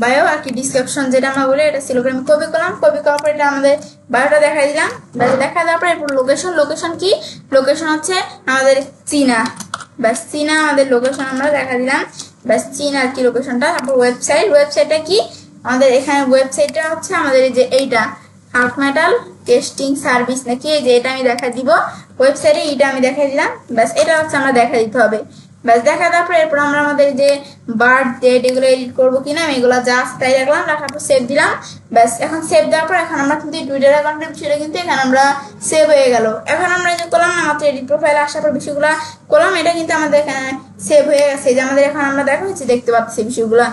বায়ো আর কি ডিসক্রিপশন যেটা আমরা বলি এটা ছিল। আমি কপি করলাম, কপি করার পর এটা আমাদের বায়োটা দেখাই দিলাম। দেখা দেওয়ার পর এরপর লোকেশন কি, লোকেশন হচ্ছে আমাদের চীনা। ব্যাস চীনা আমাদের লোকেশন আমরা দেখা দিলাম। ব্যাস চীনা আর কি লোকেশনটা। তারপর ওয়েবসাইটটা কি, আমাদের এখানে ওয়েবসাইটটা হচ্ছে আমাদের এই যে এইটা হাল্ক মেটাল টেস্টিং সার্ভিস নাকি, এই যে এটা আমি দেখা দিব ওয়েবসাইটে, এইটা আমি দেখাই দিলাম। ব্যাস এটা হচ্ছে আমরা দেখা দিতে হবে। ব্যাস দেখা দেওয়ার পর এরপর আমরা আমাদের যে বার্থ ডেট এগুলো এডিট করবো কিনা আমি এগুলো জাস্ট তাই রাখলাম, রাখার পর সেভ দিলাম। ব্যাস এখন সেভ দেওয়ার পর এখন আমরা কিন্তু টুইটার অ্যাকাউন্টের বিষয়টা কিন্তু এখানে আমরা সেভ হয়ে গেল। এখন আমরা যে করলাম না মাত্র এডিট প্রোফাইল আসার পর বিষয়গুলো করলাম, এটা কিন্তু আমাদের এখানে সেভ হয়ে গেছে, যে আমাদের এখন আমরা দেখা হচ্ছে দেখতে পাচ্ছি বিষয়গুলো।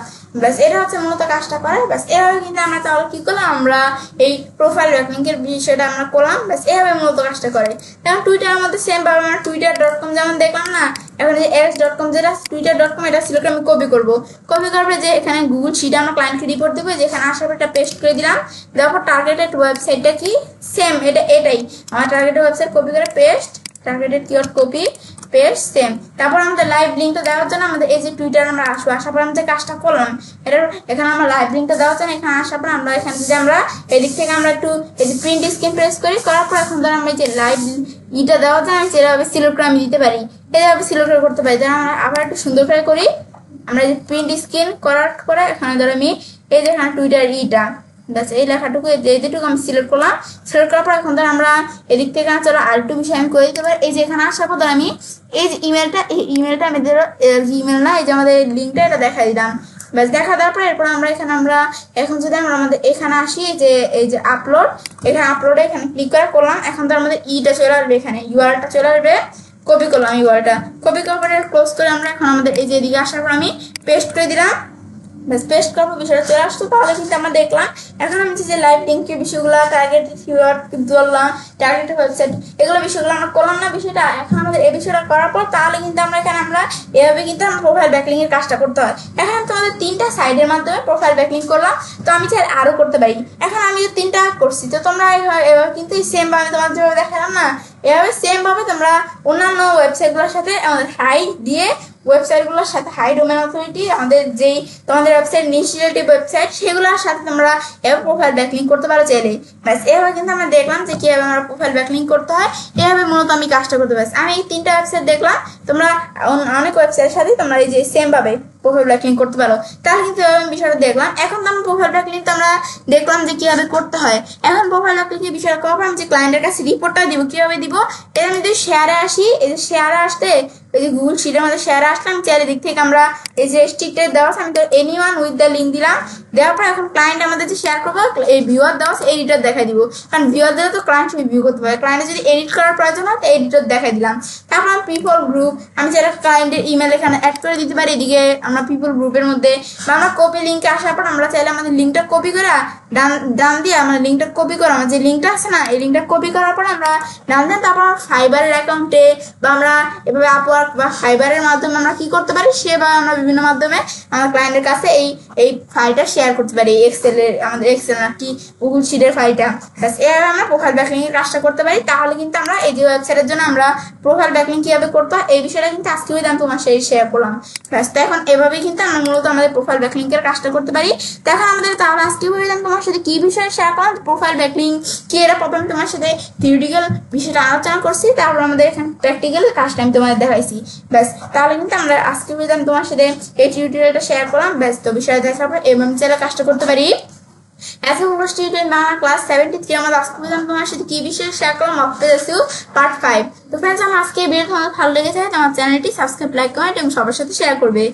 ব্যাস এটা হচ্ছে মূলত কাজটা করে। ব্যাস এভাবে কিন্তু আমরা তাহলে কি করলাম, আমরা এই প্রোফাইল ব্যাকলিংকের বিষয়টা আমরা করলাম। ব্যাস এভাবে মূলত কাজটা করে। এখন টুইটারের মধ্যে সেম ভাবে আমরা twitter.com যেমন দেখলাম না, এখন যে x.com যেটা twitter.com এটা সিলেক্ট আমি কপি করবো যে এখানে গুগল শিটে আমরা ক্লায়েন্টকে রিপোর্ট দেবো, যেখানে আসার পর এটা পেস্ট করে দিলাম। তারপর টার্গেটেড ওয়েবসাইটটা কি সেম এটাই আমার টার্গেটেড ওয়েবসাইট কপি করে paste, targeted keyword copy paste same. তারপর আমাদের লাইভ লিঙ্কটা দেওয়ার জন্য আমাদের এই যে টুইটার আমরা আসবো, আসার পর আমরা যে কাজটা করলাম এটার এখানে আমরা লাইভ লিঙ্কটা দেওয়ার জন্য এখানে আসার পর আমরা এখানে যদি আমরা এদিক থেকে আমরা একটু এই যে প্রিন্ট স্ক্রিন প্রেস করি, করার পর এখন ধর আমরা এই যে লাইভ ইটা দেওয়ার জন্য আমি সেভাবে সিলেক্ট করে আমি দিতে পারি, এইভাবে সিলেক্ট করে করতে পারি। যেন আমরা আবার একটু সুন্দর করে করি, আমরা যে প্রিন্ট স্ক্রিন করার পরে এখানে ধর আমি এই যে এখানে টুইটার ইটা এই লেখাটুকু যেটুকু আমি সিলেক্ট করলাম, সিলেক্ট করার পর এখন ধর আমরা এদিক থেকে চলো আর একটু বিষয় আমি করে দিতে পারি। এই যে এখানে আসার পর আমি এই যে ইমেলটা আমি ইমেল না এই যে আমাদের লিঙ্কটা এটা দেখা দিলাম। ব্যাস দেখা দেওয়ার পর এরপর আমরা এখানে আমরা এখন যদি আমরা আমাদের এখানে আসি যে এই যে আপলোড, এখানে আপলোডে এখানে ক্লিক করে করলাম। এখন তো আমাদের ইটা চলে আসবে, এখানে ইউআরএলটা চলে আসবে, কপি করলাম ইউআরএলটা, কপি করার পরে ক্লোজ করে আমরা এখন আমাদের এই যে এদিকে আসার পর আমি পেস্ট করে দিলাম। ব্যাস পেস্ট করার বিষয়টা চলে আসতো। তাহলে কিন্তু আমরা দেখলাম এখন আমি যে লাইভ লিঙ্কের বিষয়গুলো, টার্গেট কিওয়ার্ড বললাম, টার্গেট ওয়েবসাইট, এগুলো বিষয়গুলো আমরা করলাম না বিষয়টা। এখন আমাদের এই বিষয়টা করার পর তাহলে কিন্তু আমরা এখানে আমরা এভাবে কিন্তু আমরা প্রোফাইল ব্যাকলিং এর কাজটা করতে হয়। এখন তোমাদের 3টা সাইডের মাধ্যমে প্রোফাইল ব্যাকলিং করলাম, তো আমি চাই আরো করতে পারি। এখন আমি যে 3টা করছি, তো তোমরা এভাবে কিন্তু সেম ভাবে তোমার যেভাবে দেখালাম না, এভাবে সেম ভাবে তোমরা অন্যান্য ওয়েবসাইটগুলোর সাথে আমাদের হাই দিয়ে ওয়েবসাইটগুলোর সাথে হাই ডোমেন অথরিটি আমাদের যেই তোমাদের ওয়েবসাইট ইনিশিয়েটিভ ওয়েবসাইট সেগুলোর সাথে তোমরা এভাবে প্রোফাইল ব্যাকলিং করতে পারো চাইলে। ব্যাস এভাবে কিন্তু আমরা দেখলাম যে কিভাবে আমরা প্রোফাইল ব্যাকলিং করতে হয়। এভাবে মূলত আমি কাজটা করতে পারছি। আমি এই 3টা ওয়েবসাইট দেখলাম, তোমরা অনেক ওয়েবসাইটের সাথে তোমরা এই যে সেম ভাবে প্রোফাইল ব্যাকলিং করতে পারো। তাহলে কিন্তু বিষয়টা দেখলাম। এখন তো আমরা প্রোফাইল ব্যাকলিং তো আমরা দেখলাম যে কিভাবে করতে হয়। এখন প্রোফাইল ব্যাকলিং এর বিষয়টা করবো আমি যে ক্লায়েন্টের কাছে রিপোর্টটা দিব, কিভাবে দিব, এটা আমি যদি শেয়ারে আসি, এই যে শেয়ারে আসতে এই যে গুগল শিটের মধ্যে শেয়ারে আসলাম, চারিদিক থেকে আমরা এই যে রেস্ট্রিক্টেড দেওয়া আছে, আমি তো এনিওয়ান উইথ দ্য লিঙ্ক দিলাম। দেওয়ার পর এখন ক্লায়েন্ট আমাদের যে শেয়ার করবো, এই ভিউয়ার দেওয়া আছে, এডিটর দেখাই দিব। কারণ ভিউয়ার দিলে তো ক্লায়েন্ট ভিউ করতে পারে, ক্লায়েন্টে যদি এডিট করার প্রয়োজন হয় তো এডিটর দেখাই দিলাম। তারপর আমি পিপল গ্রুপ, আমি যারা ক্লায়েন্টের ইমেল এখানে অ্যাড করে দিতে পারি। এদিকে আমরা পিপল গ্রুপের মধ্যে বা আমরা কপি লিঙ্কে আসার পর আমরা চাইলে আমাদের লিঙ্কটা কপি করে ডান দিয়ে আমরা লিঙ্কটা কপি করা, আমার যে লিঙ্কটা আছে না এই লিঙ্কটা কপি করার পর আমরা ডান দিয়ে তারপর ফাইবারের অ্যাকাউন্টে বা আমরা এভাবে আপওয়ার্ক বা ফাইবারের মাধ্যমে আমরা কি করতে পারি, সেভাবে আমরা বিভিন্ন মাধ্যমে আমার ক্লায়েন্টের কাছে এই ফাইলটা শেয়ার করতে পারি। আমাদের এক্সেল না কি গুগল শিটের ফাইলটা। এভাবে আমরা প্রোফাইল ব্যাকলিং এর কাজটা করতে পারি। তাহলে কিন্তু আমরা এই যে ওয়েবসাইটের জন্য আমরা প্রোফাইল ব্যাকলিং কিভাবে করতে হয় এই বিষয়টা কিন্তু আজকে আমি তোমার সাথে শেয়ার করলাম। তো এখন এভাবে কিন্তু আমরা মূলত আমাদের প্রোফাইল ব্যাকলিং এর কাজটা করতে পারি। তো এখন আমাদের তাহলে আজকে তোমার সাথে কি বিষয়ে শেয়ার করলাম, প্রোফাইল ব্যাকলিং কি, এটা প্রথমে তোমার সাথে থিওরিটিক্যাল বিষয়টা আলোচনা করছি, তারপর আমাদের এখানে প্র্যাকটিক্যাল কাজটা আমি তোমাদের দেখাইছি। ব্যাস তাহলে কিন্তু আমরা আজকে আমি তোমার সাথে এই টিউটোরিয়ালটা শেয়ার করলাম। ব্যাস তো বিষয় দেখার পর এবং চাইলে কাজটা করতে পারি। বাংলা ক্লাস 73 আমাদের আজকে তোমার সাথে কি বিষয়ে শেয়ার করলাম, পার্ট 5। তো ফ্রেন্ডস আমার আজকে ভিডিও তোমাদের ভালো লেগেছে আমার চ্যানেলটি সাবস্ক্রাইব, লাইক, কমেন্ট এবং সবার সাথে শেয়ার করবে।